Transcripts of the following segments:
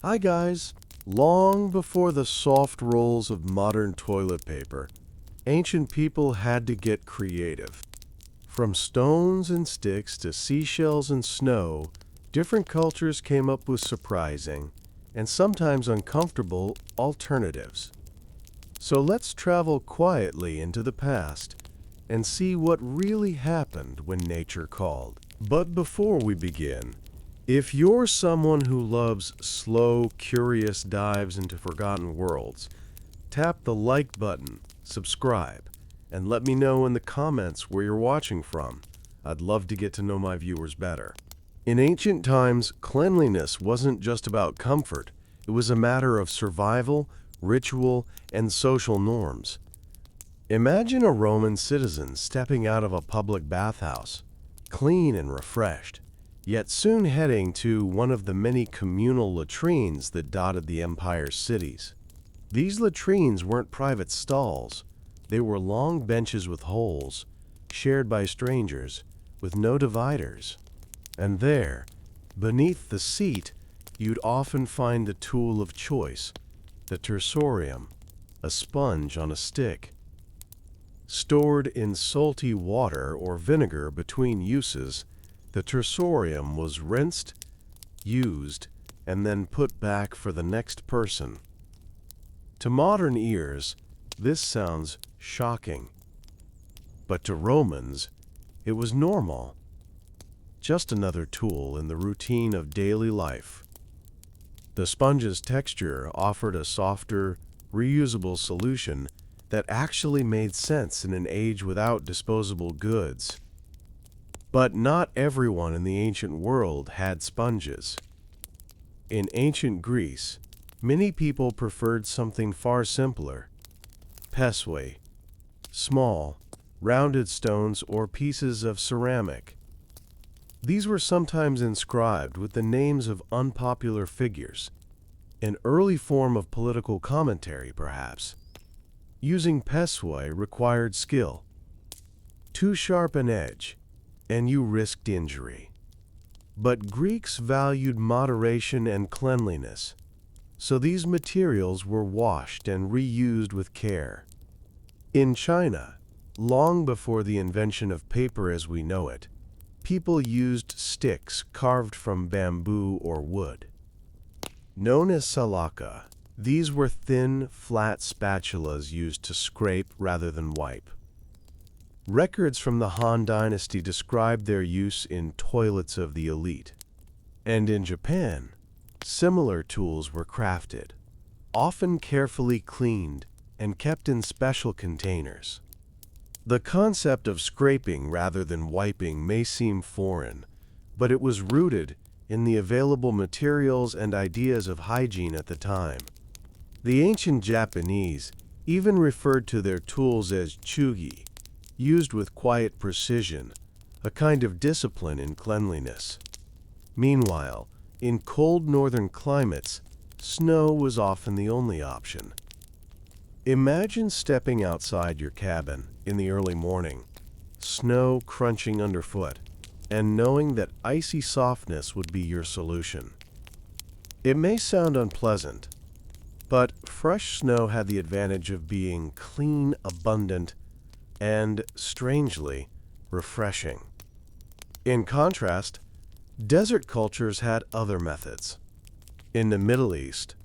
Hi guys! Long before the soft rolls of modern toilet paper, ancient people had to get creative. From stones and sticks to seashells and snow, different cultures came up with surprising, and sometimes uncomfortable, alternatives. So let's travel quietly into the past and see what really happened when nature called. But before we begin, if you're someone who loves slow, curious dives into forgotten worlds, tap the like button, subscribe, and let me know in the comments where you're watching from. I'd love to get to know my viewers better. In ancient times, cleanliness wasn't just about comfort. It was a matter of survival, ritual, and social norms. Imagine a Roman citizen stepping out of a public bathhouse, clean and refreshed, yet soon heading to one of the many communal latrines that dotted the empire's cities. These latrines weren't private stalls. They were long benches with holes, shared by strangers, with no dividers. And there, beneath the seat, you'd often find the tool of choice, the tersorium, a sponge on a stick. Stored in salty water or vinegar between uses, the tersorium was rinsed, used, and then put back for the next person. To modern ears, this sounds shocking. But to Romans, it was normal. Just another tool in the routine of daily life. The sponge's texture offered a softer, reusable solution that actually made sense in an age without disposable goods. But not everyone in the ancient world had sponges. In ancient Greece, many people preferred something far simpler. Pesway, small, rounded stones or pieces of ceramic. These were sometimes inscribed with the names of unpopular figures, an early form of political commentary, perhaps. Using pesway required skill. Too sharp an edge, and you risked injury. But Greeks valued moderation and cleanliness, so these materials were washed and reused with care. In China, long before the invention of paper as we know it, people used sticks carved from bamboo or wood. Known as salaka, these were thin, flat spatulas used to scrape rather than wipe. Records from the Han Dynasty describe their use in toilets of the elite. And in Japan, similar tools were crafted, often carefully cleaned and kept in special containers. The concept of scraping rather than wiping may seem foreign, but it was rooted in the available materials and ideas of hygiene at the time. The ancient Japanese even referred to their tools as chugi, used with quiet precision, a kind of discipline in cleanliness. Meanwhile, in cold northern climates, snow was often the only option. Imagine stepping outside your cabin in the early morning, snow crunching underfoot, and knowing that icy softness would be your solution. It may sound unpleasant, but fresh snow had the advantage of being clean, abundant, and, strangely, refreshing. In contrast, desert cultures had other methods. In the Middle East,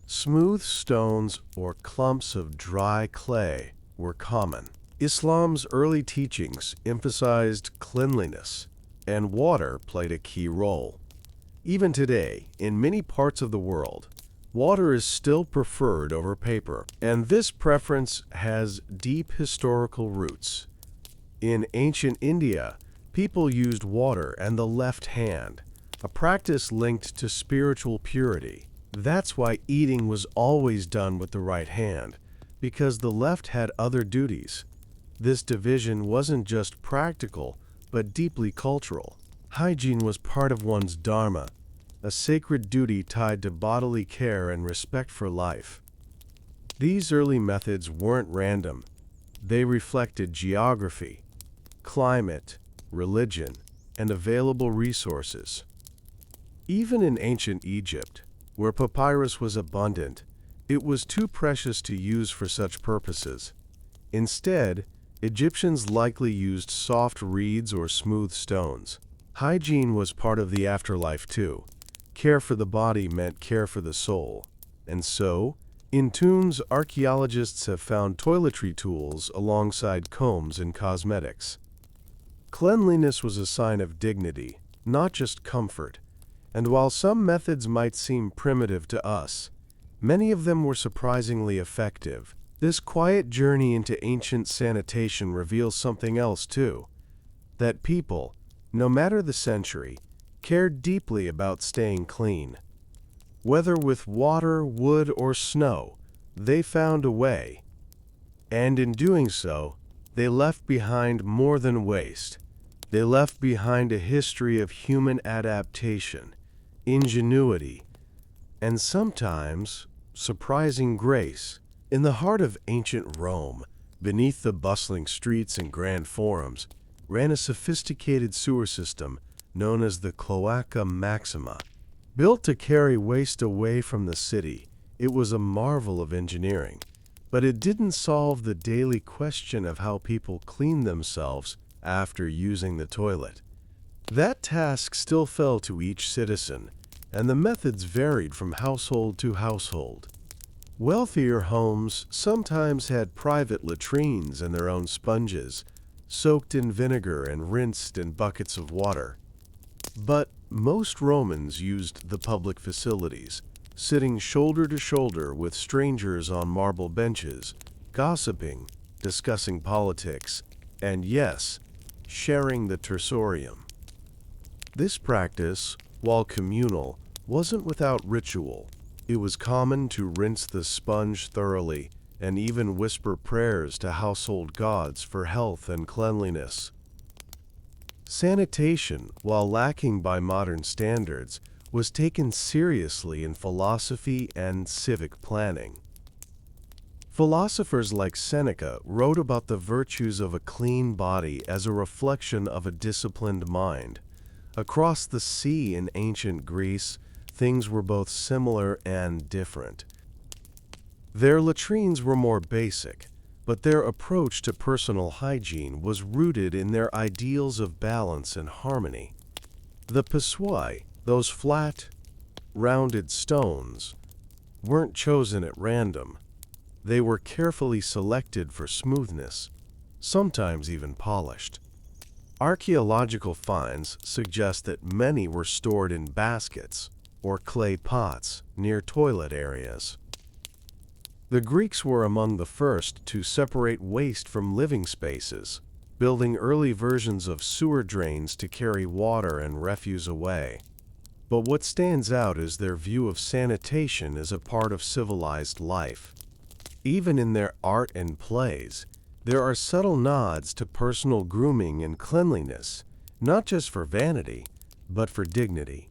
smooth stones or clumps of dry clay were common. Islam's early teachings emphasized cleanliness, and water played a key role. Even today, in many parts of the world, water is still preferred over paper, and this preference has deep historical roots. In ancient India, people used water and the left hand, a practice linked to spiritual purity. That's why eating was always done with the right hand, because the left had other duties. This division wasn't just practical, but deeply cultural. Hygiene was part of one's dharma, a sacred duty tied to bodily care and respect for life. These early methods weren't random. They reflected geography, climate, religion, and available resources. Even in ancient Egypt, Where papyrus was abundant, it was too precious to use for such purposes. Instead, Egyptians likely used soft reeds or smooth stones. Hygiene was part of the afterlife too. Care for the body meant care for the soul. And so, in tombs, archaeologists have found toiletry tools alongside combs and cosmetics. Cleanliness was a sign of dignity, not just comfort. And while some methods might seem primitive to us, many of them were surprisingly effective. This quiet journey into ancient sanitation reveals something else too. That people, no matter the century, cared deeply about staying clean. Whether with water, wood, or snow, they found a way. And in doing so, they left behind more than waste. They left behind a history of human adaptation, ingenuity, and sometimes surprising grace. In the heart of ancient Rome, beneath the bustling streets and grand forums, ran a sophisticated sewer system known as the Cloaca Maxima. Built to carry waste away from the city, it was a marvel of engineering. But it didn't solve the daily question of how people cleaned themselves after using the toilet. That task still fell to each citizen, and the methods varied from household to household. Wealthier homes sometimes had private latrines and their own sponges, soaked in vinegar and rinsed in buckets of water. But most Romans used the public facilities, sitting shoulder to shoulder with strangers on marble benches, gossiping, discussing politics, and yes, sharing the tersorium. This practice, while communal, wasn't without ritual. It was common to rinse the sponge thoroughly and even whisper prayers to household gods for health and cleanliness. Sanitation, while lacking by modern standards, was taken seriously in philosophy and civic planning. Philosophers like Seneca wrote about the virtues of a clean body as a reflection of a disciplined mind. Across the sea in ancient Greece, things were both similar and different. Their latrines were more basic, but their approach to personal hygiene was rooted in their ideals of balance and harmony. The pisoi, those flat, rounded stones, weren't chosen at random. They were carefully selected for smoothness, sometimes even polished. Archaeological finds suggest that many were stored in baskets or clay pots near toilet areas. The Greeks were among the first to separate waste from living spaces, building early versions of sewer drains to carry water and refuse away. But what stands out is their view of sanitation as a part of civilized life. Even in their art and plays, there are subtle nods to personal grooming and cleanliness, not just for vanity, but for dignity.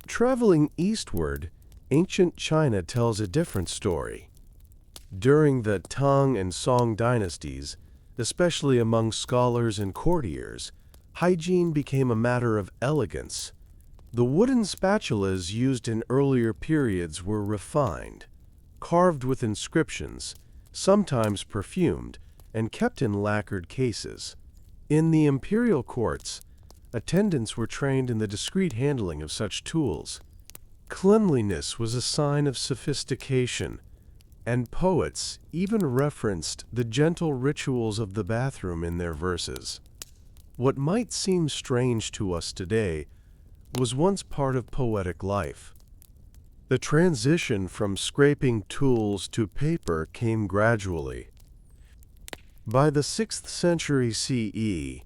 Traveling eastward, ancient China tells a different story. During the Tang and Song dynasties, especially among scholars and courtiers, hygiene became a matter of elegance. The wooden spatulas used in earlier periods were refined, carved with inscriptions, sometimes perfumed, and kept in lacquered cases. In the imperial courts, attendants were trained in the discreet handling of such tools. Cleanliness was a sign of sophistication, and poets even referenced the gentle rituals of the bathroom in their verses. What might seem strange to us today was once part of poetic life. The transition from scraping tools to paper came gradually. By the 6th century CE,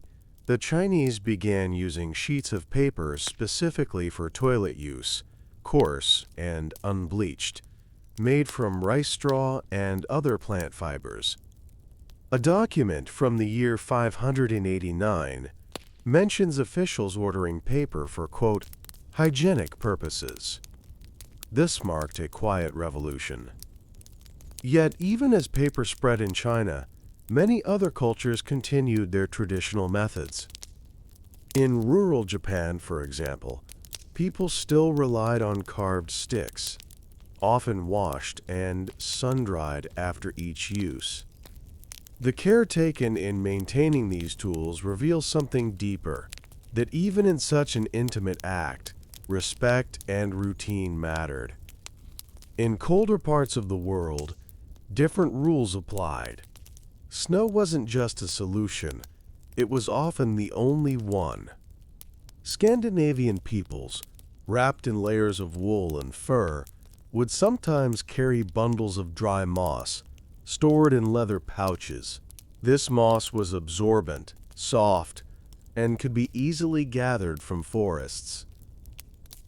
the Chinese began using sheets of paper specifically for toilet use, coarse and unbleached, made from rice straw and other plant fibers. A document from the year 589 mentions officials ordering paper for, quote, hygienic purposes. This marked a quiet revolution. Yet, even as paper spread in China, many other cultures continued their traditional methods. In rural Japan, for example, people still relied on carved sticks, often washed and sun-dried after each use. The care taken in maintaining these tools reveals something deeper, that even in such an intimate act, respect and routine mattered. In colder parts of the world, different rules applied. Snow wasn't just a solution, it was often the only one. Scandinavian peoples, wrapped in layers of wool and fur, would sometimes carry bundles of dry moss, stored in leather pouches. This moss was absorbent, soft, and could be easily gathered from forests.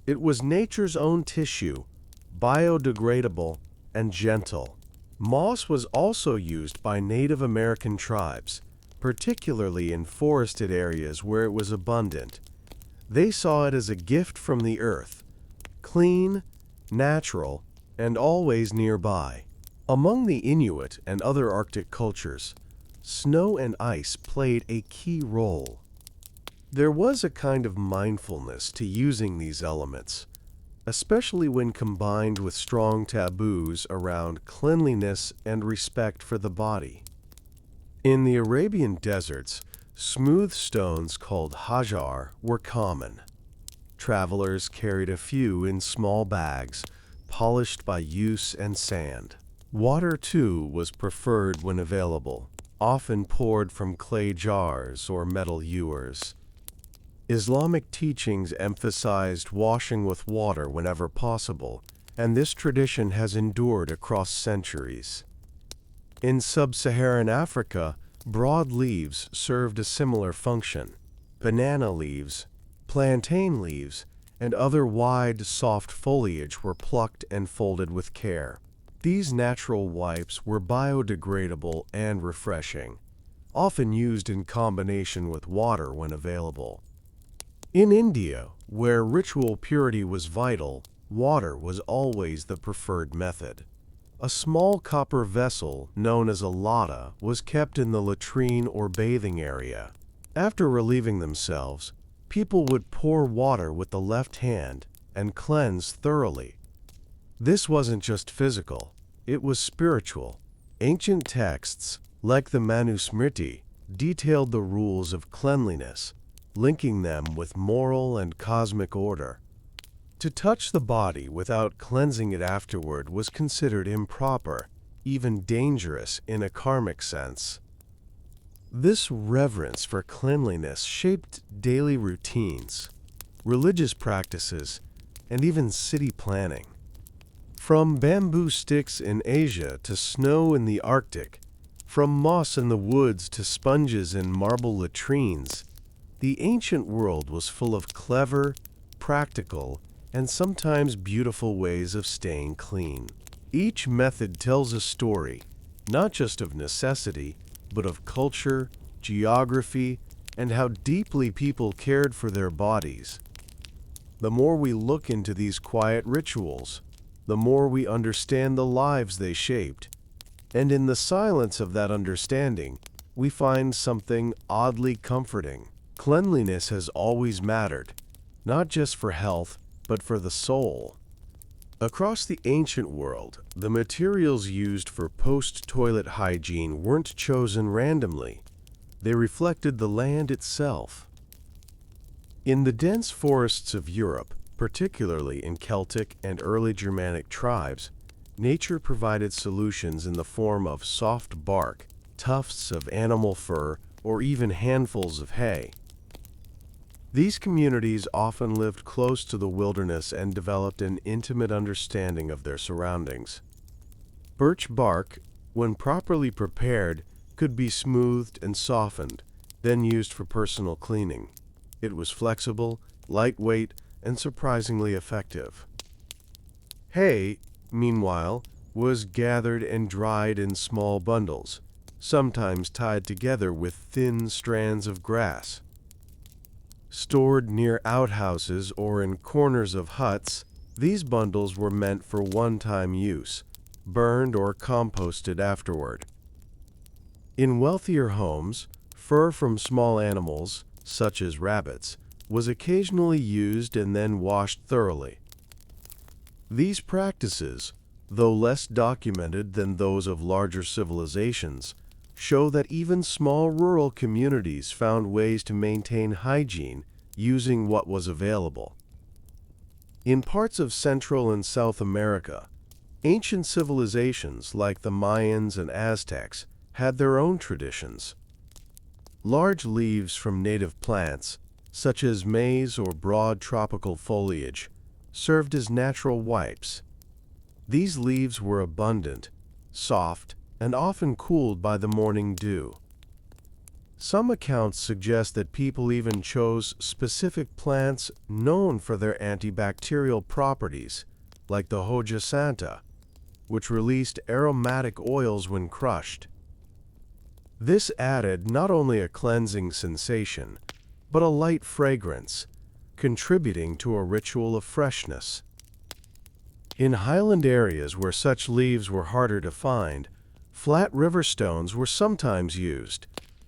It was nature's own tissue, biodegradable and gentle. Moss was also used by Native American tribes, particularly in forested areas where it was abundant. They saw it as a gift from the earth, clean, natural, and always nearby. Among the Inuit and other Arctic cultures, snow and ice played a key role. There was a kind of mindfulness to using these elements, especially when combined with strong taboos around cleanliness and respect for the body. In the Arabian deserts, smooth stones called hajar were common. Travelers carried a few in small bags, polished by use and sand. Water, too, was preferred when available, often poured from clay jars or metal ewers. Islamic teachings emphasized washing with water whenever possible, and this tradition has endured across centuries. In sub-Saharan Africa, broad leaves served a similar function. Banana leaves, plantain leaves, and other wide, soft foliage were plucked and folded with care. These natural wipes were biodegradable and refreshing, often used in combination with water when available. In India, where ritual purity was vital, water was always the preferred method. A small copper vessel, known as a lata, was kept in the latrine or bathing area. After relieving themselves, people would pour water with the left hand and cleanse thoroughly. This wasn't just physical, it was spiritual. Ancient texts, like the Manusmriti, detailed the rules of cleanliness, linking them with moral and cosmic order. To touch the body without cleansing it afterward was considered improper, even dangerous in a karmic sense. This reverence for cleanliness shaped daily routines, religious practices, and even city planning. From bamboo sticks in Asia to snow in the Arctic, from moss in the woods to sponges in marble latrines, the ancient world was full of clever, practical, and sometimes beautiful ways of staying clean. Each method tells a story, not just of necessity, but of culture, geography, and how deeply people cared for their bodies. The more we look into these quiet rituals, the more we understand the lives they shaped. And in the silence of that understanding, we find something oddly comforting. Cleanliness has always mattered, not just for health, but for the soul. Across the ancient world, the materials used for post-toilet hygiene weren't chosen randomly. They reflected the land itself. In the dense forests of Europe, particularly in Celtic and early Germanic tribes, nature provided solutions in the form of soft bark, tufts of animal fur, or even handfuls of hay. These communities often lived close to the wilderness and developed an intimate understanding of their surroundings. Birch bark, when properly prepared, could be smoothed and softened, then used for personal cleaning. It was flexible, lightweight, and surprisingly effective. Hay, meanwhile, was gathered and dried in small bundles, sometimes tied together with thin strands of grass. Stored near outhouses or in corners of huts, these bundles were meant for one-time use, burned or composted afterward. In wealthier homes, fur from small animals, such as rabbits, was occasionally used and then washed thoroughly. These practices, though less documented than those of larger civilizations, show that even small rural communities found ways to maintain hygiene using what was available. In parts of Central and South America, ancient civilizations like the Mayans and Aztecs had their own traditions. Large leaves from native plants, such as maize or broad tropical foliage, served as natural wipes. These leaves were abundant, soft, and often cooled by the morning dew. Some accounts suggest that people even chose specific plants known for their antibacterial properties, like the hoja santa, which released aromatic oils when crushed. This added not only a cleansing sensation, but a light fragrance, contributing to a ritual of freshness. In highland areas where such leaves were harder to find, flat river stones were sometimes used,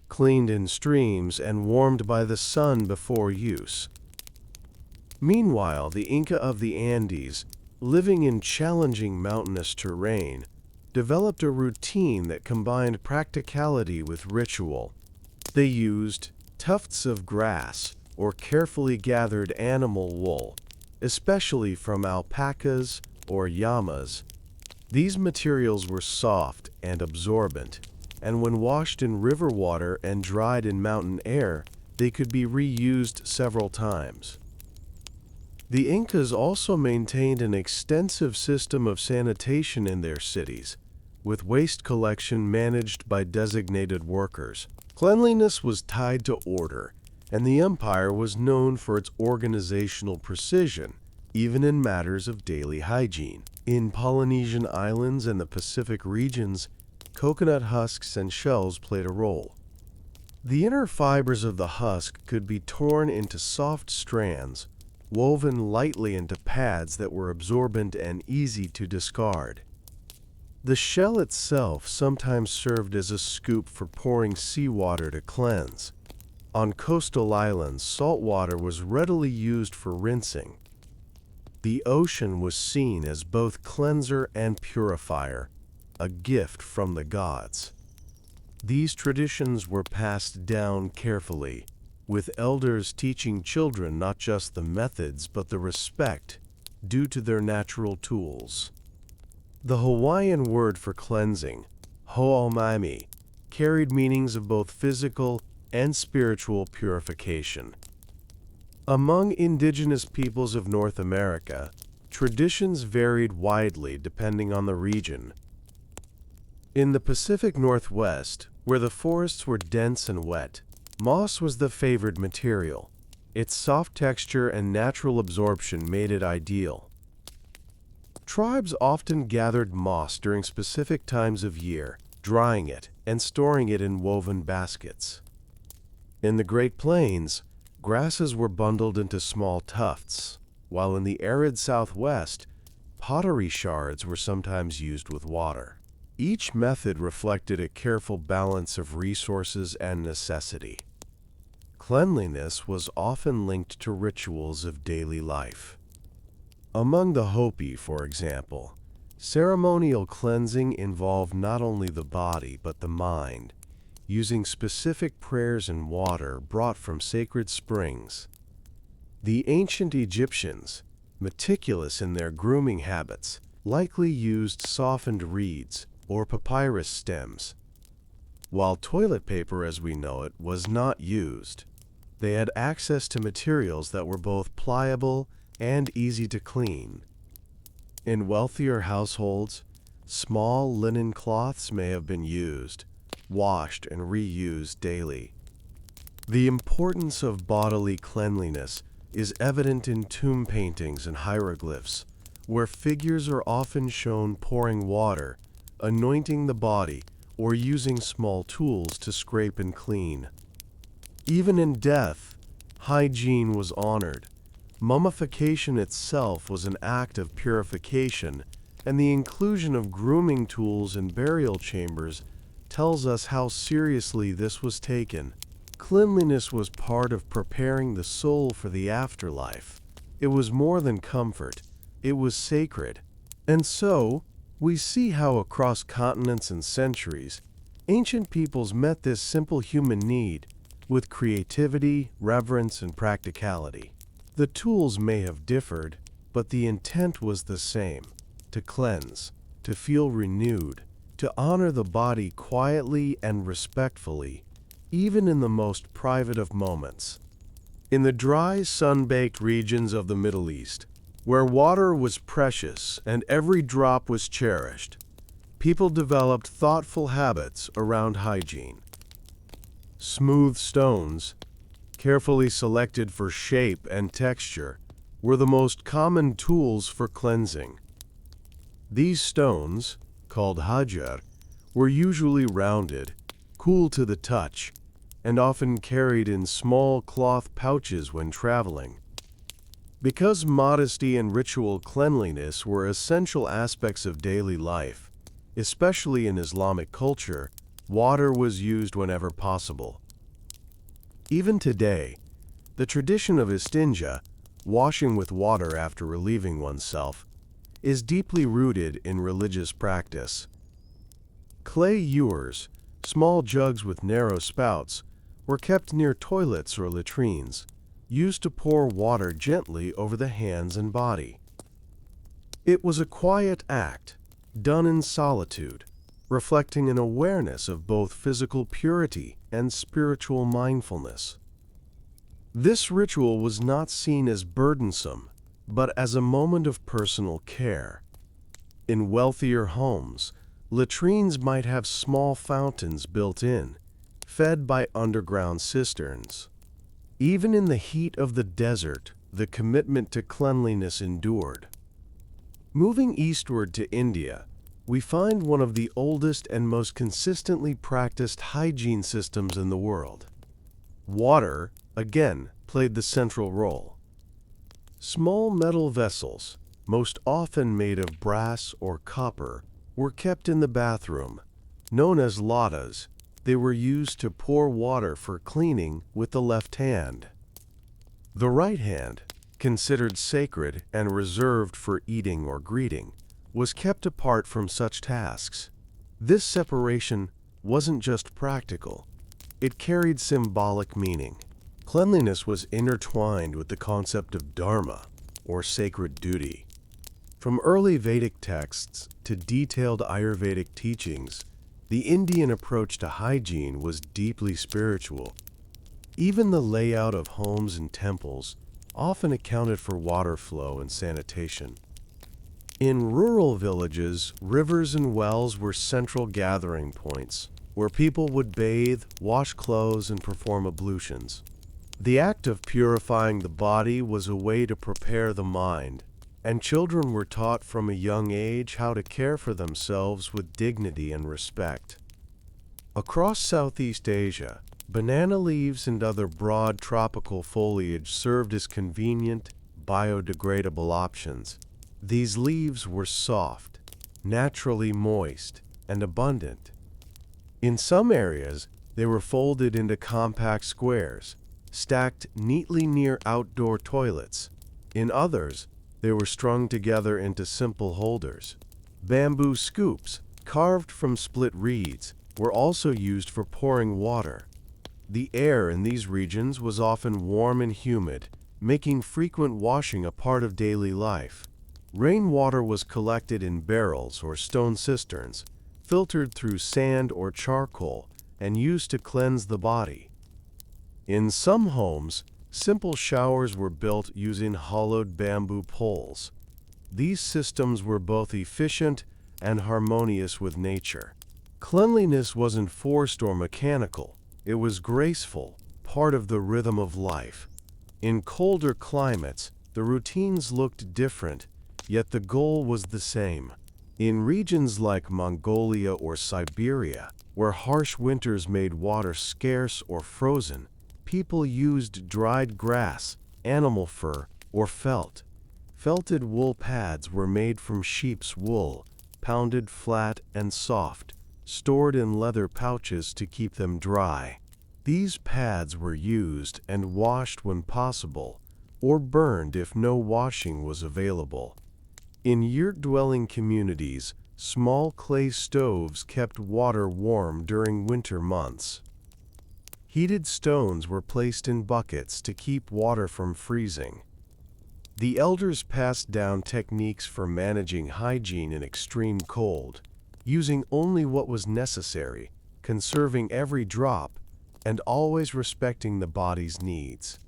cleaned in streams and warmed by the sun before use. Meanwhile, the Inca of the Andes, living in challenging mountainous terrain, developed a routine that combined practicality with ritual. They used tufts of grass or carefully gathered animal wool, especially from alpacas or llamas. These materials were soft and absorbent, and when washed in river water and dried in mountain air, they could be reused several times. The Incas also maintained an extensive system of sanitation in their cities, with waste collection managed by designated workers. Cleanliness was tied to order, and the empire was known for its organizational precision, even in matters of daily hygiene. In Polynesian islands and the Pacific regions, coconut husks and shells played a role. The inner fibers of the husk could be torn into soft strands, woven lightly into pads that were absorbent and easy to discard. The shell itself sometimes served as a scoop for pouring seawater to cleanse. On coastal islands, salt water was readily used for rinsing. The ocean was seen as both cleanser and purifier, a gift from the gods. These traditions were passed down carefully, with elders teaching children not just the methods but the respect due to their natural tools. The Hawaiian word for cleansing, ho'omami, carried meanings of both physical and spiritual purification. Among indigenous peoples of North America, traditions varied widely depending on the region. In the Pacific Northwest, where the forests were dense and wet, moss was the favored material. Its soft texture and natural absorption made it ideal. Tribes often gathered moss during specific times of year, drying it and storing it in woven baskets. In the Great Plains, grasses were bundled into small tufts, while in the arid Southwest, pottery shards were sometimes used with water. Each method reflected a careful balance of resources and necessity. Cleanliness was often linked to rituals of daily life. Among the Hopi, for example, ceremonial cleansing involved not only the body but the mind, using specific prayers and water brought from sacred springs. The ancient Egyptians, meticulous in their grooming habits, likely used softened reeds or papyrus stems. While toilet paper as we know it was not used, they had access to materials that were both pliable and easy to clean. In wealthier households, small linen cloths may have been used, washed and reused daily. The importance of bodily cleanliness is evident in tomb paintings and hieroglyphs, where figures are often shown pouring water, anointing the body, or using small tools to scrape and clean. Even in death, hygiene was honored. Mummification itself was an act of purification, and the inclusion of grooming tools in burial chambers tells us how seriously this was taken. Cleanliness was part of preparing the soul for the afterlife. It was more than comfort, it was sacred. And so, we see how across continents and centuries, ancient peoples met this simple human need with creativity, reverence, and practicality. The tools may have differed, but the intent was the same: to cleanse, to feel renewed, to honor the body quietly and respectfully, even in the most private of moments. In the dry, sun-baked regions of the Middle East, where water was precious and every drop was cherished, people developed thoughtful habits around hygiene. Smooth stones, carefully selected for shape and texture, were the most common tools for cleansing. These stones, called hajar, were usually rounded, cool to the touch, and often carried in small cloth pouches when traveling. Because modesty and ritual cleanliness were essential aspects of daily life, especially in Islamic culture, water was used whenever possible. Even today, the tradition of istinja, washing with water after relieving oneself, is deeply rooted in religious practice. Clay ewers, small jugs with narrow spouts, were kept near toilets or latrines, used to pour water gently over the hands and body. It was a quiet act, done in solitude, reflecting an awareness of both physical purity and spiritual mindfulness. This ritual was not seen as burdensome, but as a moment of personal care. In wealthier homes, latrines might have small fountains built in, fed by underground cisterns. Even in the heat of the desert, the commitment to cleanliness endured. Moving eastward to India, we find one of the oldest and most consistently practiced hygiene systems in the world. Water, again, played the central role. Small metal vessels, most often made of brass or copper, were kept in the bathroom. Known as latas, they were used to pour water for cleaning with the left hand. The right hand, considered sacred and reserved for eating or greeting, was kept apart from such tasks. This separation wasn't just practical, it carried symbolic meaning. Cleanliness was intertwined with the concept of dharma, or sacred duty. From early Vedic texts to detailed Ayurvedic teachings, the Indian approach to hygiene was deeply spiritual. Even the layout of homes and temples often accounted for water flow and sanitation. In rural villages, rivers and wells were central gathering points, where people would bathe, wash clothes, and perform ablutions. The act of purifying the body was a way to prepare the mind, and children were taught from a young age how to care for themselves with dignity and respect. Across Southeast Asia, banana leaves and other broad tropical foliage served as convenient, biodegradable options. These leaves were soft, naturally moist, and abundant. In some areas, they were folded into compact squares, stacked neatly near outdoor toilets. In others, they were strung together into simple holders. Bamboo scoops, carved from split reeds, were also used for pouring water. The air in these regions was often warm and humid, making frequent washing a part of daily life. Rainwater was collected in barrels or stone cisterns, filtered through sand or charcoal, and used to cleanse the body. In some homes, simple showers were built using hollowed bamboo poles. These systems were both efficient and harmonious with nature. Cleanliness wasn't forced or mechanical. It was graceful, part of the rhythm of life. In colder climates, the routines looked different, yet the goal was the same. In regions like Mongolia or Siberia, where harsh winters made water scarce or frozen, people used dried grass, animal fur, or felt. Felted wool pads were made from sheep's wool, pounded flat and soft, stored in leather pouches to keep them dry. These pads were used and washed when possible, or burned if no washing was available. In yurt-dwelling communities, small clay stoves kept water warm during winter months. Heated stones were placed in buckets to keep water from freezing. The elders passed down techniques for managing hygiene in extreme cold, using only what was necessary, conserving every drop, and always respecting the body's needs.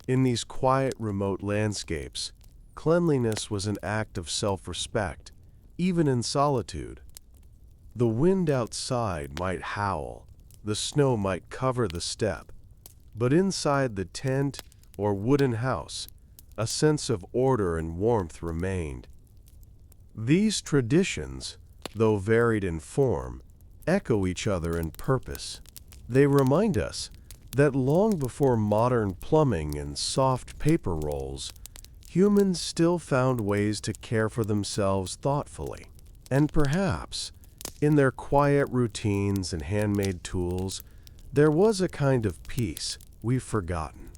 In these quiet, remote landscapes, cleanliness was an act of self-respect, even in solitude. The wind outside might howl, the snow might cover the step, but inside the tent or wooden house, a sense of order and warmth remained. These traditions, though varied in form, echo each other in purpose. They remind us that long before modern plumbing and soft paper rolls, humans still found ways to care for themselves thoughtfully. And perhaps, in their quiet routines and handmade tools, there was a kind of peace we've forgotten.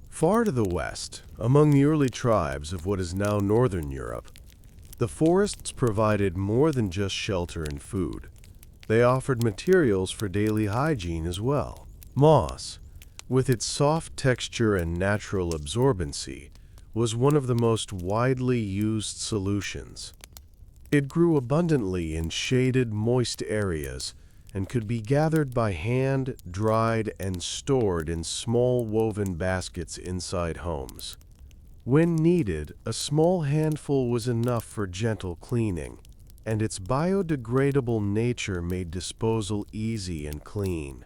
Far to the west, among the early tribes of what is now Northern Europe, the forests provided more than just shelter and food. They offered materials for daily hygiene as well. Moss, with its soft texture and natural absorbency, was one of the most widely used solutions. It grew abundantly in shaded, moist areas and could be gathered by hand, dried, and stored in small woven baskets inside homes. When needed, a small handful was enough for gentle cleaning, and its biodegradable nature made disposal easy and clean.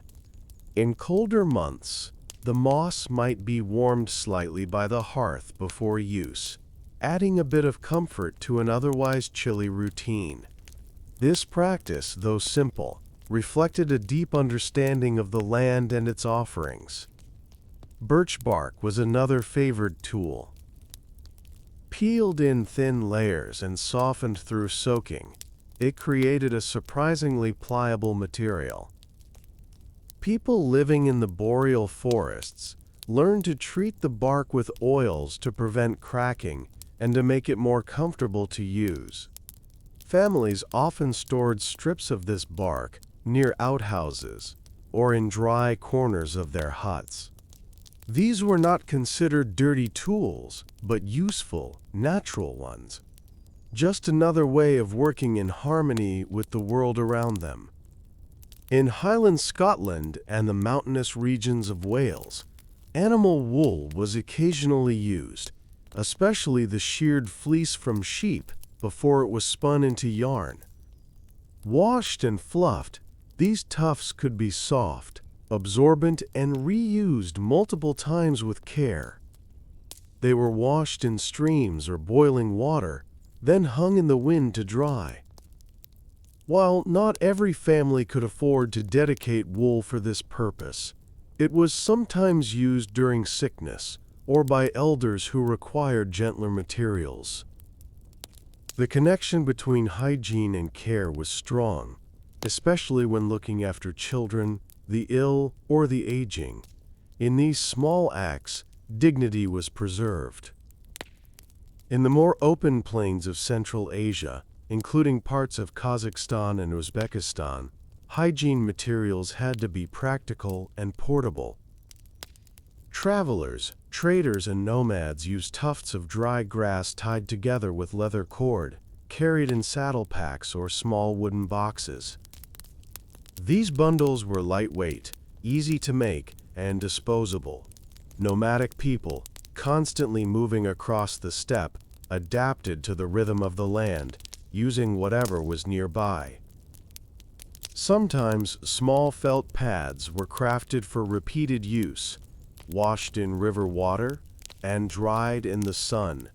In colder months, the moss might be warmed slightly by the hearth before use, adding a bit of comfort to an otherwise chilly routine. This practice, though simple, reflected a deep understanding of the land and its offerings. Birch bark was another favored tool. Peeled in thin layers and softened through soaking, it created a surprisingly pliable material. People living in the boreal forests learned to treat the bark with oils to prevent cracking and to make it more comfortable to use. Families often stored strips of this bark near outhouses or in dry corners of their huts. These were not considered dirty tools, but useful, natural ones. Just another way of working in harmony with the world around them. In Highland Scotland and the mountainous regions of Wales, animal wool was occasionally used, especially the sheared fleece from sheep before it was spun into yarn. Washed and fluffed, these tufts could be soft, absorbent, and reused multiple times with care. They were washed in streams or boiling water, then hung in the wind to dry. While not every family could afford to dedicate wool for this purpose, it was sometimes used during sickness or by elders who required gentler materials. The connection between hygiene and care was strong, especially when looking after children, the ill, or the aging. In these small acts, dignity was preserved. In the more open plains of Central Asia, including parts of Kazakhstan and Uzbekistan, hygiene materials had to be practical and portable. Travelers, traders, and nomads used tufts of dry grass tied together with leather cord, carried in saddle packs or small wooden boxes. These bundles were lightweight, easy to make, and disposable. Nomadic people, constantly moving across the steppe, adapted to the rhythm of the land, using whatever was nearby. Sometimes small felt pads were crafted for repeated use, washed in river water, and dried in the sun.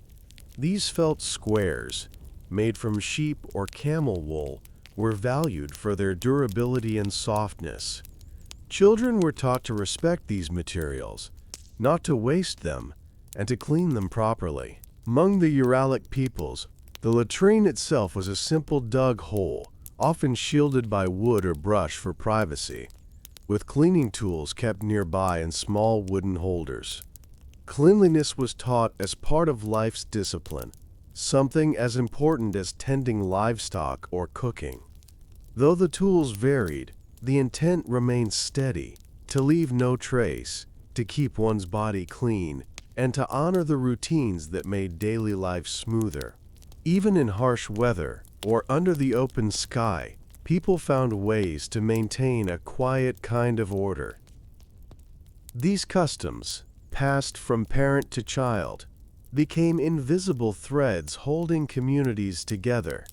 These felt squares, made from sheep or camel wool, were valued for their durability and softness. Children were taught to respect these materials, not to waste them, and to clean them properly. Among the Uralic peoples, the latrine itself was a simple dug hole, often shielded by wood or brush for privacy. with cleaning tools kept nearby in small wooden holders. Cleanliness was taught as part of life's discipline, something as important as tending livestock or cooking. Though the tools varied, the intent remained steady: to leave no trace, to keep one's body clean, and to honor the routines that made daily life smoother. Even in harsh weather or under the open sky, people found ways to maintain a quiet kind of order. These customs, passed from parent to child, became invisible threads holding communities together.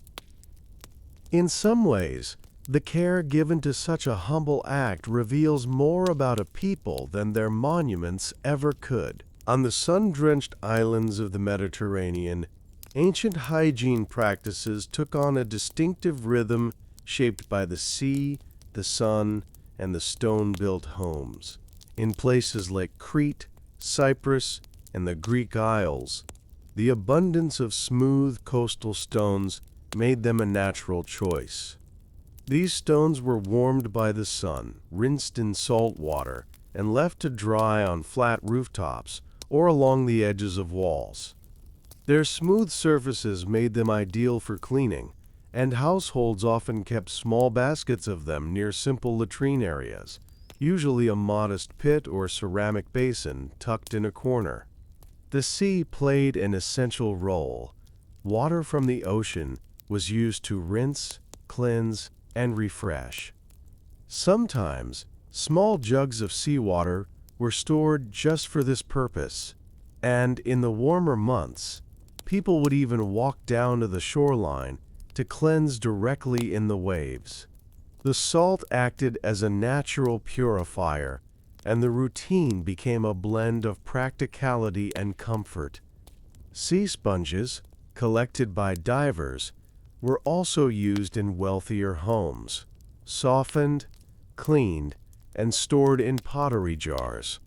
In some ways, the care given to such a humble act reveals more about a people than their monuments ever could. On the sun-drenched islands of the Mediterranean, ancient hygiene practices took on a distinctive rhythm shaped by the sea, the sun, and the stone-built homes. In places like Crete, Cyprus, and the Greek Isles, the abundance of smooth coastal stones made them a natural choice. These stones were warmed by the sun, rinsed in salt water, and left to dry on flat rooftops or along the edges of walls. Their smooth surfaces made them ideal for cleaning, and households often kept small baskets of them near simple latrine areas, usually a modest pit or ceramic basin tucked in a corner. The sea played an essential role. Water from the ocean was used to rinse, cleanse, and refresh. Sometimes, small jugs of seawater were stored just for this purpose, and in the warmer months, people would even walk down to the shoreline to cleanse directly in the waves. The salt acted as a natural purifier, and the routine became a blend of practicality and comfort. Sea sponges, collected by divers, were also used in wealthier homes, softened, cleaned, and stored in pottery jars.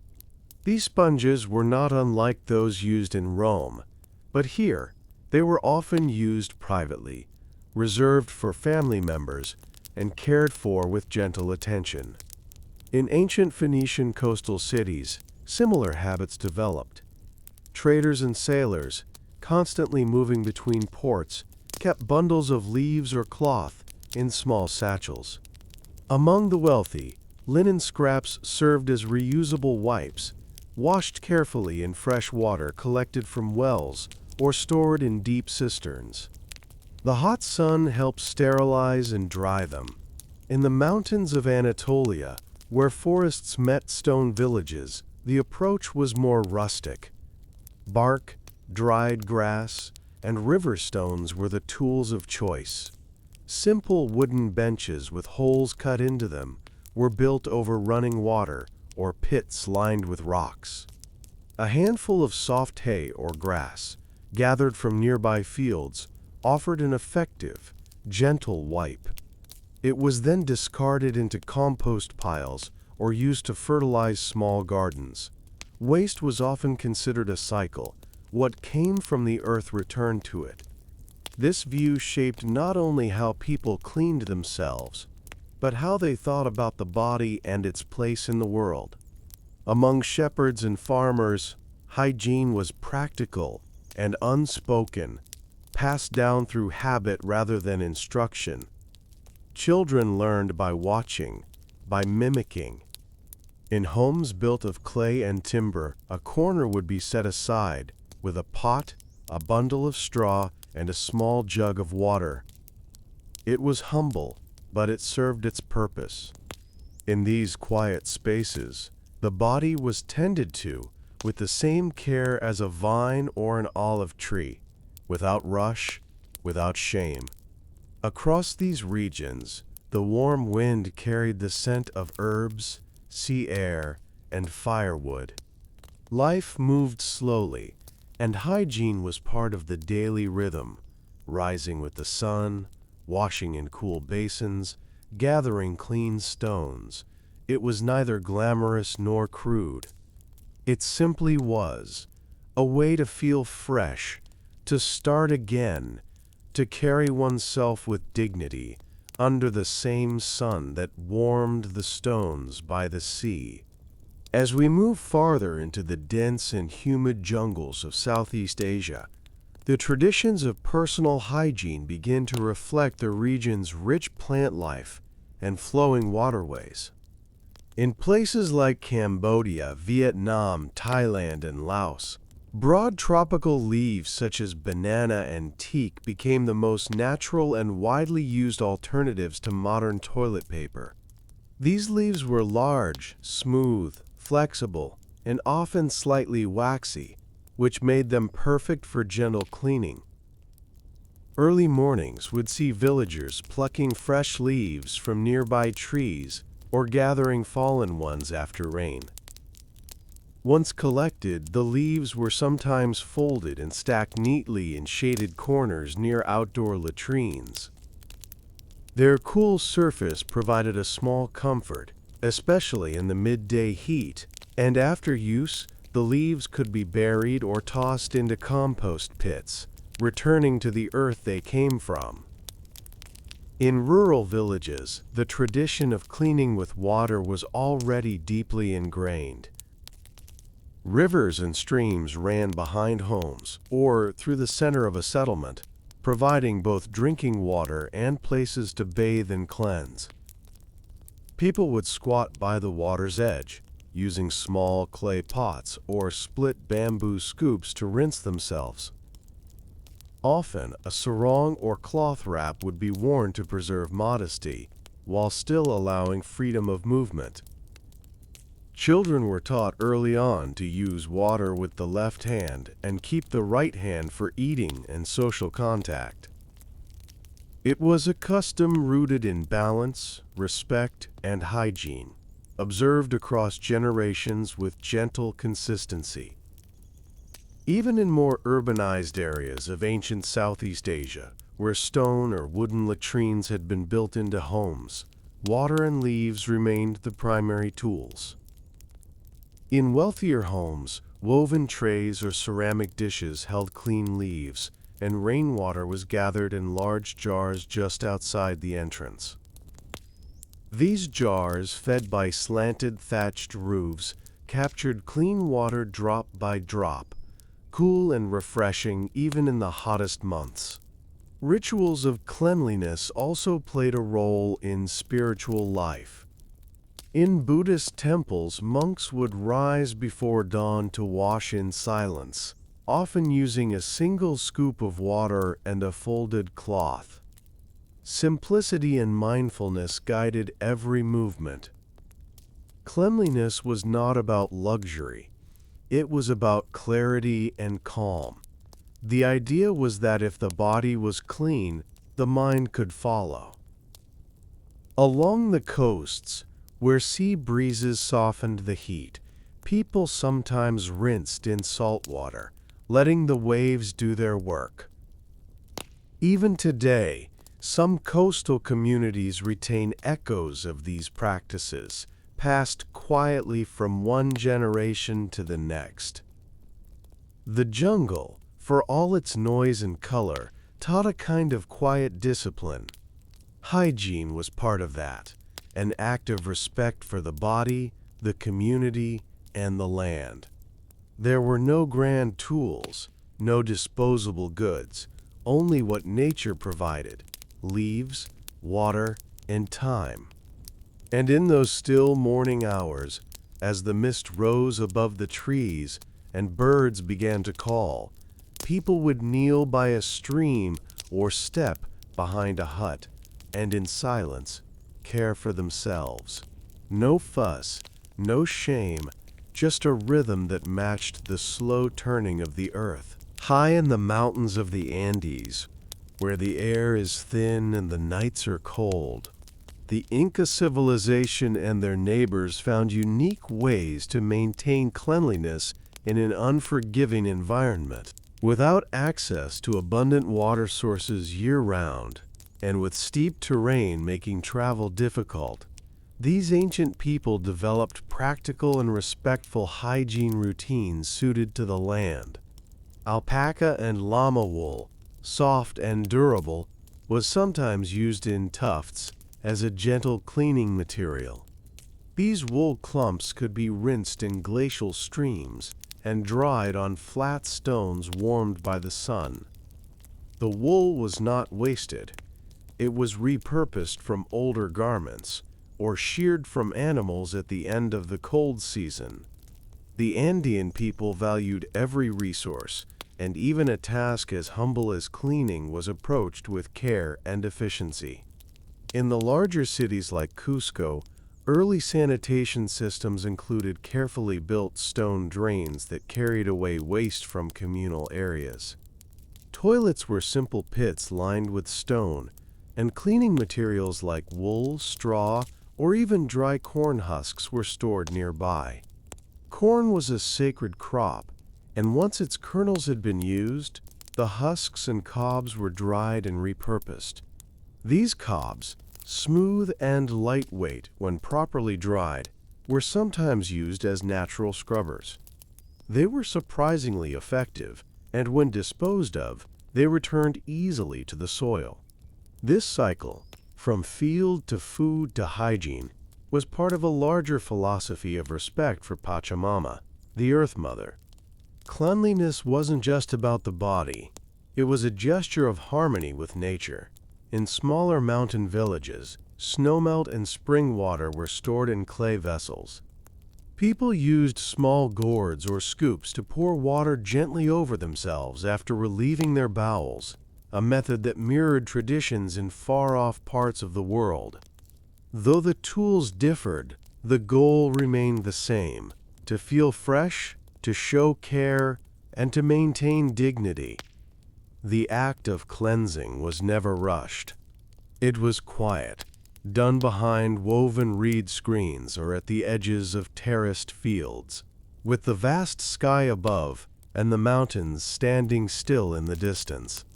These sponges were not unlike those used in Rome, but here they were often used privately, reserved for family members, and cared for with gentle attention. In ancient Phoenician coastal cities, similar habits developed. Traders and sailors, constantly moving between ports, kept bundles of leaves or cloth in small satchels. Among the wealthy, linen scraps served as reusable wipes, washed carefully in fresh water collected from wells or stored in deep cisterns. The hot sun helped sterilize and dry them. In the mountains of Anatolia, where forests met stone villages, the approach was more rustic. Bark, dried grass, and river stones were the tools of choice. Simple wooden benches with holes cut into them were built over running water or pits lined with rocks. A handful of soft hay or grass, gathered from nearby fields, offered an effective, gentle wipe. It was then discarded into compost piles or used to fertilize small gardens. Waste was often considered a cycle. What came from the earth returned to it. This view shaped not only how people cleaned themselves, but how they thought about the body and its place in the world. Among shepherds and farmers, hygiene was practical and unspoken, passed down through habit rather than instruction. Children learned by watching, by mimicking. In homes built of clay and timber, a corner would be set aside, with a pot, a bundle of straw, and a small jug of water. It was humble, but it served its purpose. In these quiet spaces, the body was tended to with the same care as a vine or an olive tree, without rush, without shame. Across these regions, the warm wind carried the scent of herbs, sea air, and firewood. Life moved slowly, and hygiene was part of the daily rhythm, rising with the sun, washing in cool basins, gathering clean stones. It was neither glamorous nor crude. It simply was a way to feel fresh, to start again, to carry oneself with dignity, under the same sun that warmed the stones by the sea. As we move farther into the dense and humid jungles of Southeast Asia, the traditions of personal hygiene begin to reflect the region's rich plant life and flowing waterways. In places like Cambodia, Vietnam, Thailand, and Laos, broad tropical leaves such as banana and teak became the most natural and widely used alternatives to modern toilet paper. These leaves were large, smooth, flexible, and often slightly waxy, which made them perfect for gentle cleaning. Early mornings would see villagers plucking fresh leaves from nearby trees or gathering fallen ones after rain. Once collected, the leaves were sometimes folded and stacked neatly in shaded corners near outdoor latrines. Their cool surface provided a small comfort, especially in the midday heat, and after use, the leaves could be buried or tossed into compost pits, returning to the earth they came from. In rural villages, the tradition of cleaning with water was already deeply ingrained. Rivers and streams ran behind homes or through the center of a settlement, providing both drinking water and places to bathe and cleanse. People would squat by the water's edge, using small clay pots or split bamboo scoops to rinse themselves. Often, a sarong or cloth wrap would be worn to preserve modesty, while still allowing freedom of movement. Children were taught early on to use water with the left hand and keep the right hand for eating and social contact. It was a custom rooted in balance, respect, and hygiene, observed across generations with gentle consistency. Even in more urbanized areas of ancient Southeast Asia, where stone or wooden latrines had been built into homes, water and leaves remained the primary tools. In wealthier homes, woven trays or ceramic dishes held clean leaves, and rainwater was gathered in large jars just outside the entrance. These jars, fed by slanted thatched roofs, captured clean water drop by drop, cool and refreshing even in the hottest months. Rituals of cleanliness also played a role in spiritual life. In Buddhist temples, monks would rise before dawn to wash in silence, often using a single scoop of water and a folded cloth. Simplicity and mindfulness guided every movement. Cleanliness was not about luxury. It was about clarity and calm. The idea was that if the body was clean, the mind could follow. Along the coasts, where sea breezes softened the heat, people sometimes rinsed in salt water, letting the waves do their work. Even today, some coastal communities retain echoes of these practices, passed quietly from one generation to the next. The jungle, for all its noise and color, taught a kind of quiet discipline. Hygiene was part of that, an act of respect for the body, the community, and the land. There were no grand tools, no disposable goods, only what nature provided: leaves, water, and time. And in those still morning hours, as the mist rose above the trees and birds began to call, people would kneel by a stream or step behind a hut, and in silence care for themselves. No fuss, no shame, just a rhythm that matched the slow turning of the earth. High in the mountains of the Andes, where the air is thin and the nights are cold, the Inca civilization and their neighbors found unique ways to maintain cleanliness in an unforgiving environment. Without access to abundant water sources year-round, and with steep terrain making travel difficult, these ancient people developed practical and respectful hygiene routines suited to the land. Alpaca and llama wool, soft and durable, was sometimes used in tufts as a gentle cleaning material. These wool clumps could be rinsed in glacial streams and dried on flat stones warmed by the sun. The wool was not wasted. It was repurposed from older garments or sheared from animals at the end of the cold season. The Andean people valued every resource, and even a task as humble as cleaning was approached with care and efficiency. In the larger cities like Cusco, early sanitation systems included carefully built stone drains that carried away waste from communal areas. Toilets were simple pits lined with stone, and cleaning materials like wool, straw, or even dry corn husks were stored nearby. Corn was a sacred crop, and once its kernels had been used, the husks and cobs were dried and repurposed. These cobs, smooth and lightweight when properly dried, were sometimes used as natural scrubbers. They were surprisingly effective, and when disposed of, they returned easily to the soil. This cycle, from field to food to hygiene, was part of a larger philosophy of respect for Pachamama, the Earth Mother. Cleanliness wasn't just about the body. It was a gesture of harmony with nature. In smaller mountain villages, snowmelt and spring water were stored in clay vessels. People used small gourds or scoops to pour water gently over themselves after relieving their bowels, a method that mirrored traditions in far-off parts of the world. Though the tools differed, the goal remained the same: to feel fresh, to show care, and to maintain dignity. The act of cleansing was never rushed. It was quiet, done behind woven reed screens or at the edges of terraced fields, with the vast sky above and the mountains standing still in the distance.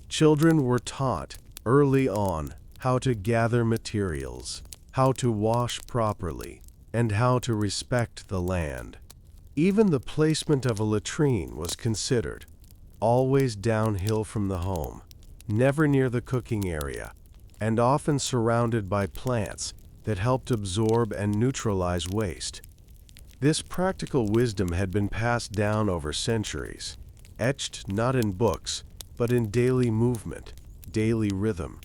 Children were taught early on how to gather materials, how to wash properly, and how to respect the land. Even the placement of a latrine was considered, always downhill from the home, never near the cooking area, and often surrounded by plants that helped absorb and neutralize waste. This practical wisdom had been passed down over centuries, etched not in books, but in daily movement, daily rhythm.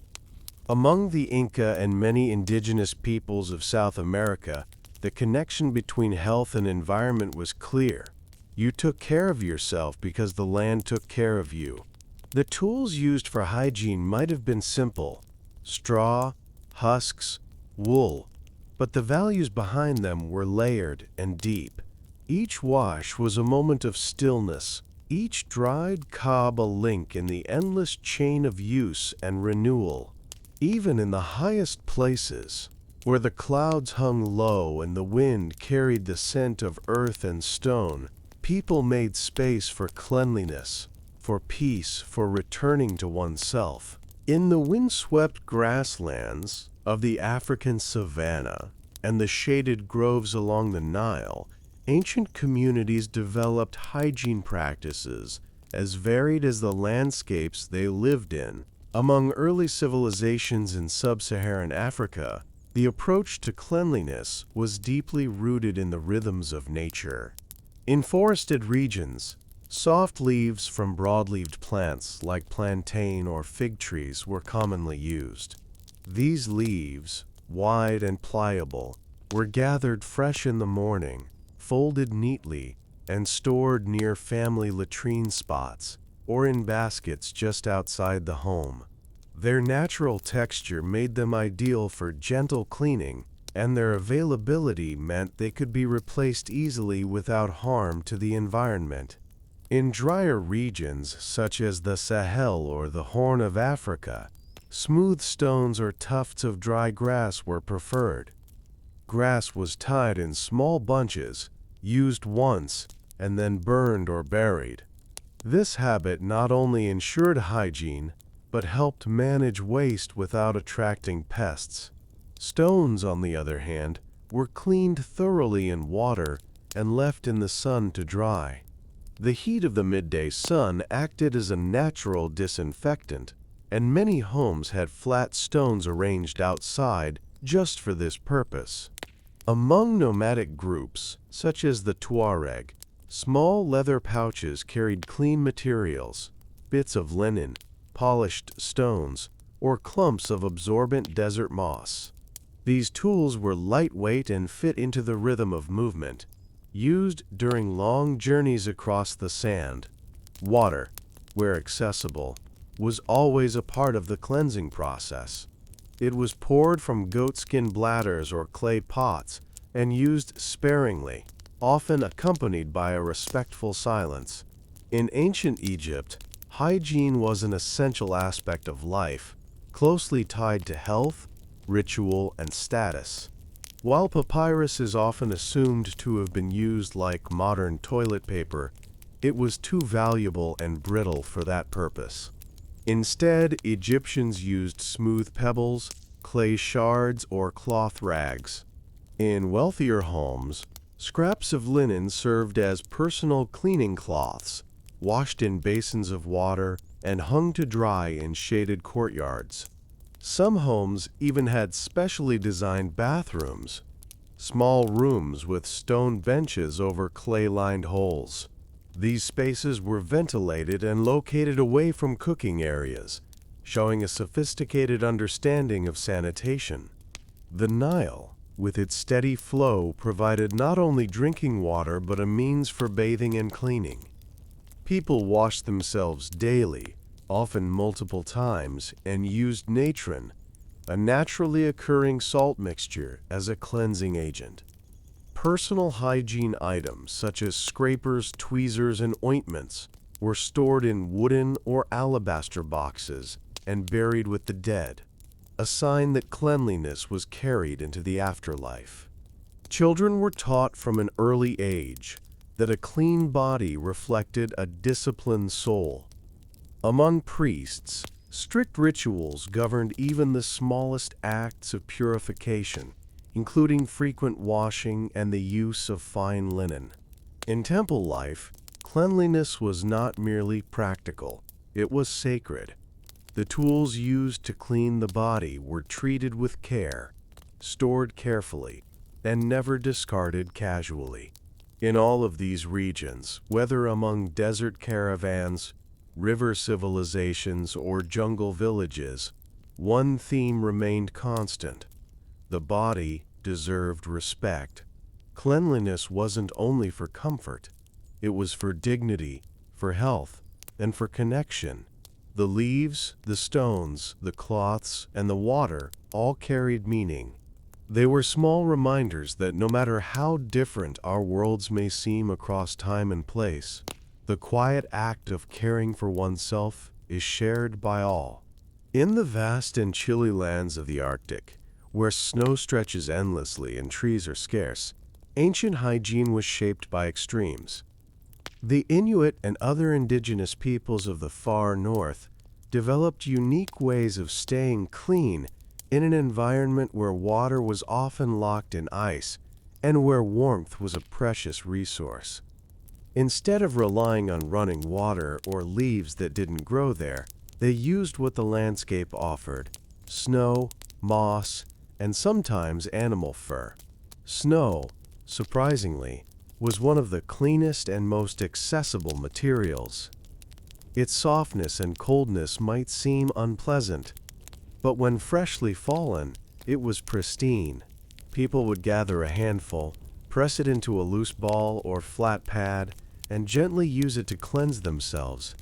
Among the Inca and many indigenous peoples of South America, the connection between health and environment was clear. You took care of yourself because the land took care of you. The tools used for hygiene might have been simple: straw, husks, wool, but the values behind them were layered and deep. Each wash was a moment of stillness, each dried cob a link in the endless chain of use and renewal. Even in the highest places, where the clouds hung low and the wind carried the scent of earth and stone, people made space for cleanliness, for peace, for returning to oneself. In the windswept grasslands of the African savanna and the shaded groves along the Nile, ancient communities developed hygiene practices as varied as the landscapes they lived in. Among early civilizations in sub-Saharan Africa, the approach to cleanliness was deeply rooted in the rhythms of nature. In forested regions, soft leaves from broad-leaved plants like plantain or fig trees were commonly used. These leaves, wide and pliable, were gathered fresh in the morning, folded neatly, and stored near family latrine spots or in baskets just outside the home. Their natural texture made them ideal for gentle cleaning, and their availability meant they could be replaced easily without harm to the environment. In drier regions such as the Sahel or the Horn of Africa, smooth stones or tufts of dry grass were preferred. Grass was tied in small bunches, used once, and then burned or buried. This habit not only ensured hygiene, but helped manage waste without attracting pests. Stones, on the other hand, were cleaned thoroughly in water and left in the sun to dry. The heat of the midday sun acted as a natural disinfectant, and many homes had flat stones arranged outside just for this purpose. Among nomadic groups, such as the Tuareg, small leather pouches carried clean materials, bits of linen, polished stones, or clumps of absorbent desert moss. These tools were lightweight and fit into the rhythm of movement, used during long journeys across the sand. Water, where accessible, was always a part of the cleansing process. It was poured from goatskin bladders or clay pots and used sparingly, often accompanied by a respectful silence. In ancient Egypt, hygiene was an essential aspect of life, closely tied to health, ritual, and status. While papyrus is often assumed to have been used like modern toilet paper, it was too valuable and brittle for that purpose. Instead, Egyptians used smooth pebbles, clay shards, or cloth rags. In wealthier homes, scraps of linen served as personal cleaning cloths, washed in basins of water and hung to dry in shaded courtyards. Some homes even had specially designed bathrooms, small rooms with stone benches over clay-lined holes. These spaces were ventilated and located away from cooking areas, showing a sophisticated understanding of sanitation. The Nile, with its steady flow, provided not only drinking water but a means for bathing and cleaning. People washed themselves daily, often multiple times, and used natron, a naturally occurring salt mixture, as a cleansing agent. Personal hygiene items such as scrapers, tweezers, and ointments were stored in wooden or alabaster boxes and buried with the dead, a sign that cleanliness was carried into the afterlife. Children were taught from an early age that a clean body reflected a disciplined soul. Among priests, strict rituals governed even the smallest acts of purification, including frequent washing and the use of fine linen. In temple life, cleanliness was not merely practical, it was sacred. The tools used to clean the body were treated with care, stored carefully, and never discarded casually. In all of these regions, whether among desert caravans, river civilizations, or jungle villages, one theme remained constant: the body deserved respect. Cleanliness wasn't only for comfort, it was for dignity, for health, and for connection. The leaves, the stones, the cloths, and the water all carried meaning. They were small reminders that no matter how different our worlds may seem across time and place, the quiet act of caring for oneself is shared by all. In the vast and chilly lands of the Arctic, where snow stretches endlessly and trees are scarce, ancient hygiene was shaped by extremes. The Inuit and other indigenous peoples of the far north developed unique ways of staying clean in an environment where water was often locked in ice and where warmth was a precious resource. Instead of relying on running water or leaves that didn't grow there, they used what the landscape offered: snow, moss, and sometimes animal fur. Snow, surprisingly, was one of the cleanest and most accessible materials. Its softness and coldness might seem unpleasant, but when freshly fallen, it was pristine. People would gather a handful, press it into a loose ball or flat pad, and gently use it to cleanse themselves.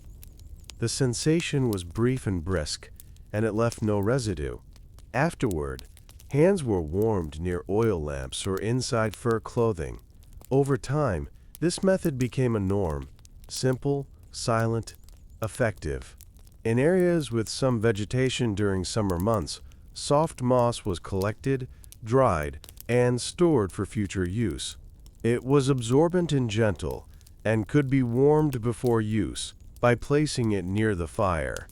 The sensation was brief and brisk, and it left no residue. Afterward, hands were warmed near oil lamps or inside fur clothing. Over time, this method became a norm: simple, silent, effective. In areas with some vegetation during summer months, soft moss was collected, dried, and stored for future use. It was absorbent and gentle, and could be warmed before use by placing it near the fire.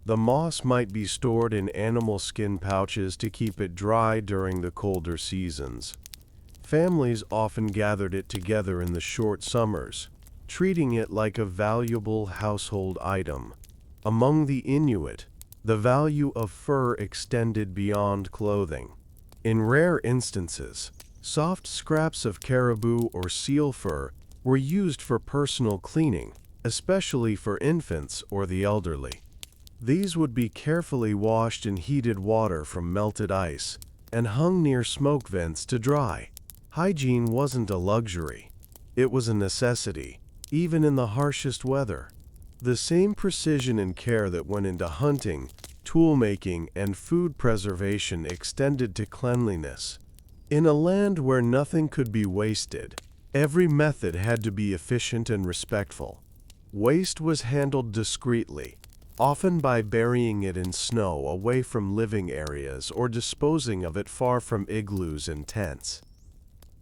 The moss might be stored in animal skin pouches to keep it dry during the colder seasons. Families often gathered it together in the short summers, treating it like a valuable household item. Among the Inuit, The value of fur extended beyond clothing. In rare instances, soft scraps of caribou or seal fur were used for personal cleaning, especially for infants or the elderly. These would be carefully washed in heated water from melted ice and hung near smoke vents to dry. Hygiene wasn't a luxury. It was a necessity, even in the harshest weather. The same precision and care that went into hunting, tool making, and food preservation extended to cleanliness. In a land where nothing could be wasted, every method had to be efficient and respectful. Waste was handled discreetly, often by burying it in snow away from living areas or disposing of it far from igloos and tents.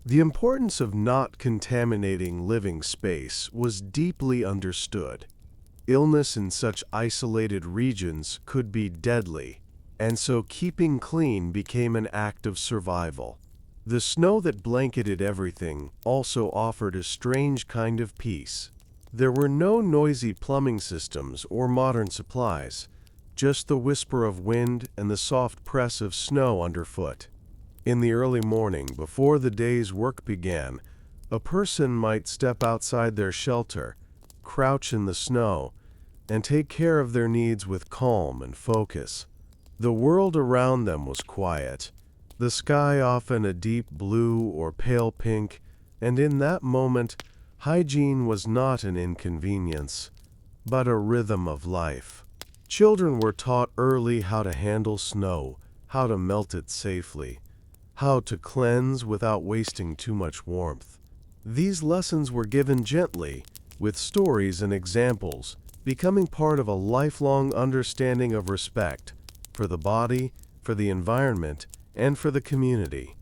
The importance of not contaminating living space was deeply understood. Illness in such isolated regions could be deadly, and so keeping clean became an act of survival. The snow that blanketed everything also offered a strange kind of peace. There were no noisy plumbing systems or modern supplies, just the whisper of wind and the soft press of snow underfoot. In the early morning, before the day's work began, a person might step outside their shelter, crouch in the snow, and take care of their needs with calm and focus. The world around them was quiet, the sky often a deep blue or pale pink, and in that moment, hygiene was not an inconvenience, but a rhythm of life. Children were taught early how to handle snow, how to melt it safely, how to cleanse without wasting too much warmth. These lessons were given gently, with stories and examples, becoming part of a lifelong understanding of respect for the body, for the environment, and for the community.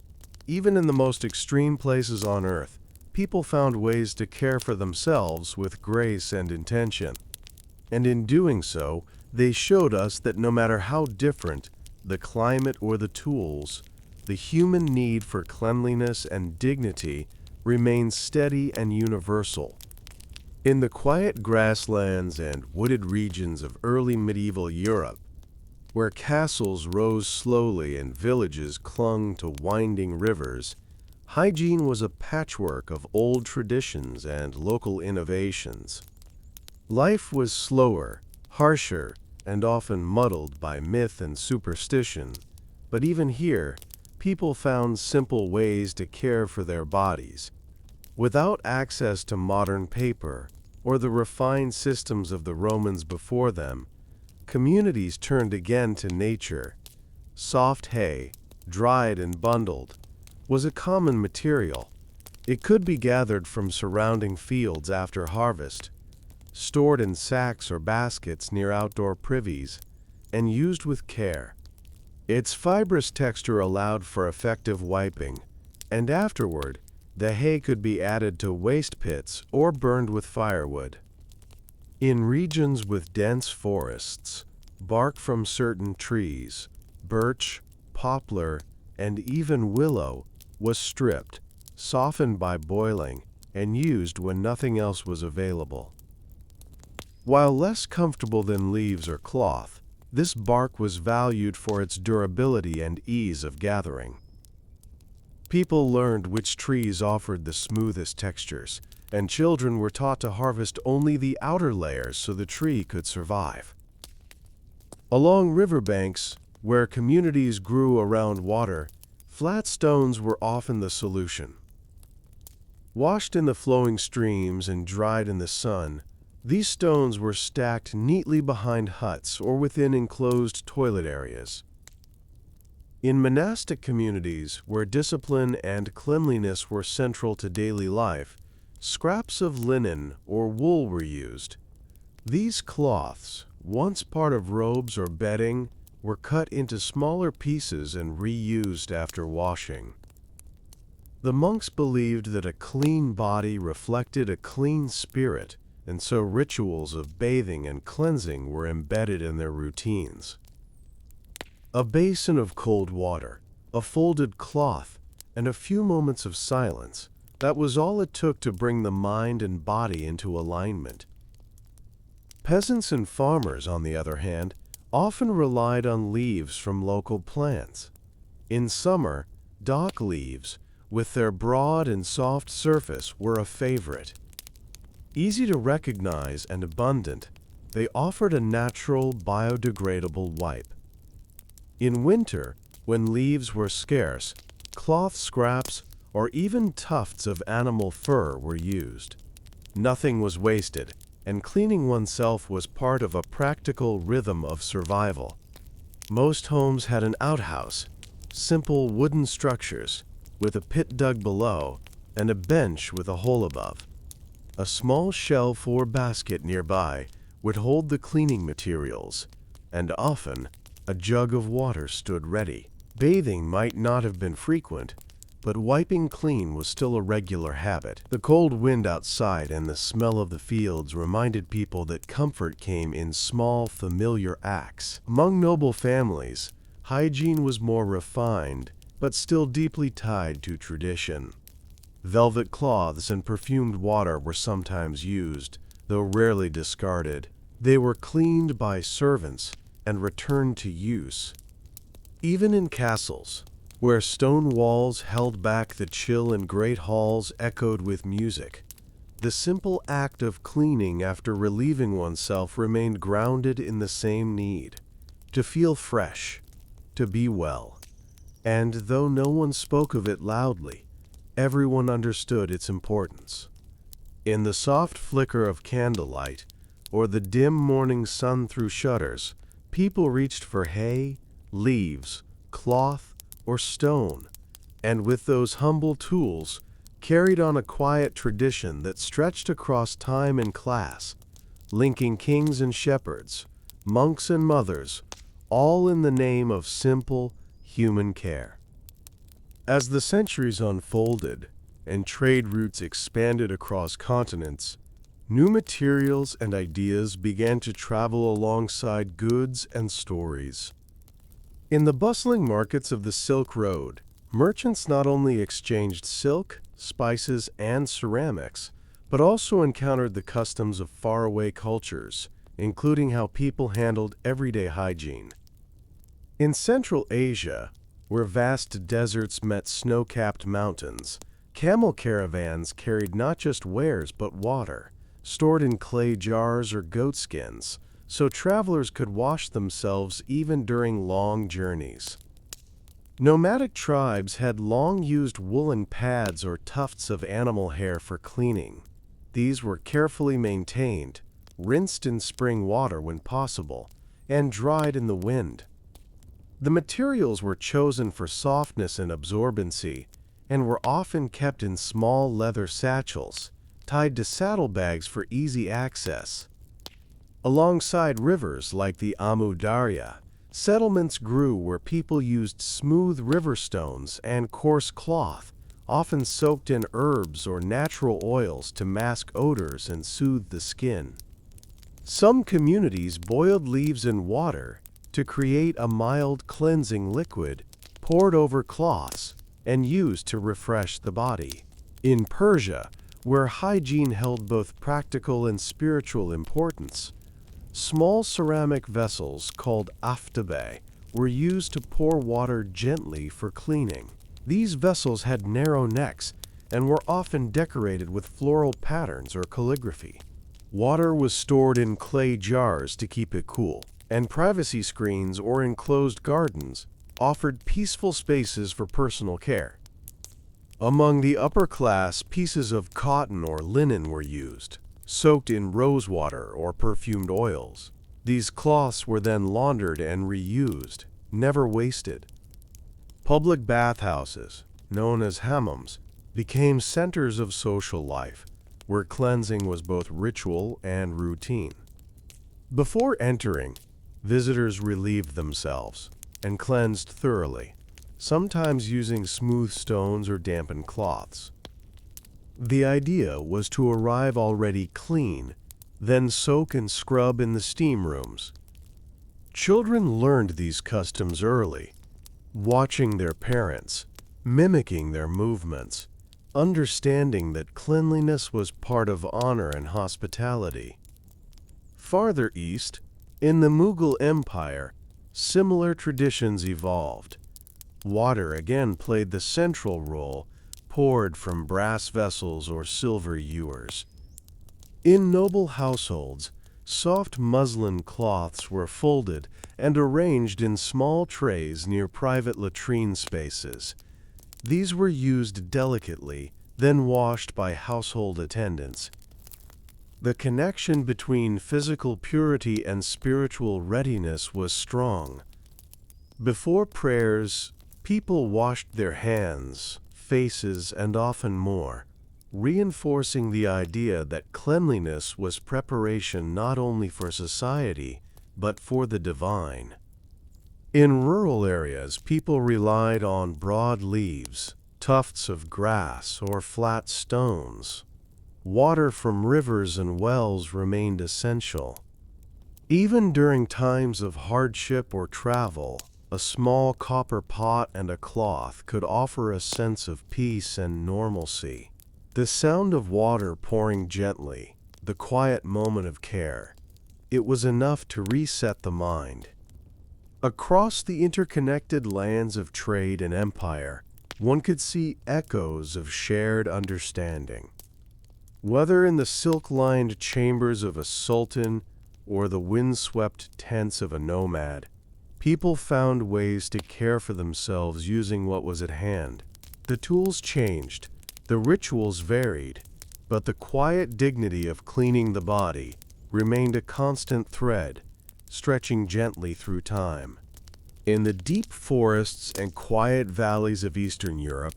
Even in the most extreme places on Earth, people found ways to care for themselves with grace and intention. And in doing so, they showed us that no matter how different the climate or the tools, the human need for cleanliness and dignity remains steady and universal. In the quiet grasslands and wooded regions of early medieval Europe, where castles rose slowly and villages clung to winding rivers, hygiene was a patchwork of old traditions and local innovations. Life was slower, harsher, and often muddled by myth and superstition, but even here, people found simple ways to care for their bodies. Without access to modern paper or the refined systems of the Romans before them, communities turned again to nature. Soft hay, dried and bundled, was a common material. It could be gathered from surrounding fields after harvest, stored in sacks or baskets near outdoor privies, and used with care. Its fibrous texture allowed for effective wiping, and afterward, the hay could be added to waste pits or burned with firewood. In regions with dense forests, bark from certain trees, birch, poplar, and even willow, was stripped, softened by boiling, and used when nothing else was available. While less comfortable than leaves or cloth, this bark was valued for its durability and ease of gathering. People learned which trees offered the smoothest textures, and children were taught to harvest only the outer layers so the tree could survive. Along riverbanks, where communities grew around water, flat stones were often the solution. Washed in the flowing streams and dried in the sun, these stones were stacked neatly behind huts or within enclosed toilet areas. In monastic communities, where discipline and cleanliness were central to daily life, scraps of linen or wool were used. These cloths, once part of robes or bedding, were cut into smaller pieces and reused after washing. The monks believed that a clean body reflected a clean spirit, and so rituals of bathing and cleansing were embedded in their routines. A basin of cold water, a folded cloth, and a few moments of silence, that was all it took to bring the mind and body into alignment. Peasants and farmers, on the other hand, often relied on leaves from local plants. In summer, dock leaves, with their broad and soft surface, were a favorite. Easy to recognize and abundant, they offered a natural, biodegradable wipe. In winter, when leaves were scarce, cloth scraps or even tufts of animal fur were used. Nothing was wasted, and cleaning oneself was part of a practical rhythm of survival. Most homes had an outhouse, simple wooden structures, with a pit dug below and a bench with a hole above. A small shelf or basket nearby would hold the cleaning materials, and often a jug of water stood ready. Bathing might not have been frequent, but wiping clean was still a regular habit. The cold wind outside and the smell of the fields reminded people that comfort came in small, familiar acts. Among noble families, hygiene was more refined, but still deeply tied to tradition. Velvet cloths and perfumed water were sometimes used, though rarely discarded. They were cleaned by servants and returned to use. Even in castles, where stone walls held back the chill and great halls echoed with music, the simple act of cleaning after relieving oneself remained grounded in the same need: to feel fresh, to be well. And though no one spoke of it loudly, everyone understood its importance. In the soft flicker of candlelight, or the dim morning sun through shutters, people reached for hay, leaves, cloth, or stone, and with those humble tools carried on a quiet tradition that stretched across time and class, linking kings and shepherds, monks and mothers, all in the name of simple human care. As the centuries unfolded and trade routes expanded across continents, new materials and ideas began to travel alongside goods and stories. In the bustling markets of the Silk Road, merchants not only exchanged silk, spices, and ceramics, but also encountered the customs of faraway cultures, including how people handled everyday hygiene. In Central Asia, where vast deserts met snow-capped mountains, camel caravans carried not just wares but water, stored in clay jars or goat skins, so travelers could wash themselves even during long journeys. Nomadic tribes had long used woolen pads or tufts of animal hair for cleaning. These were carefully maintained, rinsed in spring water when possible, and dried in the wind. The materials were chosen for softness and absorbency, and were often kept in small leather satchels, tied to saddlebags for easy access. Alongside rivers like the Amu Darya, settlements grew where people used smooth river stones and coarse cloth, often soaked in herbs or natural oils to mask odors and soothe the skin. Some communities boiled leaves in water to create a mild cleansing liquid poured over cloths and used to refresh the body. In Persia, where hygiene held both practical and spiritual importance, small ceramic vessels called aftabe were used to pour water gently for cleaning. These vessels had narrow necks and were often decorated with floral patterns or calligraphy. Water was stored in clay jars to keep it cool, and privacy screens or enclosed gardens offered peaceful spaces for personal care. Among the upper class, pieces of cotton or linen were used, soaked in rose water or perfumed oils. These cloths were then laundered and reused, never wasted. Public bathhouses, known as hammams, became centers of social life, where cleansing was both ritual and routine. Before entering, visitors relieved themselves and cleansed thoroughly, sometimes using smooth stones or dampened cloths. The idea was to arrive already clean, then soak and scrub in the steam rooms. Children learned these customs early, watching their parents, mimicking their movements, understanding that cleanliness was part of honor and hospitality. Farther east, In the Mughal Empire, similar traditions evolved. Water again played the central role, poured from brass vessels or silver ewers. In noble households, soft muslin cloths were folded and arranged in small trays near private latrine spaces. These were used delicately, then washed by household attendants. The connection between physical purity and spiritual readiness was strong. Before prayers, people washed their hands, faces, and often more, reinforcing the idea that cleanliness was preparation not only for society, but for the divine. In rural areas, people relied on broad leaves, tufts of grass, or flat stones. Water from rivers and wells remained essential. Even during times of hardship or travel, a small copper pot and a cloth could offer a sense of peace and normalcy. The sound of water pouring gently, the quiet moment of care, it was enough to reset the mind. Across the interconnected lands of trade and empire, one could see echoes of shared understanding. Whether in the silk-lined chambers of a sultan or the wind-swept tents of a nomad, people found ways to care for themselves using what was at hand. The tools changed, the rituals varied, but the quiet dignity of cleaning the body remained a constant thread, stretching gently through time. In the deep forests and quiet valleys of Eastern Europe,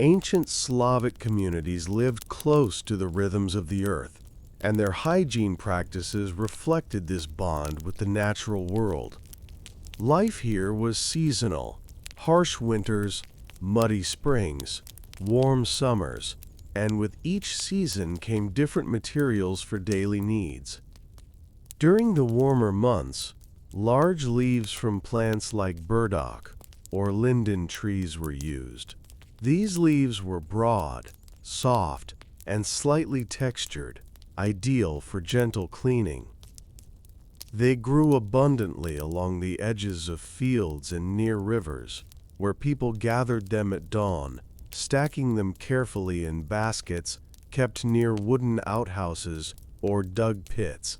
ancient Slavic communities lived close to the rhythms of the earth, and their hygiene practices reflected this bond with the natural world. Life here was seasonal: harsh winters, muddy springs, warm summers, and with each season came different materials for daily needs. During the warmer months, large leaves from plants like burdock or linden trees were used. These leaves were broad, soft, and slightly textured, ideal for gentle cleaning. They grew abundantly along the edges of fields and near rivers, where people gathered them at dawn, stacking them carefully in baskets kept near wooden outhouses or dug pits.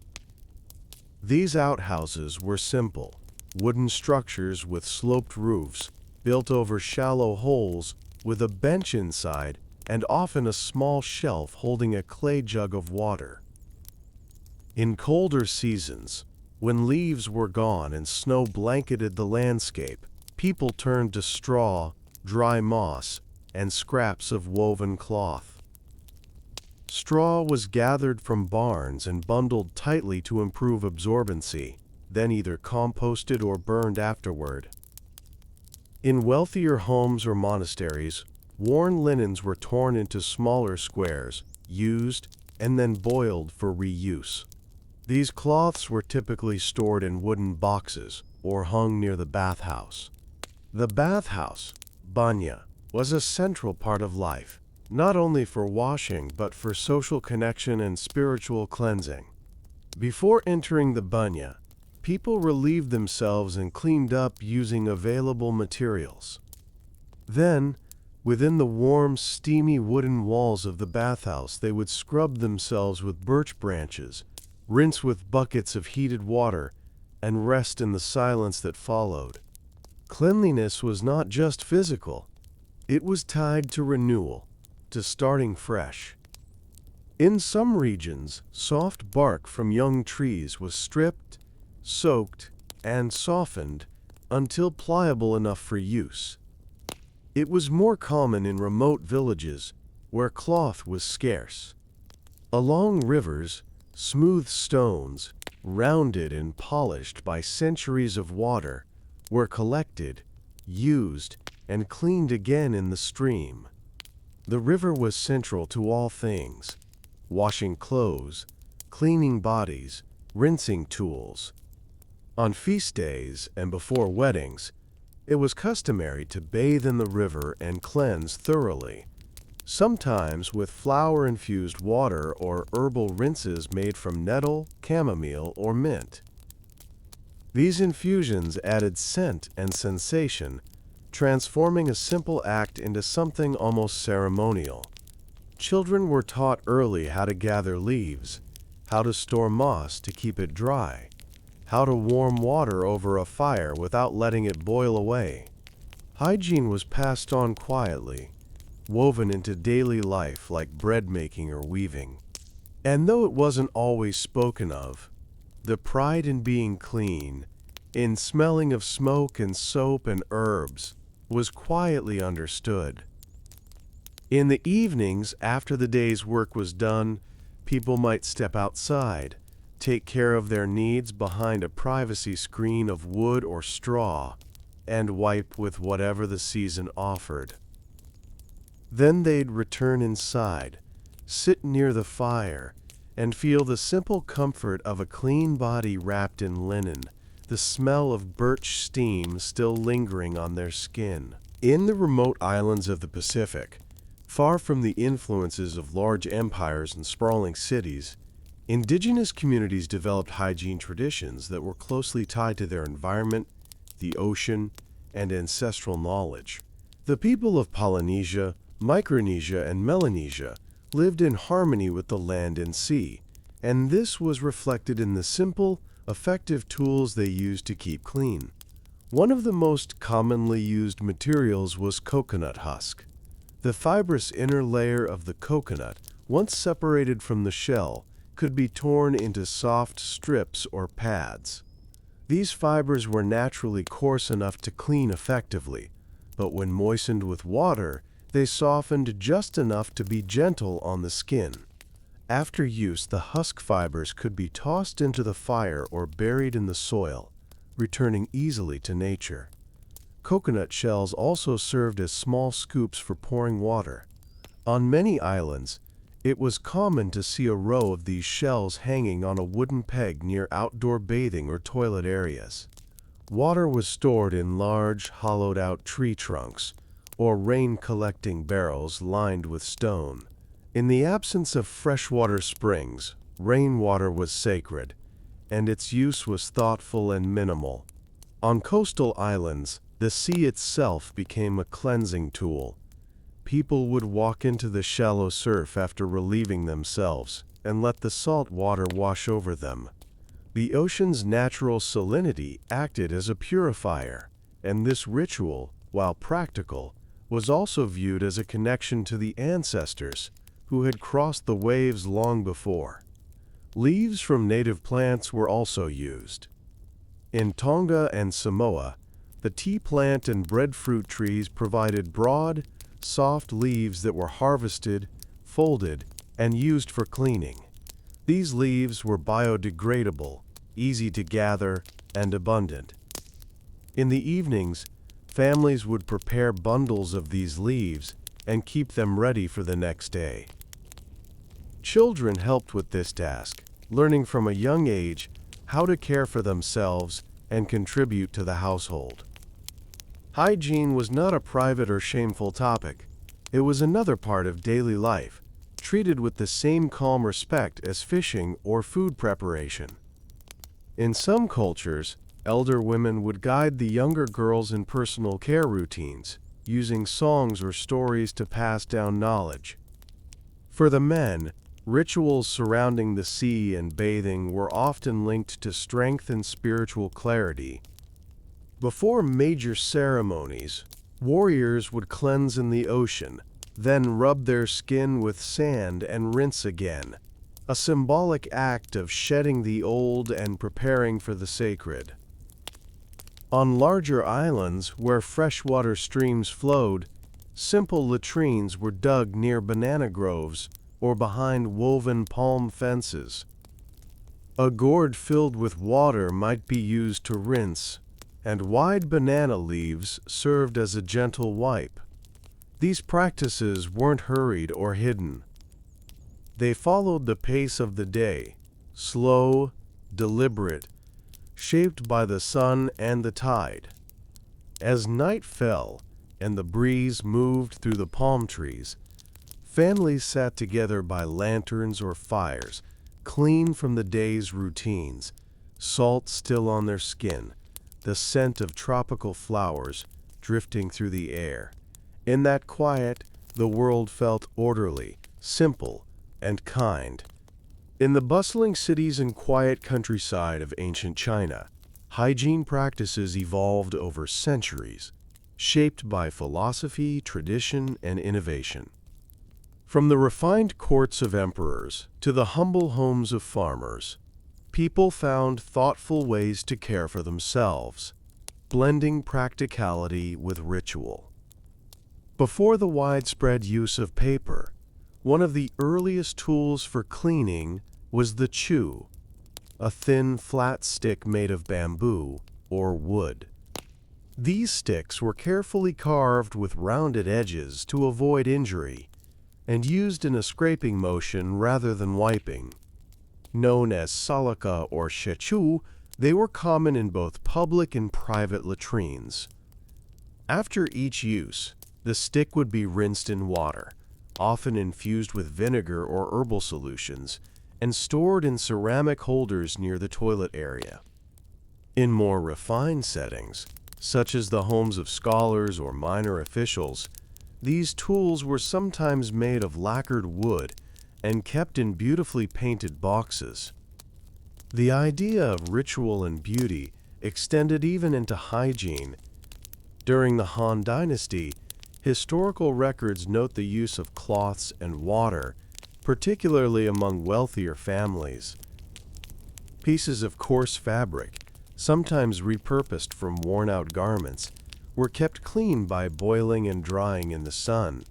These outhouses were simple, wooden structures with sloped roofs, built over shallow holes with a bench inside and often a small shelf holding a clay jug of water. In colder seasons, when leaves were gone and snow blanketed the landscape, people turned to straw, dry moss, and scraps of woven cloth. Straw was gathered from barns and bundled tightly to improve absorbency, then either composted or burned afterward. In wealthier homes or monasteries, worn linens were torn into smaller squares, used, and then boiled for reuse. These cloths were typically stored in wooden boxes or hung near the bathhouse. The bathhouse, banya, was a central part of life, not only for washing but for social connection and spiritual cleansing. Before entering the banya, people relieved themselves and cleaned up using available materials. Then, within the warm, steamy wooden walls of the bathhouse, they would scrub themselves with birch branches, rinse with buckets of heated water, and rest in the silence that followed. Cleanliness was not just physical. It was tied to renewal, to starting fresh. In some regions, soft bark from young trees was stripped, soaked, and softened until pliable enough for use. It was more common in remote villages where cloth was scarce. Along rivers, smooth stones, rounded and polished by centuries of water, were collected, used, and cleaned again in the stream. The river was central to all things: washing clothes, cleaning bodies, rinsing tools. On feast days and before weddings, it was customary to bathe in the river and cleanse thoroughly, sometimes with flower-infused water or herbal rinses made from nettle, chamomile, or mint. These infusions added scent and sensation, transforming a simple act into something almost ceremonial. Children were taught early how to gather leaves, how to store moss to keep it dry, how to warm water over a fire without letting it boil away. Hygiene was passed on quietly, woven into daily life like bread making or weaving. And though it wasn't always spoken of, the pride in being clean, in smelling of smoke and soap and herbs, was quietly understood. In the evenings, after the day's work was done, people might step outside, take care of their needs behind a privacy screen of wood or straw, and wipe with whatever the season offered. Then they'd return inside, sit near the fire, and feel the simple comfort of a clean body wrapped in linen, the smell of birch steam still lingering on their skin. In the remote islands of the Pacific, far from the influences of large empires and sprawling cities, indigenous communities developed hygiene traditions that were closely tied to their environment, the ocean, and ancestral knowledge. The people of Polynesia, Micronesia, and Melanesia lived in harmony with the land and sea, and this was reflected in the simple, effective tools they used to keep clean. One of the most commonly used materials was coconut husk. The fibrous inner layer of the coconut, once separated from the shell, could be torn into soft strips or pads. These fibers were naturally coarse enough to clean effectively, but when moistened with water, they softened just enough to be gentle on the skin. After use, the husk fibers could be tossed into the fire or buried in the soil, returning easily to nature. Coconut shells also served as small scoops for pouring water. On many islands, it was common to see a row of these shells hanging on a wooden peg near outdoor bathing or toilet areas. Water was stored in large, hollowed-out tree trunks, or rain-collecting barrels lined with stone. In the absence of freshwater springs, rainwater was sacred, and its use was thoughtful and minimal. On coastal islands, the sea itself became a cleansing tool. People would walk into the shallow surf after relieving themselves and let the salt water wash over them. The ocean's natural salinity acted as a purifier, and this ritual, while practical, was also viewed as a connection to the ancestors who had crossed the waves long before. Leaves from native plants were also used. In Tonga and Samoa, the tea plant and breadfruit trees provided broad, soft leaves that were harvested, folded, and used for cleaning. These leaves were biodegradable, easy to gather, and abundant. In the evenings, families would prepare bundles of these leaves and keep them ready for the next day. Children helped with this task, learning from a young age how to care for themselves and contribute to the household. Hygiene was not a private or shameful topic. It was another part of daily life, treated with the same calm respect as fishing or food preparation. In some cultures, elder women would guide the younger girls in personal care routines, using songs or stories to pass down knowledge. For the men, rituals surrounding the sea and bathing were often linked to strength and spiritual clarity. Before major ceremonies, warriors would cleanse in the ocean, then rub their skin with sand and rinse again, a symbolic act of shedding the old and preparing for the sacred. On larger islands where freshwater streams flowed, simple latrines were dug near banana groves or behind woven palm fences. A gourd filled with water might be used to rinse, and wide banana leaves served as a gentle wipe. These practices weren't hurried or hidden. They followed the pace of the day, slow, deliberate, shaped by the sun and the tide. As night fell and the breeze moved through the palm trees, families sat together by lanterns or fires, clean from the day's routines, salt still on their skin, the scent of tropical flowers drifting through the air. In that quiet, the world felt orderly, simple, and kind. In the bustling cities and quiet countryside of ancient China, hygiene practices evolved over centuries, shaped by philosophy, tradition, and innovation. From the refined courts of emperors to the humble homes of farmers, people found thoughtful ways to care for themselves, blending practicality with ritual. Before the widespread use of paper, one of the earliest tools for cleaning was the chu, a thin, flat stick made of bamboo or wood. These sticks were carefully carved with rounded edges to avoid injury and used in a scraping motion rather than wiping. Known as salaka or shechu, they were common in both public and private latrines. After each use, the stick would be rinsed in water, often infused with vinegar or herbal solutions, and stored in ceramic holders near the toilet area. In more refined settings, such as the homes of scholars or minor officials, these tools were sometimes made of lacquered wood and kept in beautifully painted boxes. The idea of ritual and beauty extended even into hygiene. During the Han Dynasty, historical records note the use of cloths and water, particularly among wealthier families. Pieces of coarse fabric, sometimes repurposed from worn-out garments, were kept clean by boiling and drying in the sun.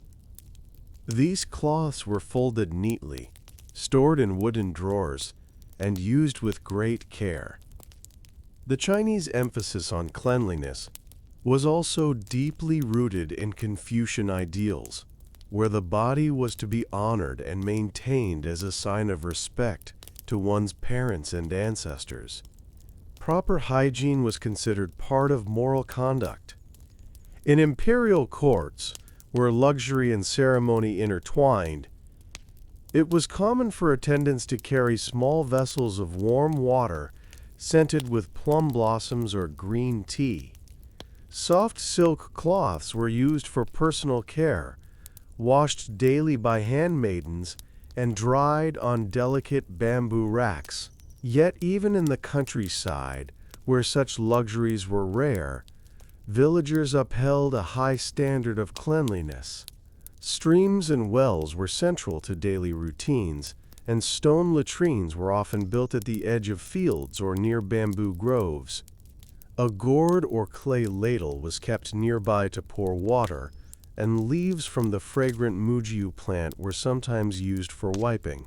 These cloths were folded neatly, stored in wooden drawers, and used with great care. The Chinese emphasis on cleanliness was also deeply rooted in Confucian ideals, where the body was to be honored and maintained as a sign of respect to one's parents and ancestors. Proper hygiene was considered part of moral conduct. In imperial courts, where luxury and ceremony intertwined, it was common for attendants to carry small vessels of warm water scented with plum blossoms or green tea. Soft silk cloths were used for personal care, washed daily by handmaidens, and dried on delicate bamboo racks. Yet even in the countryside, where such luxuries were rare, villagers upheld a high standard of cleanliness. Streams and wells were central to daily routines, and stone latrines were often built at the edge of fields or near bamboo groves. A gourd or clay ladle was kept nearby to pour water, and leaves from the fragrant mujiu plant were sometimes used for wiping.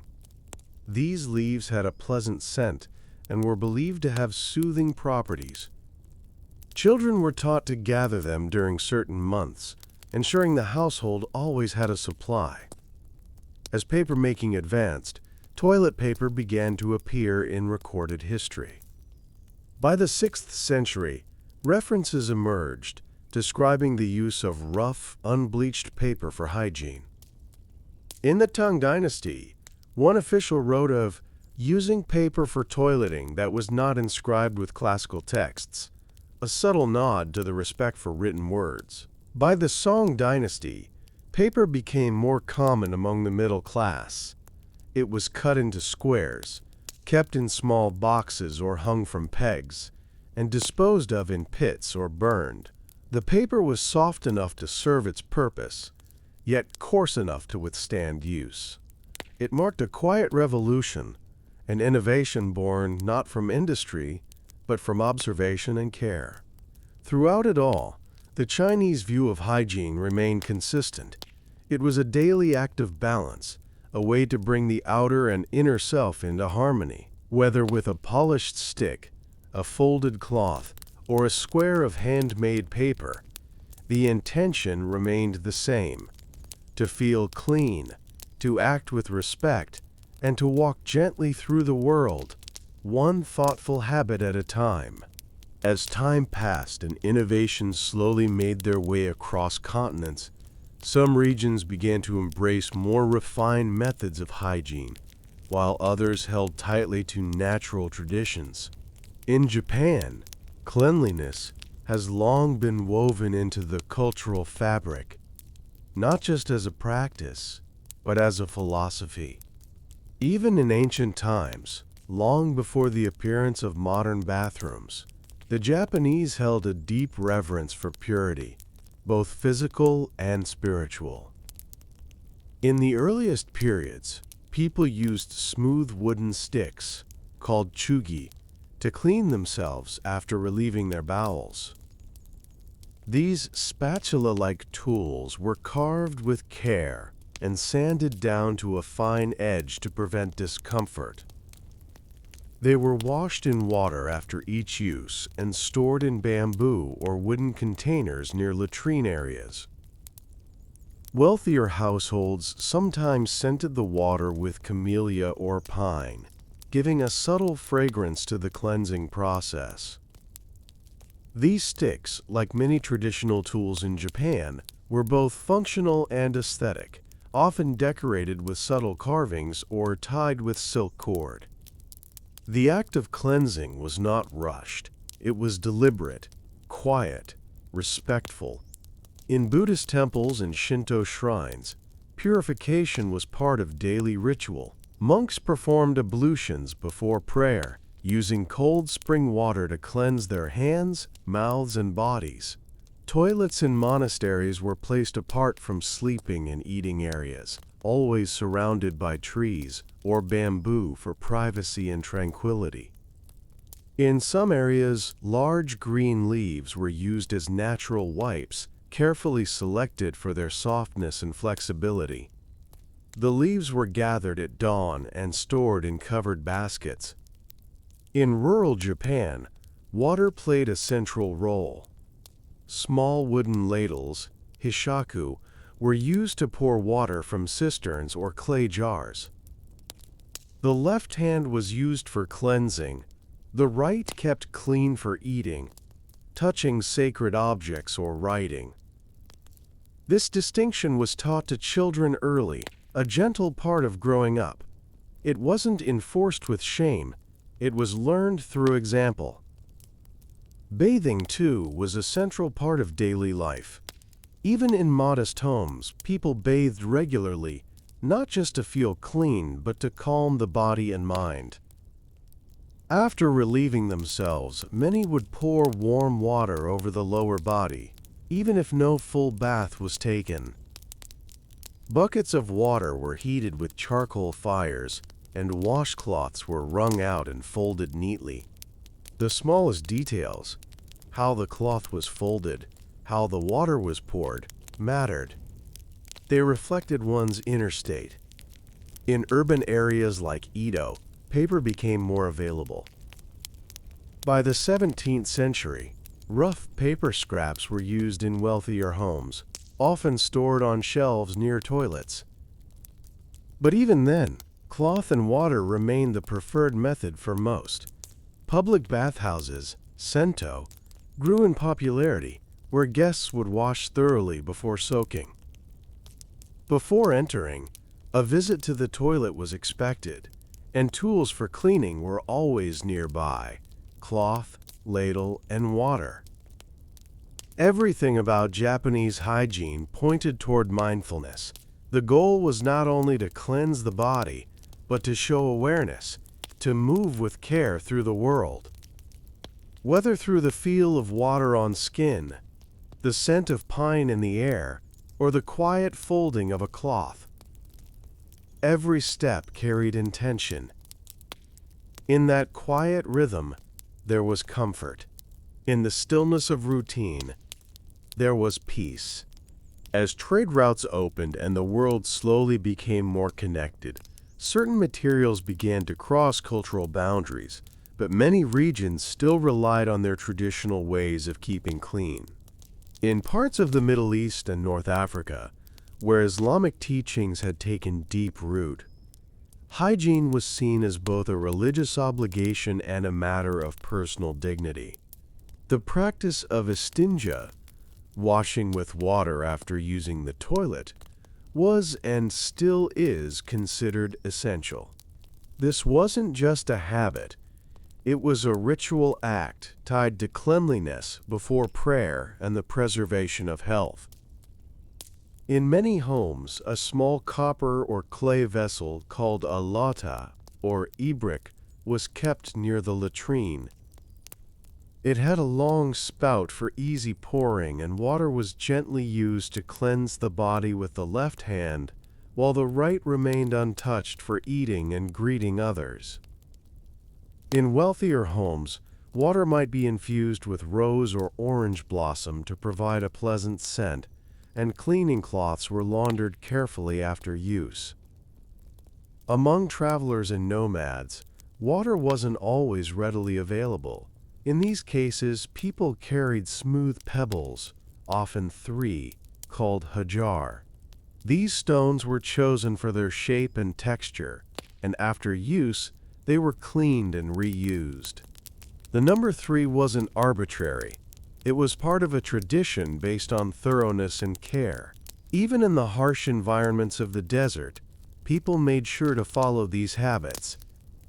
These leaves had a pleasant scent and were believed to have soothing properties. Children were taught to gather them during certain months, ensuring the household always had a supply. As paper-making advanced, toilet paper began to appear in recorded history. By the 6th century, references emerged describing the use of rough, unbleached paper for hygiene. In the Tang Dynasty, one official wrote of using paper for toileting that was not inscribed with classical texts, a subtle nod to the respect for written words. By the Song Dynasty, paper became more common among the middle class. It was cut into squares, kept in small boxes or hung from pegs, and disposed of in pits or burned. The paper was soft enough to serve its purpose, yet coarse enough to withstand use. It marked a quiet revolution, an innovation born not from industry, but from observation and care. Throughout it all, the Chinese view of hygiene remained consistent. It was a daily act of balance, a way to bring the outer and inner self into harmony. Whether with a polished stick, a folded cloth, or a square of handmade paper, the intention remained the same: to feel clean, to act with respect, and to walk gently through the world, one thoughtful habit at a time. As time passed and innovations slowly made their way across continents, some regions began to embrace more refined methods of hygiene, while others held tightly to natural traditions. In Japan, cleanliness has long been woven into the cultural fabric, not just as a practice, but as a philosophy. Even in ancient times, long before the appearance of modern bathrooms, the Japanese held a deep reverence for purity, both physical and spiritual. In the earliest periods, people used smooth wooden sticks, called chugi, to clean themselves after relieving their bowels. These spatula-like tools were carved with care and sanded down to a fine edge to prevent discomfort. They were washed in water after each use and stored in bamboo or wooden containers near latrine areas. Wealthier households sometimes scented the water with camellia or pine, giving a subtle fragrance to the cleansing process. These sticks, like many traditional tools in Japan, were both functional and aesthetic, often decorated with subtle carvings or tied with silk cord. The act of cleansing was not rushed. It was deliberate, quiet, respectful. In Buddhist temples and Shinto shrines, purification was part of daily ritual. Monks performed ablutions before prayer, using cold spring water to cleanse their hands, mouths, and bodies. Toilets in monasteries were placed apart from sleeping and eating areas, always surrounded by trees or bamboo for privacy and tranquility. In some areas, large green leaves were used as natural wipes, carefully selected for their softness and flexibility. The leaves were gathered at dawn and stored in covered baskets. In rural Japan, water played a central role. Small wooden ladles, hishaku, were used to pour water from cisterns or clay jars. The left hand was used for cleansing, the right kept clean for eating, touching sacred objects or writing. This distinction was taught to children early, a gentle part of growing up. It wasn't enforced with shame, it was learned through example. Bathing, too, was a central part of daily life. Even in modest homes, people bathed regularly, not just to feel clean, but to calm the body and mind. After relieving themselves, many would pour warm water over the lower body, even if no full bath was taken. Buckets of water were heated with charcoal fires, and washcloths were wrung out and folded neatly. The smallest details, how the cloth was folded, how the water was poured, mattered. They reflected one's inner state. In urban areas like Edo, paper became more available. By the 17th century, rough paper scraps were used in wealthier homes, often stored on shelves near toilets. But even then, cloth and water remained the preferred method for most. Public bathhouses, sento, grew in popularity, where guests would wash thoroughly before soaking. Before entering, a visit to the toilet was expected, and tools for cleaning were always nearby: cloth, ladle, and water. Everything about Japanese hygiene pointed toward mindfulness. The goal was not only to cleanse the body, but to show awareness, to move with care through the world. Whether through the feel of water on skin, the scent of pine in the air, or the quiet folding of a cloth, every step carried intention. In that quiet rhythm, there was comfort. In the stillness of routine, there was peace. As trade routes opened and the world slowly became more connected, certain materials began to cross cultural boundaries, but many regions still relied on their traditional ways of keeping clean. In parts of the Middle East and North Africa, where Islamic teachings had taken deep root, hygiene was seen as both a religious obligation and a matter of personal dignity. The practice of istinja, washing with water after using the toilet, was and still is considered essential. This wasn't just a habit, It was a ritual act tied to cleanliness before prayer and the preservation of health. In many homes, a small copper or clay vessel called a lata or ibrik was kept near the latrine. It had a long spout for easy pouring, and water was gently used to cleanse the body with the left hand, while the right remained untouched for eating and greeting others. In wealthier homes, water might be infused with rose or orange blossom to provide a pleasant scent, and cleaning cloths were laundered carefully after use. Among travelers and nomads, water wasn't always readily available. In these cases, people carried smooth pebbles, often 3, called hajar. These stones were chosen for their shape and texture, and after use, they were cleaned and reused. The number 3 wasn't arbitrary. It was part of a tradition based on thoroughness and care. Even in the harsh environments of the desert, people made sure to follow these habits.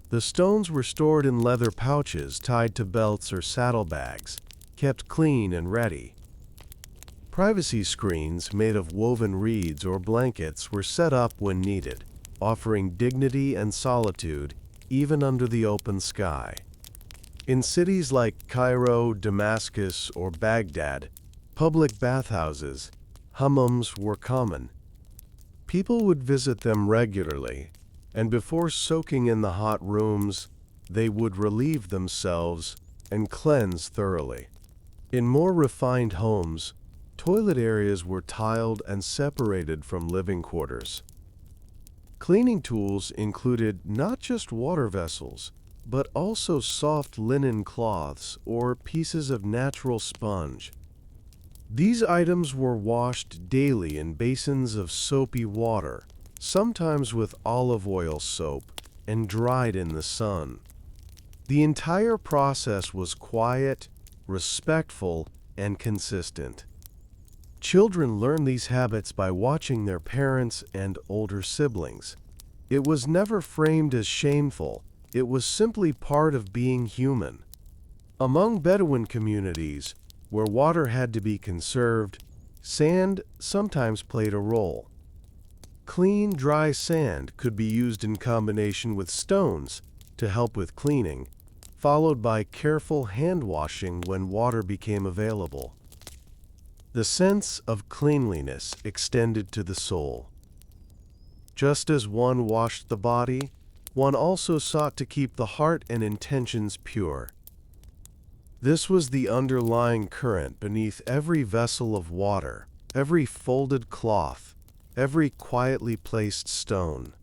The stones were stored in leather pouches tied to belts or saddlebags, kept clean and ready. Privacy screens made of woven reeds or blankets were set up when needed, offering dignity and solitude even under the open sky. In cities like Cairo, Damascus, or Baghdad, public bathhouses, hammams, were common. People would visit them regularly, and before soaking in the hot rooms, they would relieve themselves and cleanse thoroughly. In more refined homes, toilet areas were tiled and separated from living quarters. Cleaning tools included not just water vessels, but also soft linen cloths or pieces of natural sponge. These items were washed daily in basins of soapy water, sometimes with olive oil soap, and dried in the sun. The entire process was quiet, respectful, and consistent. Children learn these habits by watching their parents and older siblings. It was never framed as shameful. It was simply part of being human. Among Bedouin communities, where water had to be conserved, sand sometimes played a role. Clean, dry sand could be used in combination with stones to help with cleaning, followed by careful hand washing when water became available. The sense of cleanliness extended to the soul. Just as one washed the body, one also sought to keep the heart and intentions pure. This was the underlying current beneath every vessel of water, every folded cloth, every quietly placed stone.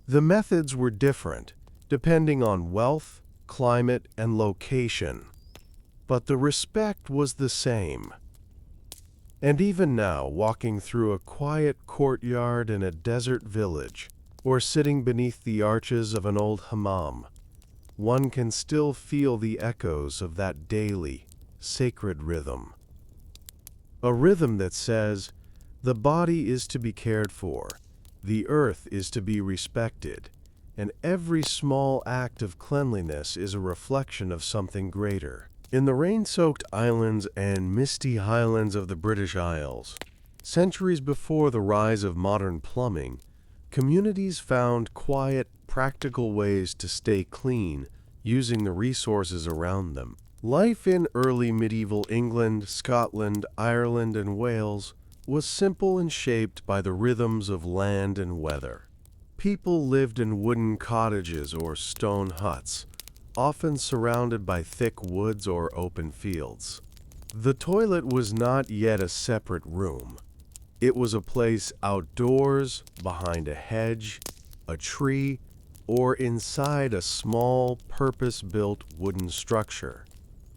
The methods were different, depending on wealth, climate, and location, but the respect was the same. And even now, walking through a quiet courtyard in a desert village, or sitting beneath the arches of an old hammam, one can still feel the echoes of that daily, sacred rhythm. A rhythm that says, the body is to be cared for, the earth is to be respected, and every small act of cleanliness is a reflection of something greater. In the rain-soaked islands and misty highlands of the British Isles, centuries before the rise of modern plumbing, communities found quiet, practical ways to stay clean using the resources around them. Life in early medieval England, Scotland, Ireland, and Wales was simple and shaped by the rhythms of land and weather. People lived in wooden cottages or stone huts, often surrounded by thick woods or open fields. The toilet was not yet a separate room. It was a place outdoors, behind a hedge, a tree, or inside a small, purpose-built wooden structure.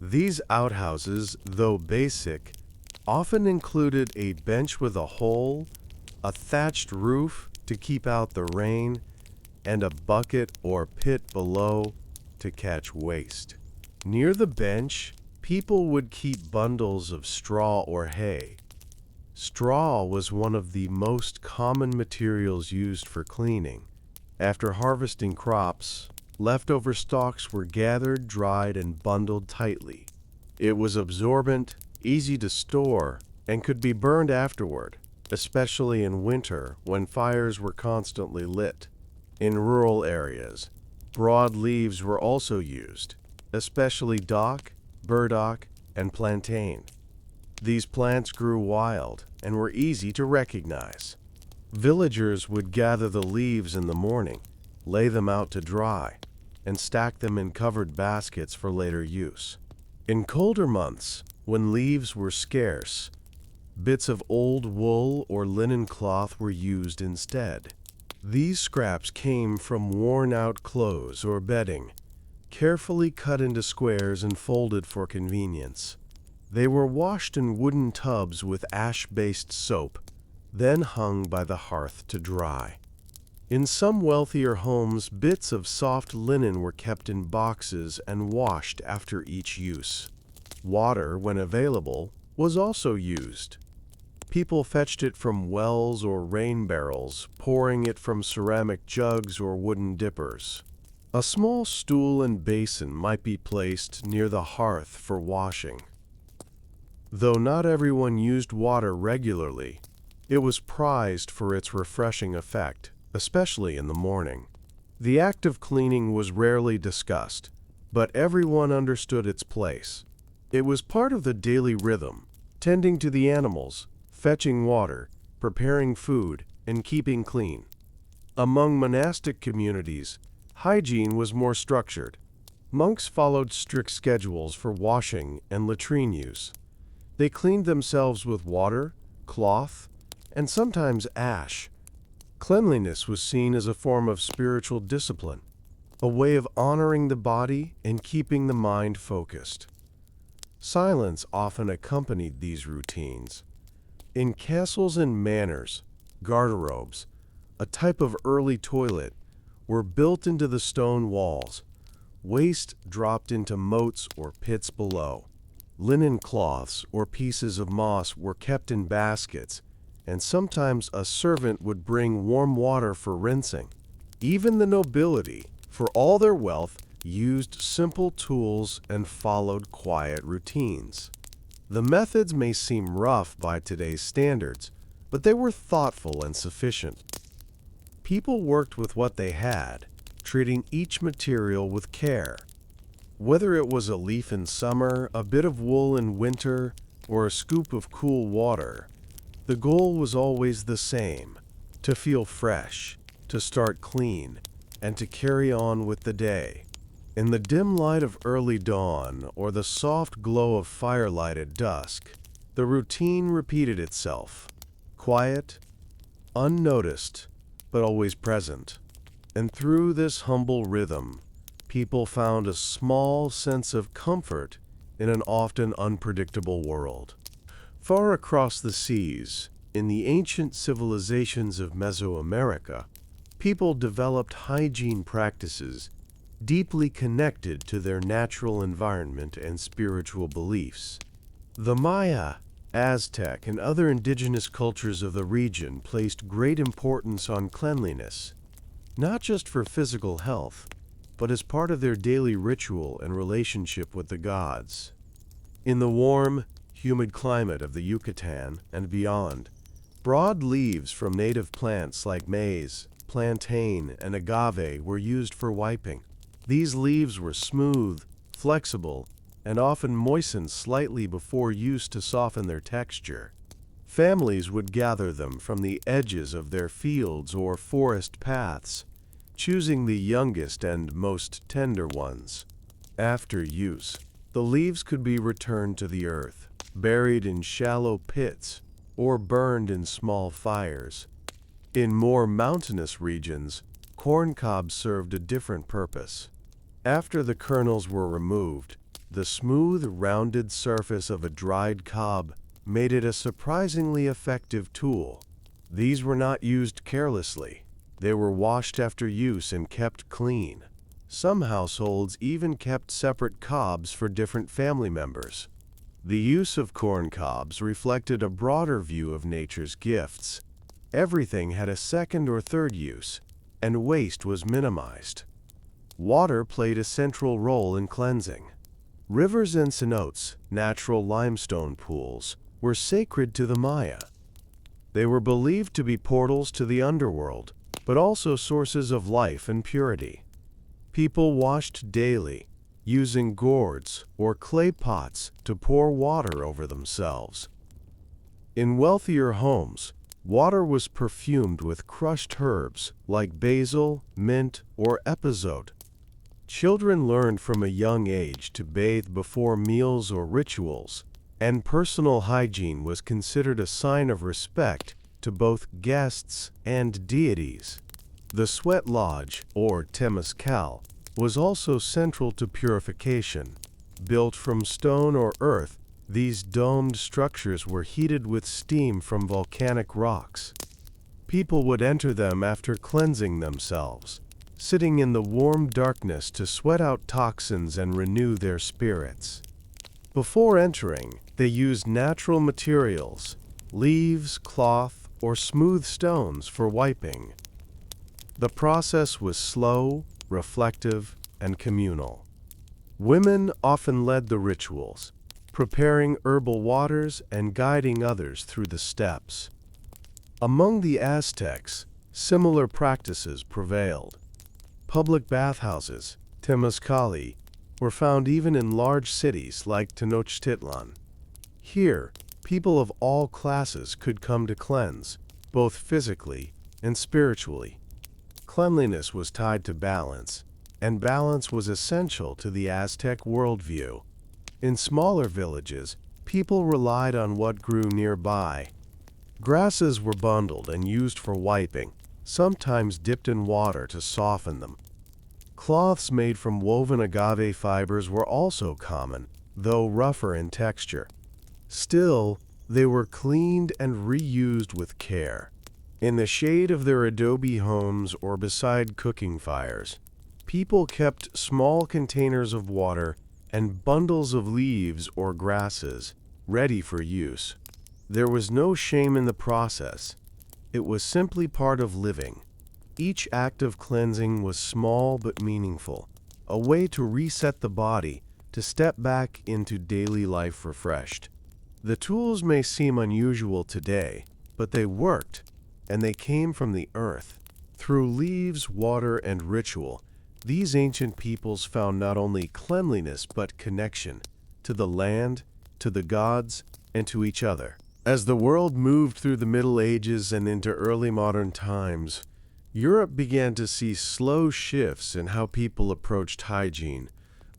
These outhouses, though basic, often included a bench with a hole, a thatched roof to keep out the rain, and a bucket or pit below to catch waste. Near the bench, people would keep bundles of straw or hay. Straw was one of the most common materials used for cleaning. After harvesting crops, Leftover stalks were gathered, dried, and bundled tightly. It was absorbent, easy to store, and could be burned afterward, especially in winter when fires were constantly lit. In rural areas, broad leaves were also used, especially dock, burdock, and plantain. These plants grew wild and were easy to recognize. Villagers would gather the leaves in the morning, lay them out to dry, and stack them in covered baskets for later use. In colder months, when leaves were scarce, bits of old wool or linen cloth were used instead. These scraps came from worn-out clothes or bedding, carefully cut into squares and folded for convenience. They were washed in wooden tubs with ash-based soap, then hung by the hearth to dry. In some wealthier homes, bits of soft linen were kept in boxes and washed after each use. Water, when available, was also used. People fetched it from wells or rain barrels, pouring it from ceramic jugs or wooden dippers. A small stool and basin might be placed near the hearth for washing. Though not everyone used water regularly, it was prized for its refreshing effect, especially in the morning. The act of cleaning was rarely discussed, but everyone understood its place. It was part of the daily rhythm, tending to the animals, fetching water, preparing food, and keeping clean. Among monastic communities, hygiene was more structured. Monks followed strict schedules for washing and latrine use. They cleaned themselves with water, cloth, and sometimes ash. Cleanliness was seen as a form of spiritual discipline, a way of honoring the body and keeping the mind focused. Silence often accompanied these routines. In castles and manors, garderobes, a type of early toilet, were built into the stone walls. Waste dropped into moats or pits below. Linen cloths or pieces of moss were kept in baskets, and sometimes a servant would bring warm water for rinsing. Even the nobility, for all their wealth, used simple tools and followed quiet routines. The methods may seem rough by today's standards, but they were thoughtful and sufficient. People worked with what they had, treating each material with care. Whether it was a leaf in summer, a bit of wool in winter, or a scoop of cool water, the goal was always the same: to feel fresh, to start clean, and to carry on with the day. In the dim light of early dawn or the soft glow of firelight at dusk, the routine repeated itself, quiet, unnoticed, but always present. And through this humble rhythm, people found a small sense of comfort in an often unpredictable world. Far across the seas, in the ancient civilizations of Mesoamerica, people developed hygiene practices deeply connected to their natural environment and spiritual beliefs. The Maya, Aztec, and other indigenous cultures of the region placed great importance on cleanliness, not just for physical health, but as part of their daily ritual and relationship with the gods. In the warm, humid climate of the Yucatan and beyond, broad leaves from native plants like maize, plantain, and agave were used for wiping. These leaves were smooth, flexible, and often moistened slightly before use to soften their texture. Families would gather them from the edges of their fields or forest paths, choosing the youngest and most tender ones. After use, the leaves could be returned to the earth, buried in shallow pits, or burned in small fires. In more mountainous regions, corn cobs served a different purpose. After the kernels were removed, the smooth, rounded surface of a dried cob made it a surprisingly effective tool. These were not used carelessly. They were washed after use and kept clean. Some households even kept separate cobs for different family members. The use of corn cobs reflected a broader view of nature's gifts. Everything had a second or third use, and waste was minimized. water played a central role in cleansing. Rivers and cenotes, natural limestone pools, were sacred to the Maya. They were believed to be portals to the underworld, but also sources of life and purity. People washed daily, using gourds or clay pots to pour water over themselves. In wealthier homes, water was perfumed with crushed herbs like basil, mint, or epazote. Children learned from a young age to bathe before meals or rituals, and personal hygiene was considered a sign of respect to both guests and deities. The sweat lodge, or temescal, was also central to purification. Built from stone or earth, these domed structures were heated with steam from volcanic rocks. People would enter them after cleansing themselves, sitting in the warm darkness to sweat out toxins and renew their spirits. Before entering, they used natural materials, leaves, cloth, or smooth stones for wiping. The process was slow, reflective, and communal. Women often led the rituals, preparing herbal waters and guiding others through the steps. Among the Aztecs, similar practices prevailed. Public bathhouses, temescali, were found even in large cities like Tenochtitlan. Here, people of all classes could come to cleanse, both physically and spiritually. Cleanliness was tied to balance, and balance was essential to the Aztec worldview. In smaller villages, people relied on what grew nearby. Grasses were bundled and used for wiping, sometimes dipped in water to soften them. Cloths made from woven agave fibers were also common, though rougher in texture. Still, they were cleaned and reused with care. In the shade of their adobe homes or beside cooking fires, people kept small containers of water and bundles of leaves or grasses ready for use. There was no shame in the process. It was simply part of living. Each act of cleansing was small but meaningful, a way to reset the body, to step back into daily life refreshed. The tools may seem unusual today, but they worked, and they came from the earth. Through leaves, water, and ritual, these ancient peoples found not only cleanliness but connection to the land, to the gods, and to each other. As the world moved through the Middle Ages and into early modern times, Europe began to see slow shifts in how people approached hygiene,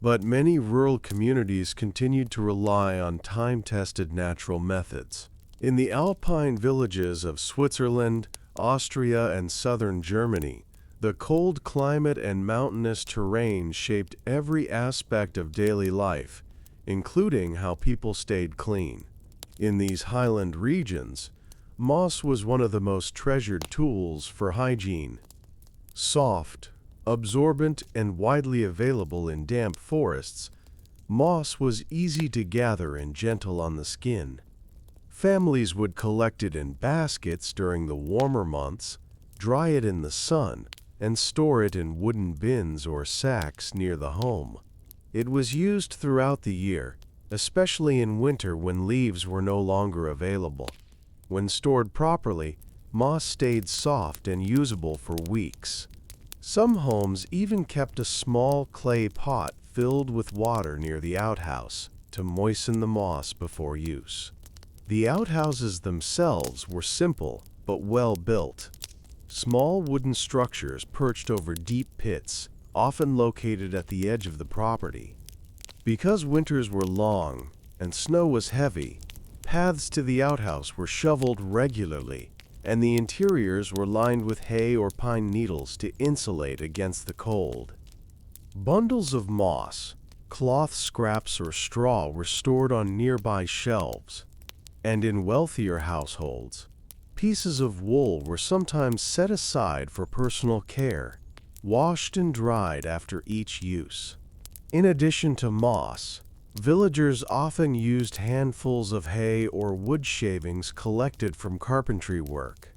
but many rural communities continued to rely on time-tested natural methods. In the alpine villages of Switzerland, Austria, and southern Germany, the cold climate and mountainous terrain shaped every aspect of daily life, including how people stayed clean. In these highland regions, moss was one of the most treasured tools for hygiene. Soft, absorbent, and widely available in damp forests, moss was easy to gather and gentle on the skin. Families would collect it in baskets during the warmer months, dry it in the sun, and store it in wooden bins or sacks near the home. It was used throughout the year, especially in winter when leaves were no longer available. When stored properly, moss stayed soft and usable for weeks. Some homes even kept a small clay pot filled with water near the outhouse to moisten the moss before use. The outhouses themselves were simple but well built. Small wooden structures perched over deep pits, often located at the edge of the property. Because winters were long and snow was heavy, paths to the outhouse were shoveled regularly, and the interiors were lined with hay or pine needles to insulate against the cold. Bundles of moss, cloth scraps, or straw were stored on nearby shelves, and in wealthier households, pieces of wool were sometimes set aside for personal care, washed and dried after each use. In addition to moss, villagers often used handfuls of hay or wood shavings collected from carpentry work.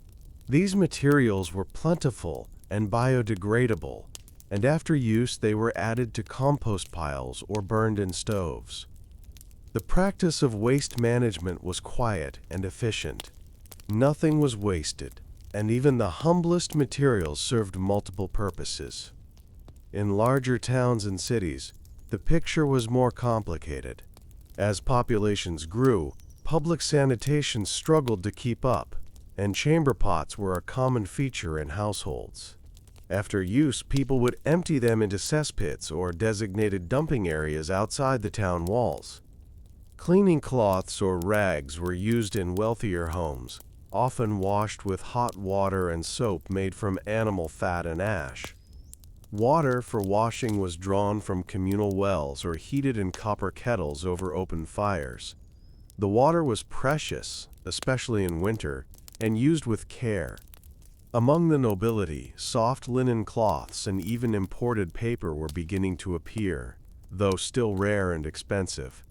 These materials were plentiful and biodegradable, and after use they were added to compost piles or burned in stoves. The practice of waste management was quiet and efficient. Nothing was wasted, and even the humblest materials served multiple purposes. In larger towns and cities, the picture was more complicated. As populations grew, public sanitation struggled to keep up, and chamber pots were a common feature in households. After use, people would empty them into cesspits or designated dumping areas outside the town walls. Cleaning cloths or rags were used in wealthier homes, often washed with hot water and soap made from animal fat and ash. Water for washing was drawn from communal wells or heated in copper kettles over open fires. The water was precious, especially in winter, and used with care. Among the nobility, soft linen cloths and even imported paper were beginning to appear, though still rare and expensive.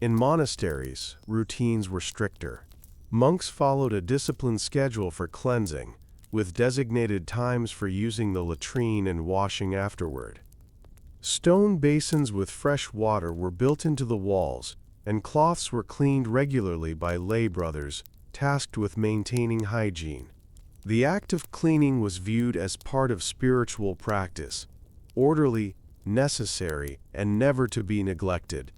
In monasteries, routines were stricter. Monks followed a disciplined schedule for cleansing, with designated times for using the latrine and washing afterward. Stone basins with fresh water were built into the walls, and cloths were cleaned regularly by lay brothers tasked with maintaining hygiene. The act of cleaning was viewed as part of spiritual practice, orderly, necessary, and never to be neglected.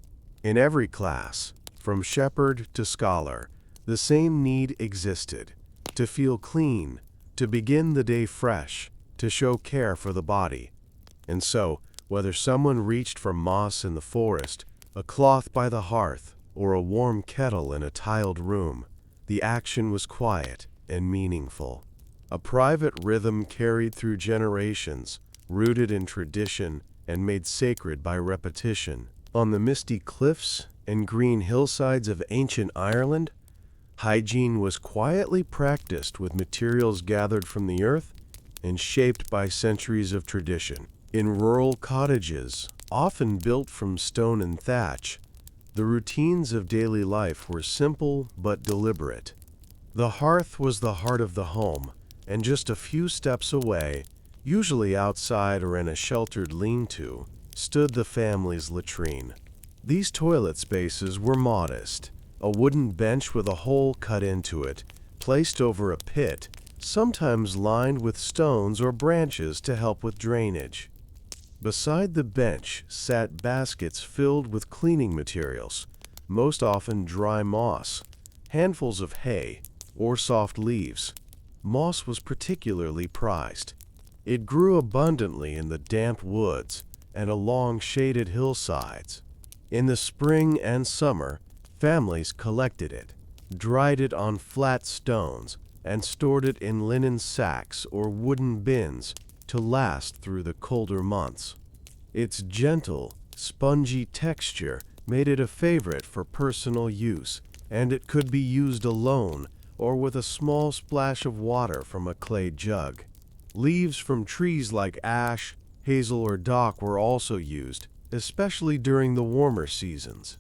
In every class, from shepherd to scholar, the same need existed: to feel clean, to begin the day fresh, to show care for the body. And so, whether someone reached for moss in the forest, a cloth by the hearth, or a warm kettle in a tiled room, the action was quiet and meaningful. A private rhythm carried through generations, rooted in tradition and made sacred by repetition. On the misty cliffs and green hillsides of ancient Ireland, hygiene was quietly practiced with materials gathered from the earth and shaped by centuries of tradition. In rural cottages, often built from stone and thatch, the routines of daily life were simple but deliberate. The hearth was the heart of the home, and just a few steps away, usually outside or in a sheltered lean-to, stood the family's latrine. These toilet spaces were modest: a wooden bench with a hole cut into it, placed over a pit, sometimes lined with stones or branches to help with drainage. Beside the bench sat baskets filled with cleaning materials, most often dry moss, handfuls of hay, or soft leaves. Moss was particularly prized. It grew abundantly in the damp woods and along shaded hillsides. In the spring and summer, families collected it, dried it on flat stones, and stored it in linen sacks or wooden bins to last through the colder months. Its gentle, spongy texture made it a favorite for personal use, and it could be used alone or with a small splash of water from a clay jug. Leaves from trees like ash, hazel, or dock were also used, especially during the warmer seasons.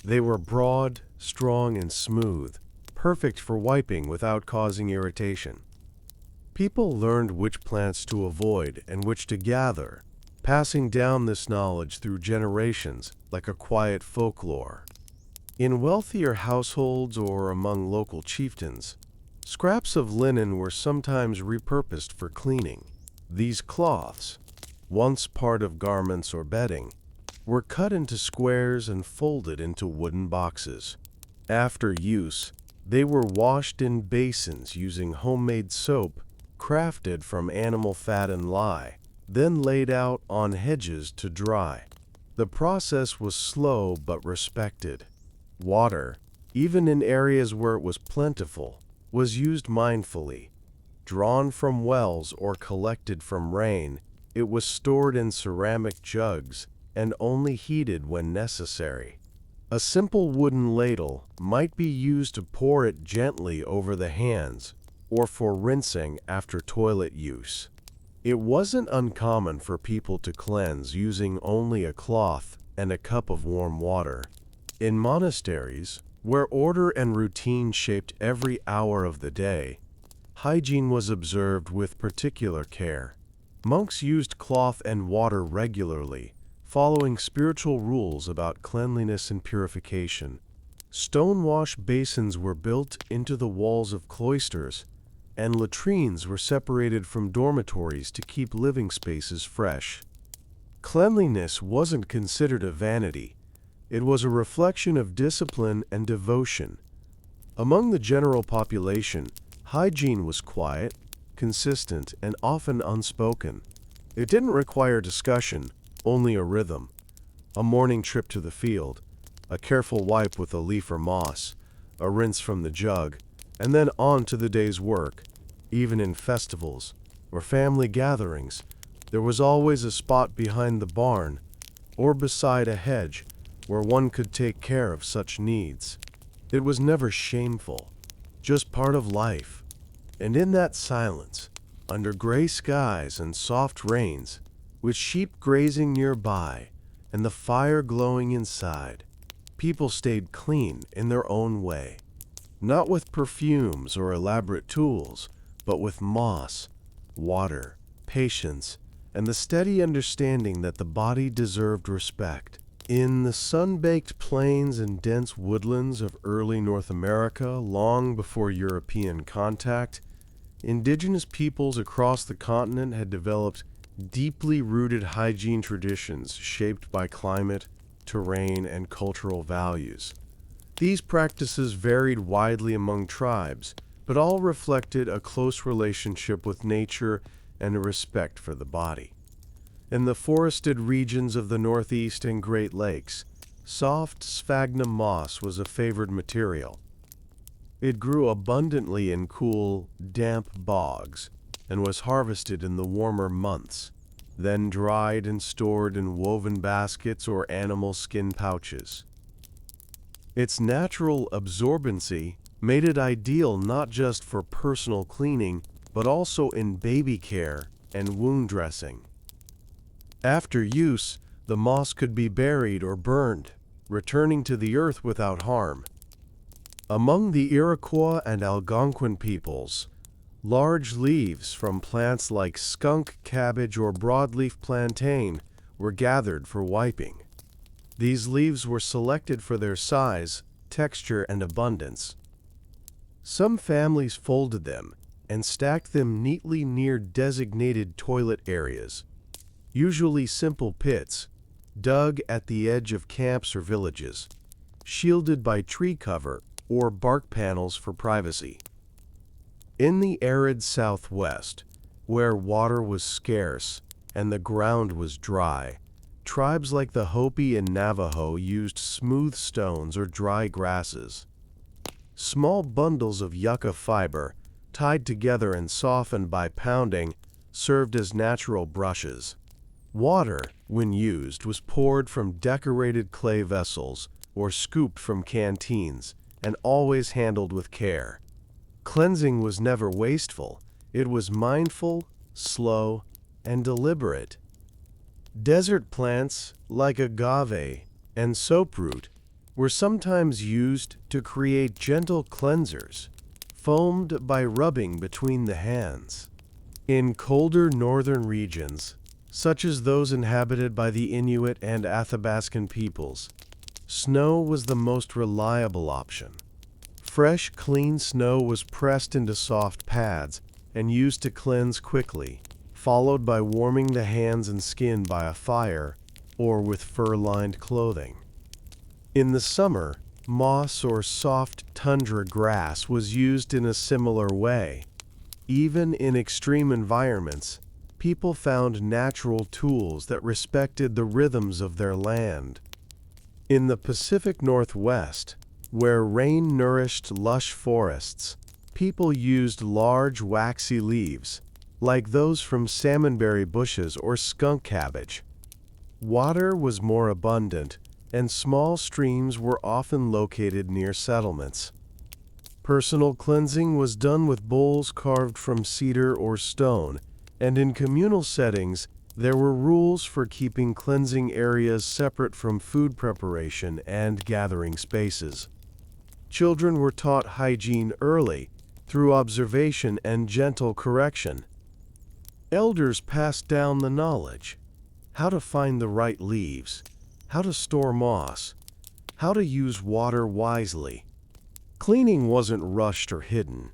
They were broad, strong, and smooth, perfect for wiping without causing irritation. People learned which plants to avoid and which to gather, passing down this knowledge through generations like a quiet folklore. In wealthier households or among local chieftains, scraps of linen were sometimes repurposed for cleaning. These cloths, once part of garments or bedding, were cut into squares and folded into wooden boxes. After use, they were washed in basins using homemade soap crafted from animal fat and lye, then laid out on hedges to dry. The process was slow but respected. Water, even in areas where it was plentiful, was used mindfully. Drawn from wells or collected from rain, it was stored in ceramic jugs and only heated when necessary. A simple wooden ladle might be used to pour it gently over the hands or for rinsing after toilet use. It wasn't uncommon for people to cleanse using only a cloth and a cup of warm water. In monasteries, where order and routine shaped every hour of the day, hygiene was observed with particular care. Monks used cloth and water regularly, following spiritual rules about cleanliness and purification. Stone wash basins were built into the walls of cloisters, and latrines were separated from dormitories to keep living spaces fresh. Cleanliness wasn't considered a vanity. It was a reflection of discipline and devotion. Among the general population, hygiene was quiet, consistent, and often unspoken. It didn't require discussion, only a rhythm. A morning trip to the field, a careful wipe with a leaf or moss, a rinse from the jug, and then on to the day's work. Even in festivals or family gatherings, there was always a spot behind the barn or beside a hedge where one could take care of such needs. It was never shameful, just part of life. And in that silence, under gray skies and soft rains, with sheep grazing nearby and the fire glowing inside, people stayed clean in their own way. Not with perfumes or elaborate tools, but with moss, water, patience, and the steady understanding that the body deserved respect. In the sun-baked plains and dense woodlands of early North America, long before European contact, indigenous peoples across the continent had developed deeply rooted hygiene traditions shaped by climate, terrain, and cultural values. These practices varied widely among tribes, but all reflected a close relationship with nature and a respect for the body. In the forested regions of the Northeast and Great Lakes, soft sphagnum moss was a favored material. It grew abundantly in cool, damp bogs and was harvested in the warmer months, then dried and stored in woven baskets or animal skin pouches. Its natural absorbency made it ideal not just for personal cleaning, but also in baby care and wound dressing. After use, the moss could be buried or burned, returning to the earth without harm. Among the Iroquois and Algonquin peoples, large leaves from plants like skunk cabbage or broadleaf plantain were gathered for wiping. These leaves were selected for their size, texture, and abundance. Some families folded them and stacked them neatly near designated toilet areas, usually simple pits, dug at the edge of camps or villages, shielded by tree cover or bark panels for privacy. In the arid Southwest, where water was scarce and the ground was dry, tribes like the Hopi and Navajo used smooth stones or dry grasses. Small bundles of yucca fiber, tied together and softened by pounding, served as natural brushes. Water, when used, was poured from decorated clay vessels or scooped from canteens, and always handled with care. Cleansing was never wasteful. It was mindful, slow, and deliberate. Desert plants, like agave and soaproot, were sometimes used to create gentle cleansers, foamed by rubbing between the hands. In colder northern regions, such as those inhabited by the Inuit and Athabascan peoples, snow was the most reliable option. Fresh, clean snow was pressed into soft pads and used to cleanse quickly, followed by warming the hands and skin by a fire or with fur-lined clothing. In the summer, moss or soft tundra grass was used in a similar way. Even in extreme environments, people found natural tools that respected the rhythms of their land. In the Pacific Northwest, where rain nourished lush forests, people used large waxy leaves, like those from salmonberry bushes or skunk cabbage. Water was more abundant, and small streams were often located near settlements. Personal cleansing was done with bowls carved from cedar or stone, and in communal settings, there were rules for keeping cleansing areas separate from food preparation and gathering spaces. Children were taught hygiene early, through observation and gentle correction. Elders passed down the knowledge: how to find the right leaves, how to store moss, how to use water wisely. Cleaning wasn't rushed or hidden.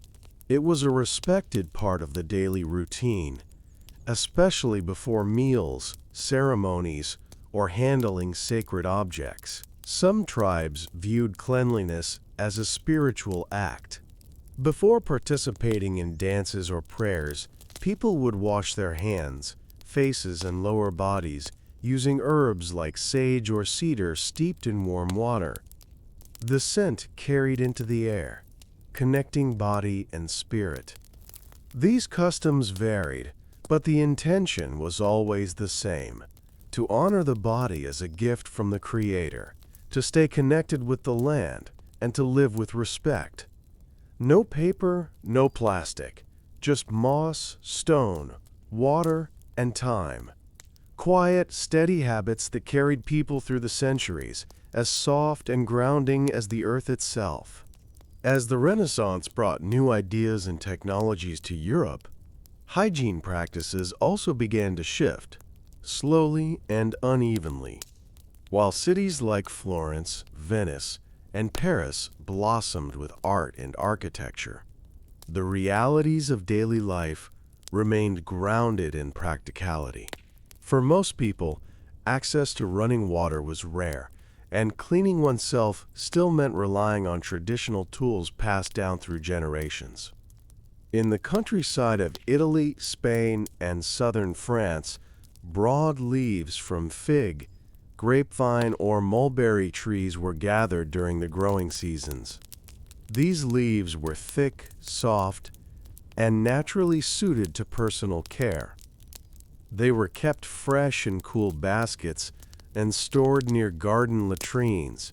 It was a respected part of the daily routine, especially before meals, ceremonies, or handling sacred objects. Some tribes viewed cleanliness as a spiritual act. Before participating in dances or prayers, people would wash their hands, faces, and lower bodies using herbs like sage or cedar steeped in warm water. The scent carried into the air, connecting body and spirit. These customs varied, but the intention was always the same: to honor the body as a gift from the Creator, to stay connected with the land, and to live with respect. No paper, no plastic, just moss, stone, water, and time. Quiet, steady habits that carried people through the centuries, as soft and grounding as the earth itself. As the Renaissance brought new ideas and technologies to Europe, hygiene practices also began to shift, slowly and unevenly. While cities like Florence, Venice, and Paris blossomed with art and architecture, the realities of daily life remained grounded in practicality. For most people, access to running water was rare, and cleaning oneself still meant relying on traditional tools passed down through generations. In the countryside of Italy, Spain, and southern France, broad leaves from fig, grapevine, or mulberry trees were gathered during the growing seasons. These leaves were thick, soft, and naturally suited to personal care. They were kept fresh in cool baskets and stored near garden latrines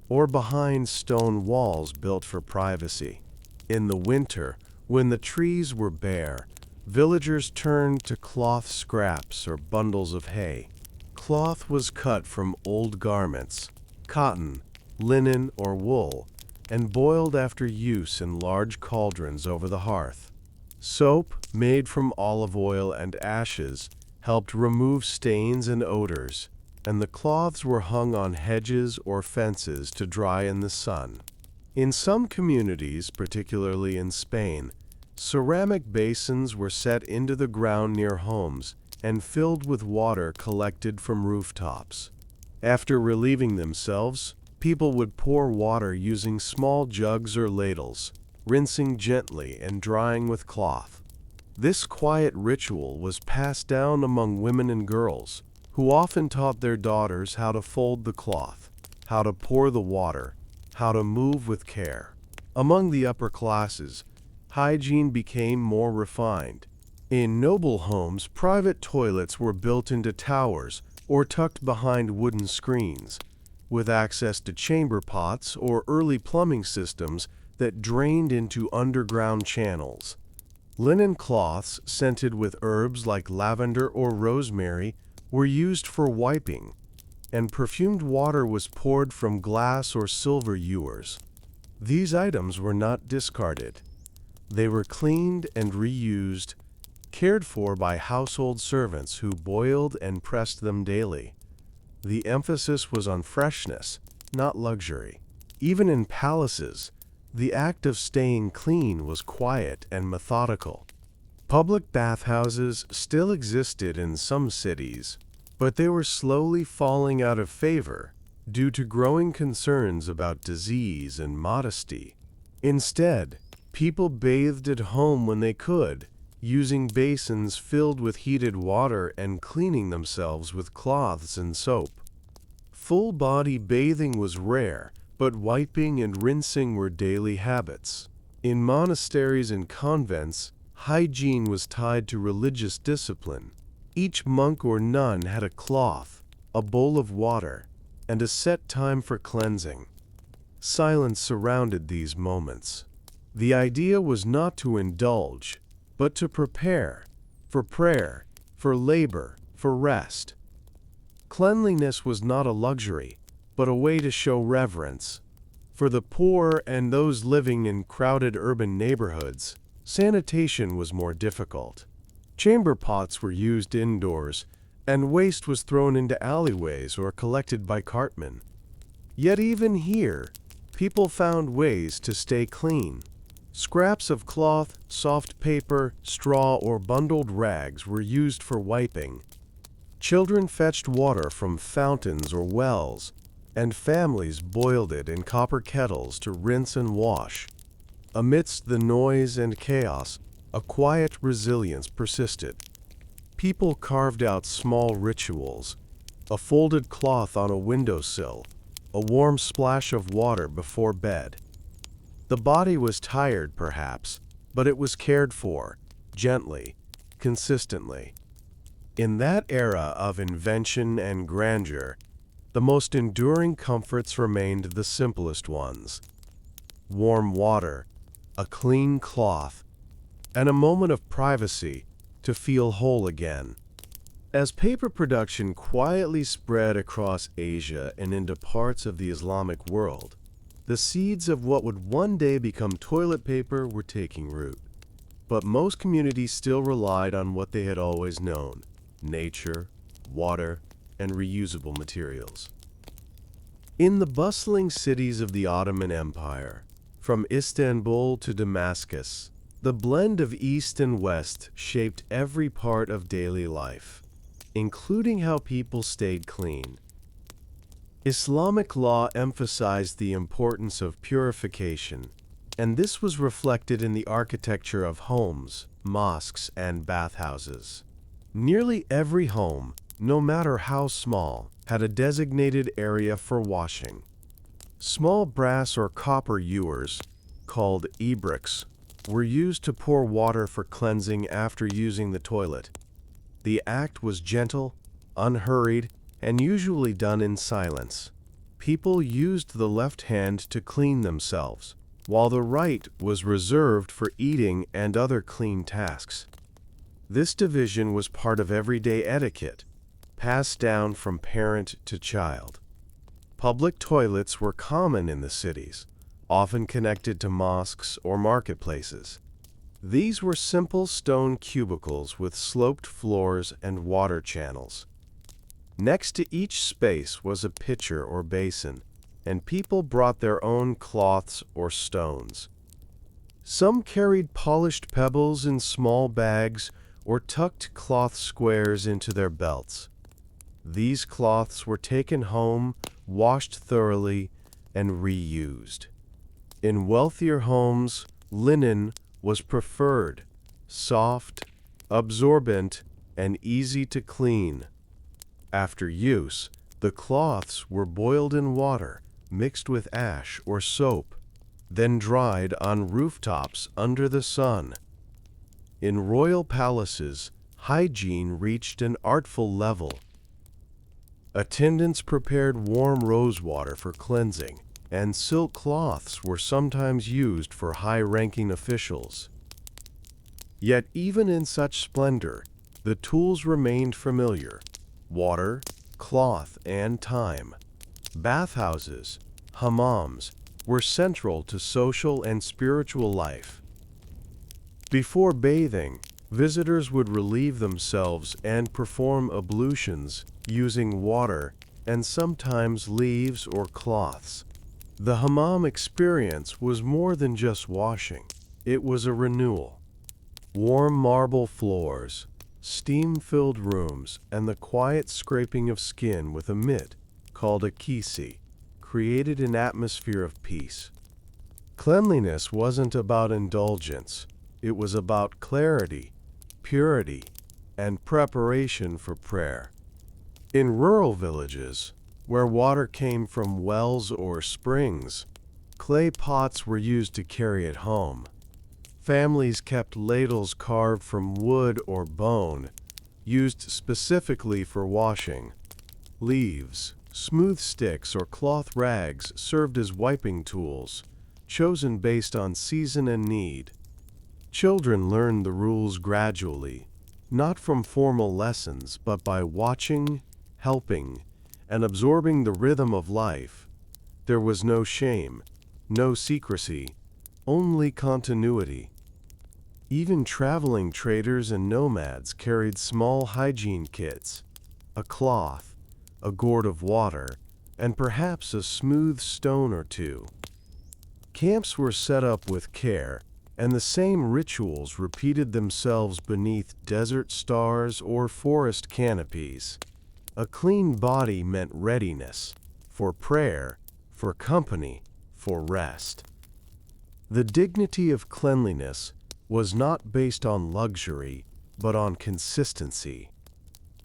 or behind stone walls built for privacy. In the winter, when the trees were bare, villagers turned to cloth scraps or bundles of hay. Cloth was cut from old garments, cotton, linen, or wool, and boiled after use in large cauldrons over the hearth. Soap, made from olive oil and ashes, helped remove stains and odors, and the cloths were hung on hedges or fences to dry in the sun. In some communities, particularly in Spain, ceramic basins were set into the ground near homes and filled with water collected from rooftops. After relieving themselves, people would pour water using small jugs or ladles, rinsing gently and drying with cloth. This quiet ritual was passed down among women and girls, who often taught their daughters how to fold the cloth, how to pour the water, how to move with care. Among the upper classes, hygiene became more refined. In noble homes, private toilets were built into towers or tucked behind wooden screens, with access to chamber pots or early plumbing systems that drained into underground channels. Linen cloths scented with herbs like lavender or rosemary were used for wiping, and perfumed water was poured from glass or silver ewers. These items were not discarded. They were cleaned and reused, cared for by household servants who boiled and pressed them daily. The emphasis was on freshness, not luxury. Even in palaces, the act of staying clean was quiet and methodical. Public bathhouses still existed in some cities, but they were slowly falling out of favor due to growing concerns about disease and modesty. Instead, people bathed at home when they could, using basins filled with heated water and cleaning themselves with cloths and soap. Full-body bathing was rare, but wiping and rinsing were daily habits. In monasteries and convents, hygiene was tied to religious discipline. Each monk or nun had a cloth, a bowl of water, and a set time for cleansing. Silence surrounded these moments. The idea was not to indulge, but to prepare for prayer, for labor, for rest. Cleanliness was not a luxury, but a way to show reverence. For the poor and those living in crowded urban neighborhoods, sanitation was more difficult. Chamber pots were used indoors, and waste was thrown into alleyways or collected by cartmen. Yet even here, people found ways to stay clean. Scraps of cloth, soft paper, straw, or bundled rags were used for wiping. Children fetched water from fountains or wells, and families boiled it in copper kettles to rinse and wash. Amidst the noise and chaos, a quiet resilience persisted. People carved out small rituals: a folded cloth on a windowsill, a warm splash of water before bed. The body was tired, perhaps, but it was cared for, gently, consistently. In that era of invention and grandeur, the most enduring comforts remained the simplest ones: warm water, a clean cloth, and a moment of privacy to feel whole again. As paper production quietly spread across Asia and into parts of the Islamic world, the seeds of what would one day become toilet paper were taking root. But most communities still relied on what they had always known: nature, water, and reusable materials. In the bustling cities of the Ottoman Empire, from Istanbul to Damascus, the blend of East and West shaped every part of daily life, including how people stayed clean. Islamic law emphasized the importance of purification, and this was reflected in the architecture of homes, mosques, and bathhouses. Nearly every home, no matter how small, had a designated area for washing. Small brass or copper ewers, called ibriks, were used to pour water for cleansing after using the toilet. The act was gentle, unhurried, and usually done in silence. People used the left hand to clean themselves, while the right was reserved for eating and other clean tasks. This division was part of everyday etiquette, passed down from parent to child. Public toilets were common in the cities, often connected to mosques or marketplaces. These were simple stone cubicles with sloped floors and water channels. Next to each space was a pitcher or basin, and people brought their own cloths or stones. Some carried polished pebbles in small bags or tucked cloth squares into their belts. These cloths were taken home, washed thoroughly, and reused. In wealthier homes, linen was preferred: soft, absorbent, and easy to clean. After use, the cloths were boiled in water, mixed with ash or soap, then dried on rooftops under the sun. In royal palaces, hygiene reached an artful level. Attendants prepared warm rose water for cleansing, and silk cloths were sometimes used for high-ranking officials. Yet even in such splendor, the tools remained familiar: water, cloth, and time. Bathhouses, hammams, were central to social and spiritual life. Before bathing, visitors would relieve themselves and perform ablutions using water and sometimes leaves or cloths. The hammam experience was more than just washing. It was a renewal. Warm marble floors, steam-filled rooms, and the quiet scraping of skin with a mitt, called a kisi, created an atmosphere of peace. Cleanliness wasn't about indulgence. It was about clarity, purity, and preparation for prayer. In rural villages, where water came from wells or springs, clay pots were used to carry it home. Families kept ladles carved from wood or bone, used specifically for washing. Leaves, smooth sticks, or cloth rags served as wiping tools, chosen based on season and need. Children learned the rules gradually, not from formal lessons, but by watching, helping, and absorbing the rhythm of life. There was no shame, no secrecy, only continuity. Even traveling traders and nomads carried small hygiene kits, a cloth, a gourd of water, and perhaps a smooth stone or two. Camps were set up with care, and the same rituals repeated themselves beneath desert stars or forest canopies. A clean body meant readiness, for prayer, for company, for rest. The dignity of cleanliness was not based on luxury, but on consistency.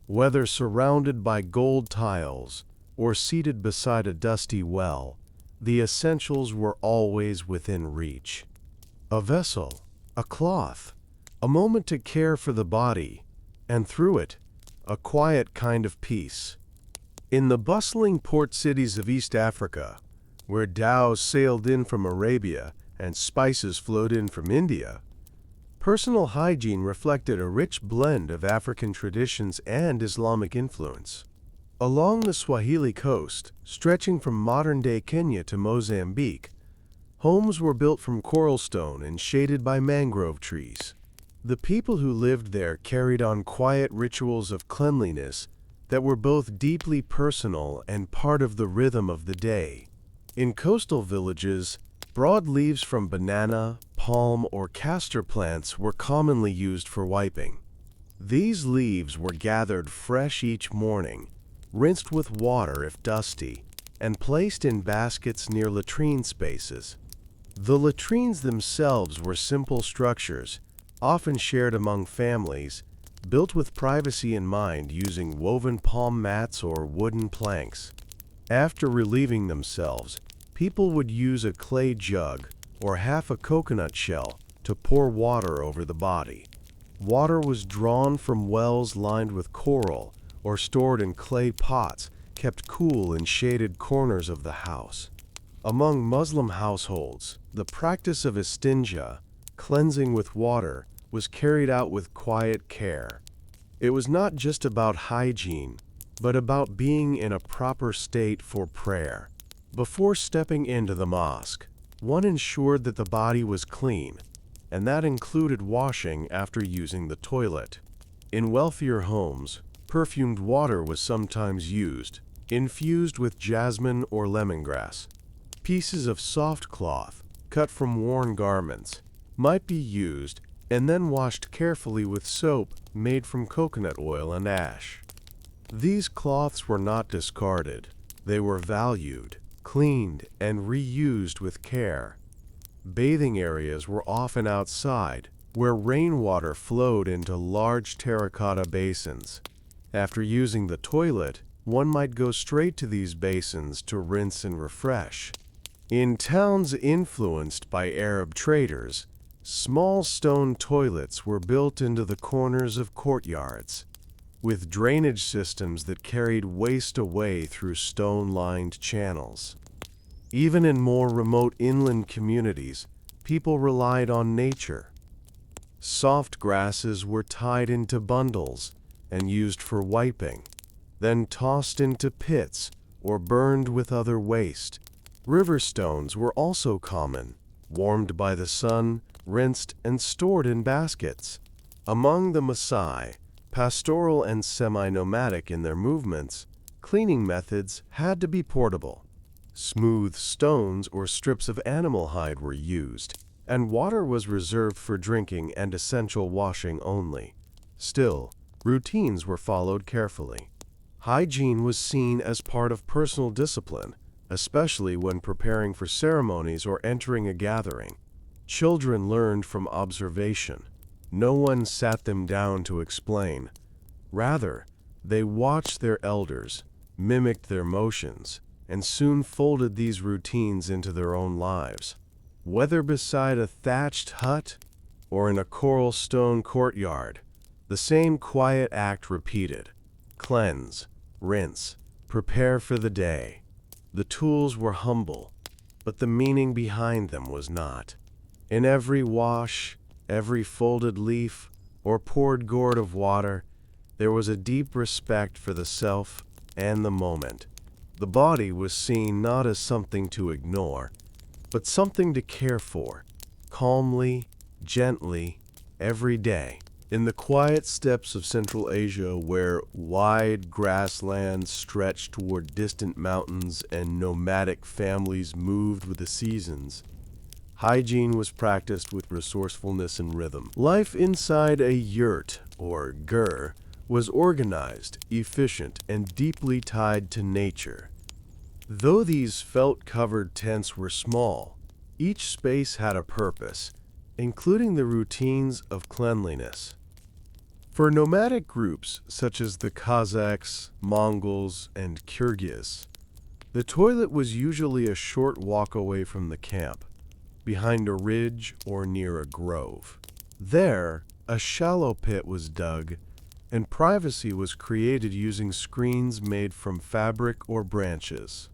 Whether surrounded by gold tiles or seated beside a dusty well, the essentials were always within reach. A vessel, a cloth, a moment to care for the body, and through it, a quiet kind of peace. In the bustling port cities of East Africa, where dhows sailed in from Arabia and spices flowed in from India, personal hygiene reflected a rich blend of African traditions and Islamic influence. Along the Swahili coast, stretching from modern-day Kenya to Mozambique, homes were built from coral stone and shaded by mangrove trees. The people who lived there carried on quiet rituals of cleanliness that were both deeply personal and part of the rhythm of the day. In coastal villages, broad leaves from banana, palm, or castor plants were commonly used for wiping. These leaves were gathered fresh each morning, rinsed with water if dusty, and placed in baskets near latrine spaces. The latrines themselves were simple structures, often shared among families, built with privacy in mind using woven palm mats or wooden planks. After relieving themselves, people would use a clay jug or half a coconut shell to pour water over the body. Water was drawn from wells lined with coral or stored in clay pots kept cool in shaded corners of the house. Among Muslim households, the practice of istinja, cleansing with water, was carried out with quiet care. It was not just about hygiene, but about being in a proper state for prayer. Before stepping into the mosque, one ensured that the body was clean, and that included washing after using the toilet. In wealthier homes, perfumed water was sometimes used, infused with jasmine or lemongrass. Pieces of soft cloth, cut from worn garments, might be used and then washed carefully with soap made from coconut oil and ash. These cloths were not discarded. They were valued, cleaned, and reused with care. Bathing areas were often outside, where rainwater flowed into large terracotta basins. After using the toilet, one might go straight to these basins to rinse and refresh. In towns influenced by Arab traders, small stone toilets were built into the corners of courtyards, with drainage systems that carried waste away through stone-lined channels. Even in more remote inland communities, people relied on nature. Soft grasses were tied into bundles and used for wiping, then tossed into pits or burned with other waste. River stones were also common, warmed by the sun, rinsed, and stored in baskets. Among the Maasai, pastoral and semi-nomadic in their movements, cleaning methods had to be portable. Smooth stones or strips of animal hide were used, and water was reserved for drinking and essential washing only. Still, routines were followed carefully. Hygiene was seen as part of personal discipline, especially when preparing for ceremonies or entering a gathering. Children learned from observation. No one sat them down to explain. Rather, they watched their elders, mimicked their motions, and soon folded these routines into their own lives. Whether beside a thatched hut or in a coral stone courtyard, the same quiet act repeated. Cleanse, rinse, prepare for the day. The tools were humble, but the meaning behind them was not. In every wash, every folded leaf, or poured gourd of water, there was a deep respect for the self and the moment. The body was seen not as something to ignore, but something to care for, calmly, gently, every day. In the quiet steppes of Central Asia, where wide grasslands stretched toward distant mountains and nomadic families moved with the seasons, hygiene was practiced with resourcefulness and rhythm. Life inside a yurt, or gur, was organized, efficient, and deeply tied to nature. Though these felt-covered tents were small, each space had a purpose, including the routines of cleanliness. For nomadic groups such as the Kazakhs, Mongols, and Kyrgyz, the toilet was usually a short walk away from the camp, behind a ridge or near a grove. There, a shallow pit was dug, and privacy was created using screens made from fabric or branches.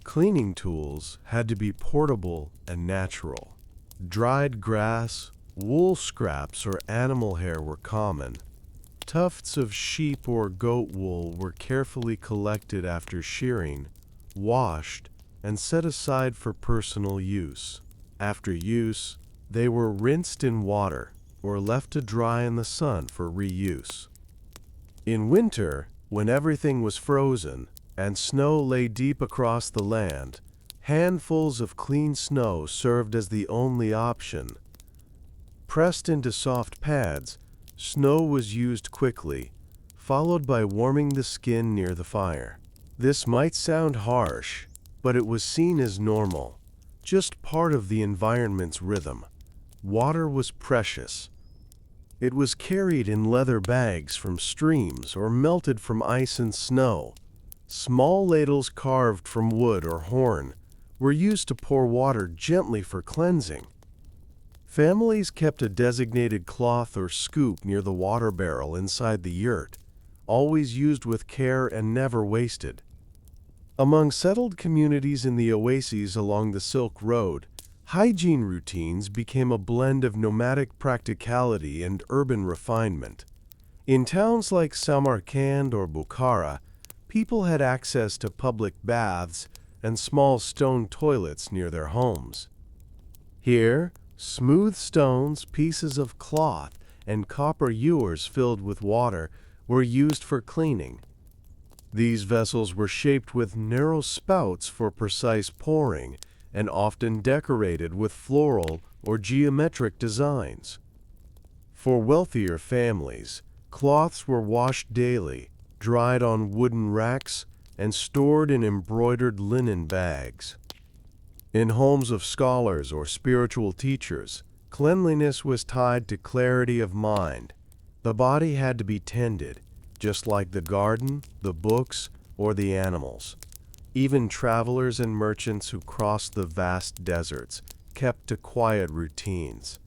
Cleaning tools had to be portable and natural. Dried grass, wool scraps, or animal hair were common. Tufts of sheep or goat wool were carefully collected after shearing, washed, and set aside for personal use. After use, they were rinsed in water or left to dry in the sun for reuse. In winter, when everything was frozen and snow lay deep across the land, handfuls of clean snow served as the only option. Pressed into soft pads, snow was used quickly, followed by warming the skin near the fire. This might sound harsh, but it was seen as normal, just part of the environment's rhythm. Water was precious. It was carried in leather bags from streams or melted from ice and snow. Small ladles carved from wood or horn were used to pour water gently for cleansing. Families kept a designated cloth or scoop near the water barrel inside the yurt, always used with care and never wasted. Among settled communities in the oases along the Silk Road, hygiene routines became a blend of nomadic practicality and urban refinement. In towns like Samarkand or Bukhara, people had access to public baths and small stone toilets near their homes. Here, smooth stones, pieces of cloth, and copper ewers filled with water were used for cleaning. These vessels were shaped with narrow spouts for precise pouring and often decorated with floral or geometric designs. For wealthier families, cloths were washed daily, dried on wooden racks, and stored in embroidered linen bags. In homes of scholars or spiritual teachers, cleanliness was tied to clarity of mind. The body had to be tended, just like the garden, the books, or the animals. Even travelers and merchants who crossed the vast deserts kept to quiet routines.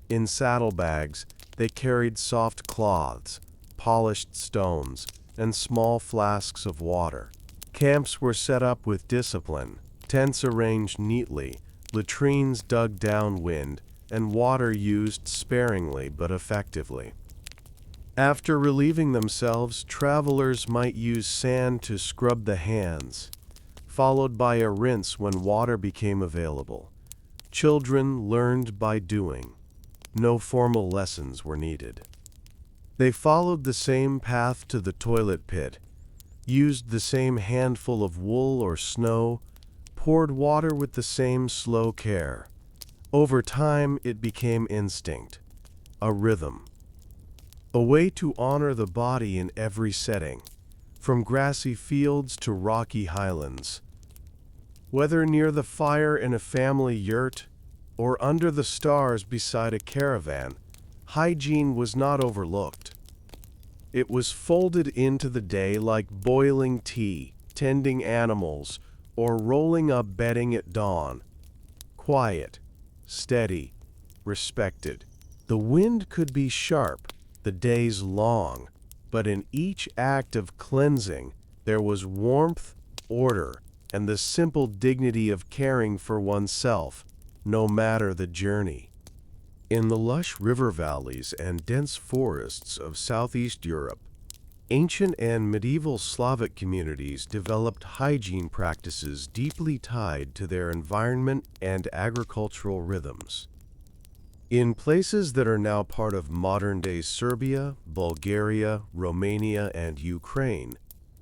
In saddlebags, they carried soft cloths, polished stones, and small flasks of water. Camps were set up with discipline, tents arranged neatly, latrines dug downwind, and water used sparingly but effectively. After relieving themselves, travelers might use sand to scrub the hands, followed by a rinse when water became available. Children learned by doing. No formal lessons were needed. They followed the same path to the toilet pit, used the same handful of wool or snow, poured water with the same slow care. Over time, it became instinct, a rhythm, a way to honor the body in every setting, from grassy fields to rocky highlands. Whether near the fire in a family yurt or under the stars beside a caravan, hygiene was not overlooked. It was folded into the day like boiling tea, tending animals, or rolling up bedding at dawn. Quiet, steady, respected. The wind could be sharp, the days long, but in each act of cleansing there was warmth, order, and the simple dignity of caring for oneself, no matter the journey. In the lush river valleys and dense forests of Southeast Europe, ancient and medieval Slavic communities developed hygiene practices deeply tied to their environment and agricultural rhythms. In places that are now part of modern-day Serbia, Bulgaria, Romania, and Ukraine,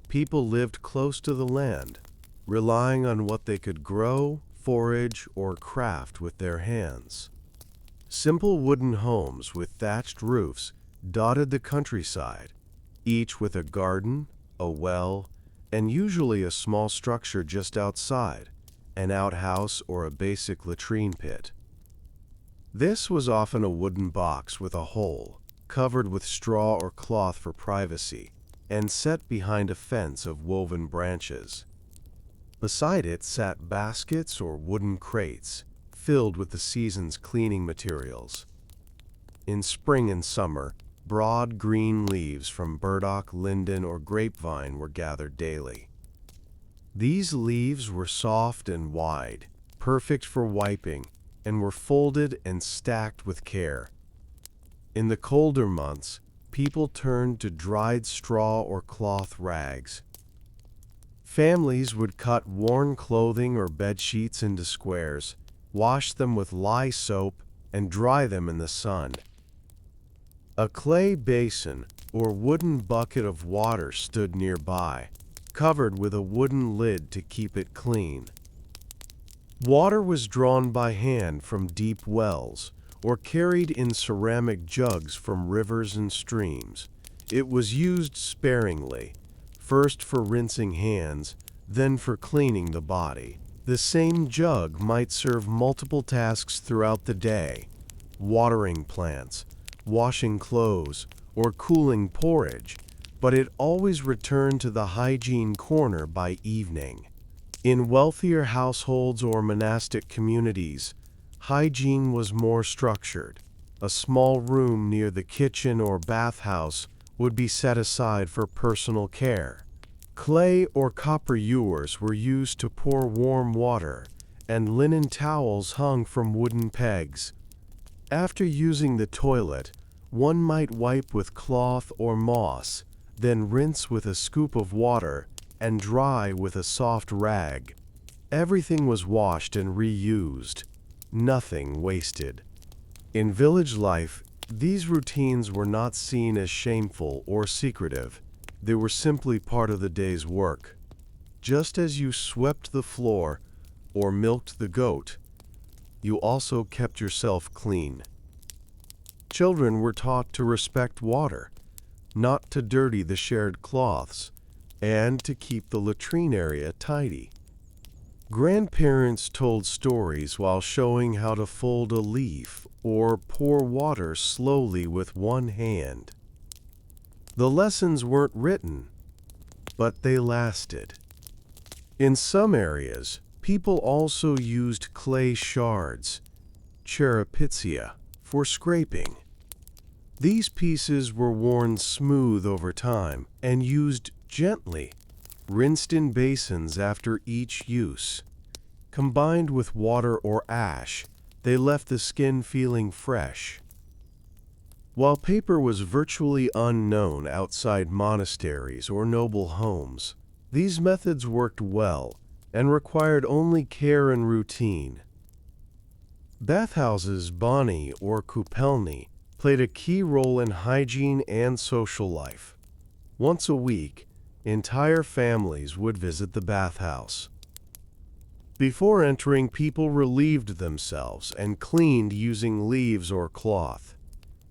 people lived close to the land, relying on what they could grow, forage, or craft with their hands. Simple wooden homes with thatched roofs dotted the countryside, each with a garden, a well, and usually a small structure just outside, an outhouse or a basic latrine pit. This was often a wooden box with a hole, covered with straw or cloth for privacy, and set behind a fence of woven branches. Beside it sat baskets or wooden crates, filled with the season's cleaning materials. In spring and summer, broad green leaves from burdock, linden, or grapevine were gathered daily. These leaves were soft and wide, perfect for wiping, and were folded and stacked with care. In the colder months, people turned to dried straw or cloth rags. Families would cut worn clothing or bed sheets into squares, wash them with lye soap, and dry them in the sun. A clay basin or wooden bucket of water stood nearby, covered with a wooden lid to keep it clean. Water was drawn by hand from deep wells or carried in ceramic jugs from rivers and streams. It was used sparingly, first for rinsing hands, then for cleaning the body. The same jug might serve multiple tasks throughout the day: watering plants, washing clothes, or cooling porridge, but it always returned to the hygiene corner by evening. In wealthier households or monastic communities, hygiene was more structured. A small room near the kitchen or bathhouse would be set aside for personal care. Clay or copper ewers were used to pour warm water, and linen towels hung from wooden pegs. After using the toilet, one might wipe with cloth or moss, then rinse with a scoop of water, and dry with a soft rag. Everything was washed and reused, nothing wasted. In village life, these routines were not seen as shameful or secretive. They were simply part of the day's work. Just as you swept the floor or milked the goat, you also kept yourself clean. Children were taught to respect water, not to dirty the shared cloths, and to keep the latrine area tidy. Grandparents told stories while showing how to fold a leaf or pour water slowly with one hand. The lessons weren't written, but they lasted. In some areas, people also used clay shards, cherapizia, for scraping. These pieces were worn smooth over time and used gently, rinsed in basins after each use. Combined with water or ash, they left the skin feeling fresh. While paper was virtually unknown outside monasteries or noble homes, these methods worked well and required only care and routine. Bathhouses, bani or kupelni, played a key role in hygiene and social life. Once a week, entire families would visit the bathhouse. Before entering, people relieved themselves and cleaned using leaves or cloth.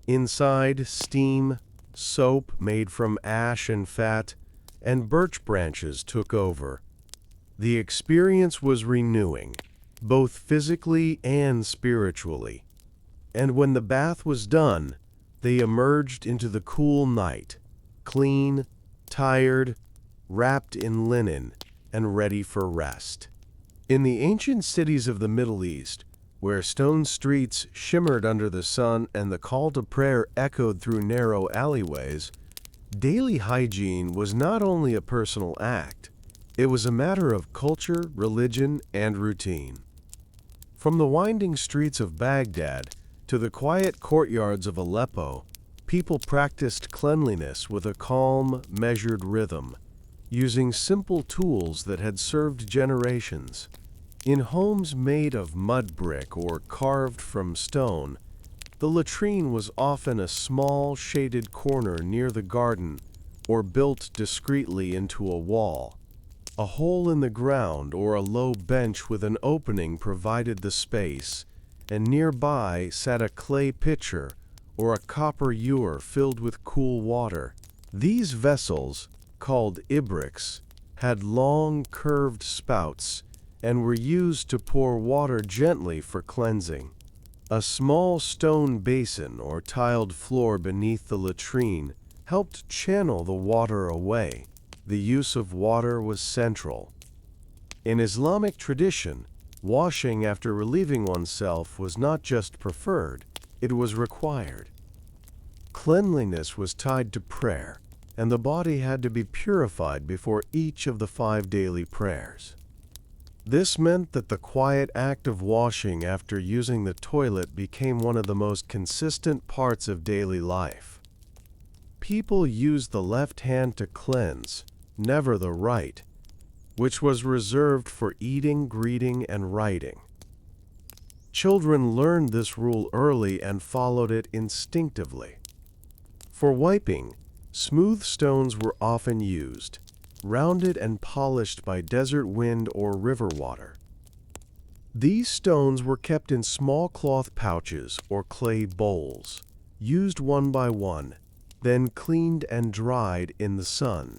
Inside, steam, soap made from ash and fat, and birch branches took over. The experience was renewing, both physically and spiritually. And when the bath was done, they emerged into the cool night, clean, tired, wrapped in linen, and ready for rest. In the ancient cities of the Middle East, where stone streets shimmered under the sun and the call to prayer echoed through narrow alleyways, daily hygiene was not only a personal act, it was a matter of culture, religion, and routine. From the winding streets of Baghdad to the quiet courtyards of Aleppo, people practiced cleanliness with a calm, measured rhythm, using simple tools that had served generations. In homes made of mud brick or carved from stone, The latrine was often a small, shaded corner near the garden or built discreetly into a wall. A hole in the ground or a low bench with an opening provided the space, and nearby sat a clay pitcher or a copper ewer filled with cool water. These vessels, called ibriks, had long, curved spouts and were used to pour water gently for cleansing. A small stone basin or tiled floor beneath the latrine helped channel the water away. The use of water was central. In Islamic tradition, washing after relieving oneself was not just preferred, it was required. Cleanliness was tied to prayer, and the body had to be purified before each of the 5 daily prayers. This meant that the quiet act of washing after using the toilet became one of the most consistent parts of daily life. People used the left hand to cleanse, never the right, which was reserved for eating, greeting, and writing. Children learned this rule early and followed it instinctively. For wiping, smooth stones were often used, rounded and polished by desert wind or river water. These stones were kept in small cloth pouches or clay bowls, used one by one, then cleaned and dried in the sun.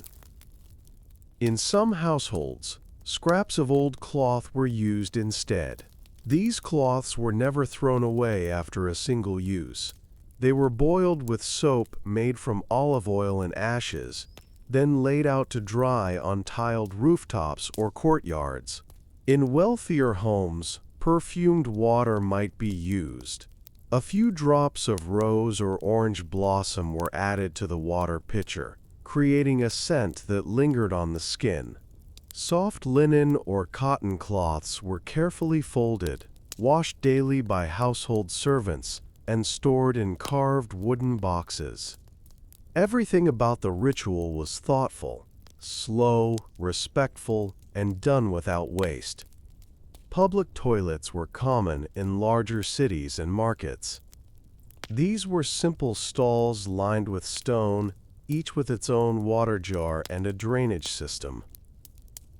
In some households, scraps of old cloth were used instead. These cloths were never thrown away after a single use. They were boiled with soap made from olive oil and ashes, then laid out to dry on tiled rooftops or courtyards. In wealthier homes, perfumed water might be used. A few drops of rose or orange blossom were added to the water pitcher, creating a scent that lingered on the skin. Soft linen or cotton cloths were carefully folded, washed daily by household servants, and stored in carved wooden boxes. Everything about the ritual was thoughtful, slow, respectful, and done without waste. Public toilets were common in larger cities and markets. These were simple stalls lined with stone, each with its own water jar and a drainage system.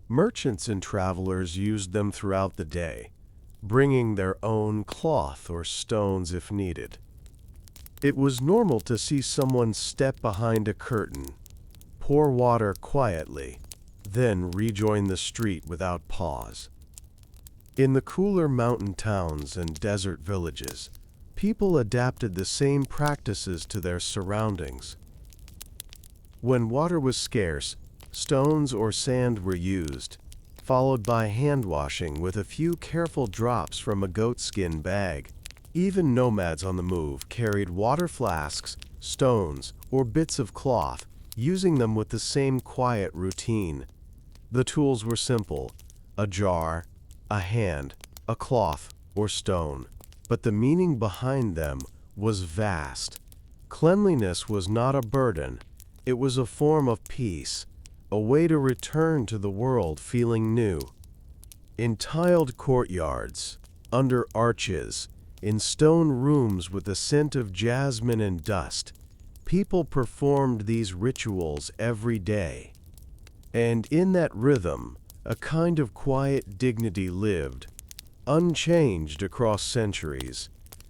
Merchants and travelers used them throughout the day, bringing their own cloth or stones if needed. It was normal to see someone step behind a curtain, pour water quietly, then rejoin the street without pause. In the cooler mountain towns and desert villages, people adapted the same practices to their surroundings. When water was scarce, stones or sand were used, followed by hand washing with a few careful drops from a goatskin bag. Even nomads on the move carried water flasks, stones, or bits of cloth, using them with the same quiet routine. The tools were simple: a jar, a hand, a cloth, or stone. But the meaning behind them was vast. Cleanliness was not a burden, it was a form of peace, a way to return to the world feeling new. In tiled courtyards, under arches, in stone rooms with the scent of jasmine and dust, people performed these rituals every day. And in that rhythm, a kind of quiet dignity lived, unchanged across centuries,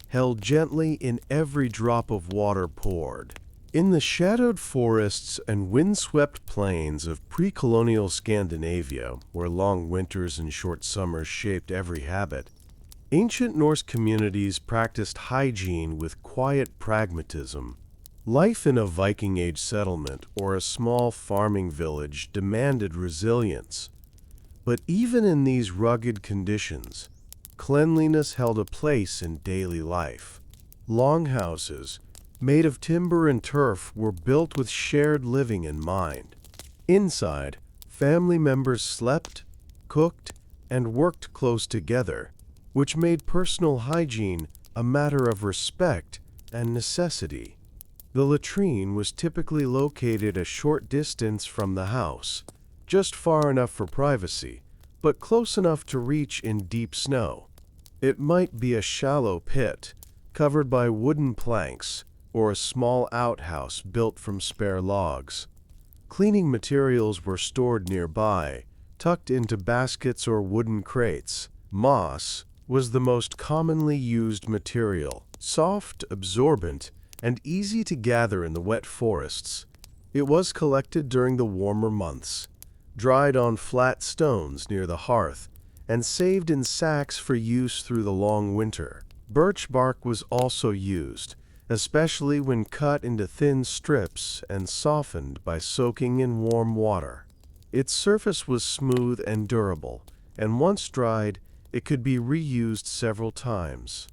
held gently in every drop of water poured. In the shadowed forests and windswept plains of pre-colonial Scandinavia, where long winters and short summers shaped every habit, ancient Norse communities practiced hygiene with quiet pragmatism. Life in a Viking Age settlement or a small farming village demanded resilience. But even in these rugged conditions, cleanliness held a place in daily life. Longhouses, made of timber and turf, were built with shared living in mind. Inside, family members slept, cooked, and worked close together, which made personal hygiene a matter of respect and necessity. The latrine was typically located a short distance from the house, just far enough for privacy, but close enough to reach in deep snow. It might be a shallow pit, covered by wooden planks, or a small outhouse built from spare logs. Cleaning materials were stored nearby, tucked into baskets or wooden crates. Moss was the most commonly used material, soft, absorbent, and easy to gather in the wet forests. It was collected during the warmer months, dried on flat stones near the hearth, and saved in sacks for use through the long winter. Birch bark was also used, especially when cut into thin strips and softened by soaking in warm water. Its surface was smooth and durable, and once dried, it could be reused several times.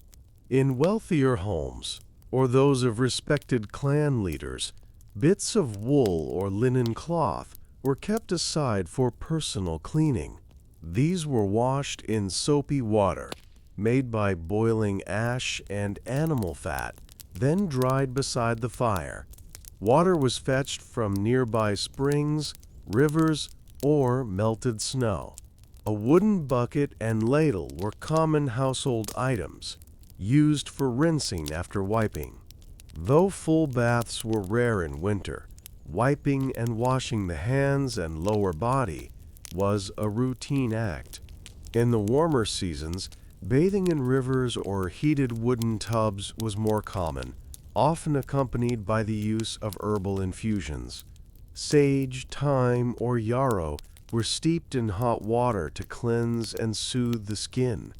In wealthier homes, or those of respected clan leaders, bits of wool or linen cloth were kept aside for personal cleaning. These were washed in soapy water, made by boiling ash and animal fat, then dried beside the fire. Water was fetched from nearby springs, rivers, or melted snow. A wooden bucket and ladle were common household items, used for rinsing after wiping. Though full baths were rare in winter, wiping and washing the hands and lower body was a routine act. In the warmer seasons, bathing in rivers or heated wooden tubs was more common, often accompanied by the use of herbal infusions. Sage, thyme, or yarrow were steeped in hot water to cleanse and soothe the skin.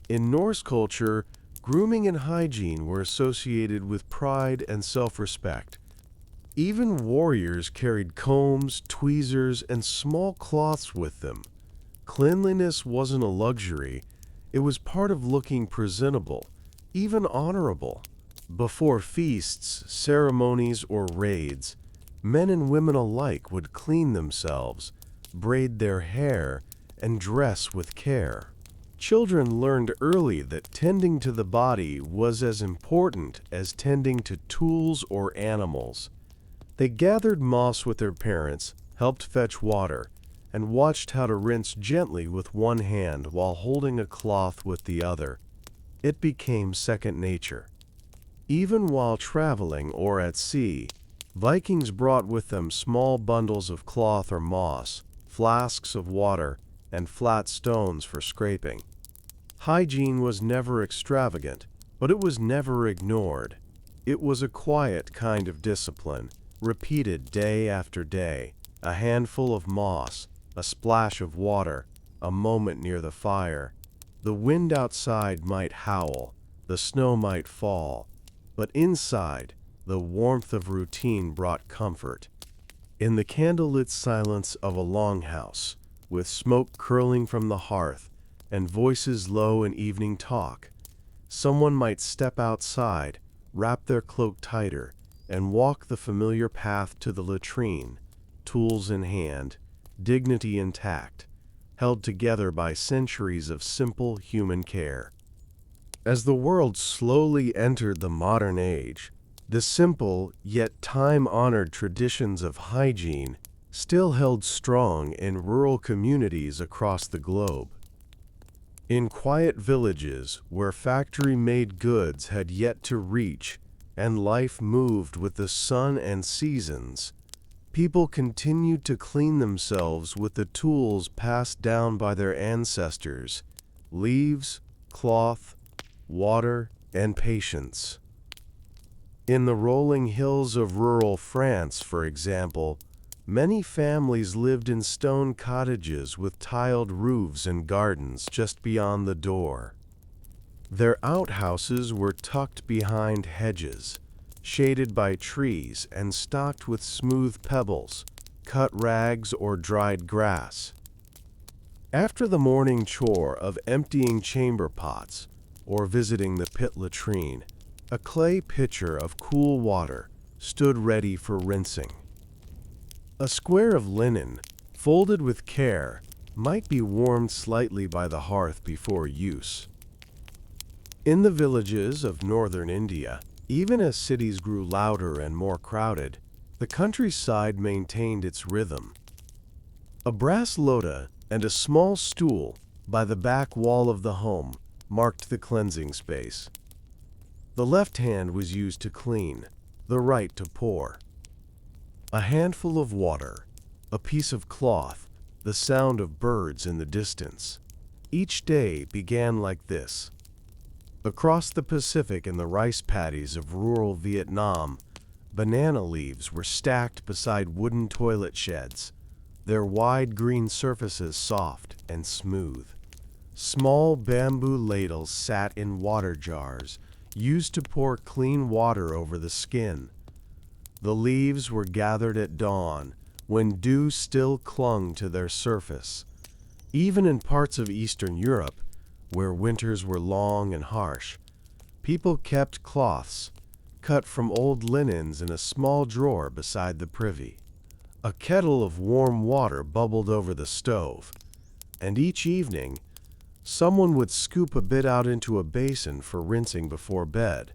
In Norse culture, grooming and hygiene were associated with pride and self-respect. Even warriors carried combs, tweezers, and small cloths with them. Cleanliness wasn't a luxury, it was part of looking presentable, even honorable. Before feasts, ceremonies, or raids, men and women alike would clean themselves, braid their hair, and dress with care. Children learned early that tending to the body was as important as tending to tools or animals. They gathered moss with their parents, helped fetch water, and watched how to rinse gently with one hand while holding a cloth with the other. It became second nature. Even while traveling or at sea, Vikings brought with them small bundles of cloth or moss, flasks of water, and flat stones for scraping. Hygiene was never extravagant, but it was never ignored. It was a quiet kind of discipline, repeated day after day. A handful of moss, a splash of water, a moment near the fire. The wind outside might howl, the snow might fall, but inside, the warmth of routine brought comfort. In the candlelit silence of a longhouse, with smoke curling from the hearth and voices low in evening talk, someone might step outside, wrap their cloak tighter, and walk the familiar path to the latrine, tools in hand, dignity intact, held together by centuries of simple human care. As the world slowly entered the modern age, the simple yet time-honored traditions of hygiene still held strong in rural communities across the globe. In quiet villages where factory-made goods had yet to reach and life moved with the sun and seasons, people continued to clean themselves with the tools passed down by their ancestors: leaves, cloth, water, and patience. In the rolling hills of rural France, for example, many families lived in stone cottages with tiled roofs and gardens just beyond the door. Their outhouses were tucked behind hedges, shaded by trees and stocked with smooth pebbles, cut rags, or dried grass. After the morning chore of emptying chamber pots or visiting the pit latrine, a clay pitcher of cool water stood ready for rinsing. A square of linen, folded with care, might be warmed slightly by the hearth before use. In the villages of northern India, even as cities grew louder and more crowded, the countryside maintained its rhythm. A brass lota and a small stool by the back wall of the home marked the cleansing space. The left hand was used to clean, the right to pour. A handful of water, a piece of cloth, the sound of birds in the distance. Each day began like this. Across the Pacific in the rice paddies of rural Vietnam, banana leaves were stacked beside wooden toilet sheds, their wide green surfaces soft and smooth. Small bamboo ladles sat in water jars, used to pour clean water over the skin. The leaves were gathered at dawn, when dew still clung to their surface. Even in parts of Eastern Europe, where winters were long and harsh, people kept cloths, cut from old linens, in a small drawer beside the privy. A kettle of warm water bubbled over the stove, and each evening, someone would scoop a bit out into a basin for rinsing before bed.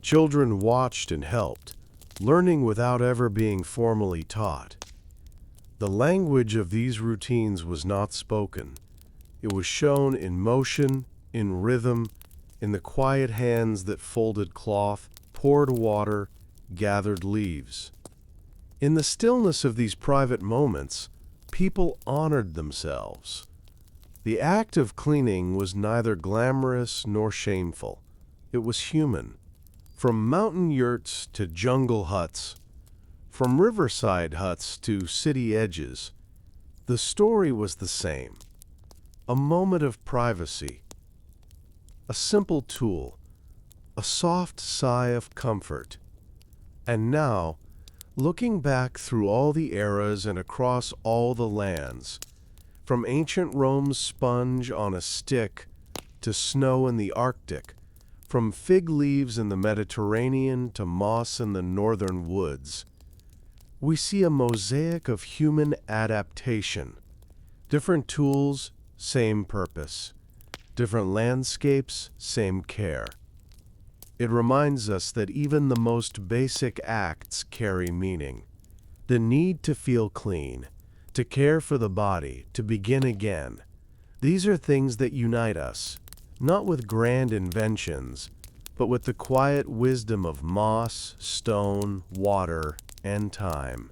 Children watched and helped, learning without ever being formally taught. The language of these routines was not spoken. It was shown in motion, in rhythm, in the quiet hands that folded cloth, poured water, gathered leaves. In the stillness of these private moments, people honored themselves. The act of cleaning was neither glamorous nor shameful. It was human. From mountain yurts to jungle huts, from riverside huts to city edges, the story was the same. A moment of privacy, a simple tool, a soft sigh of comfort. And now, looking back through all the eras and across all the lands, from ancient Rome's sponge on a stick to snow in the Arctic, from fig leaves in the Mediterranean to moss in the northern woods, we see a mosaic of human adaptation. Different tools, same purpose. Different landscapes, same care. It reminds us that even the most basic acts carry meaning. The need to feel clean, to care for the body, to begin again. These are things that unite us, not with grand inventions, but with the quiet wisdom of moss, stone, water, and time.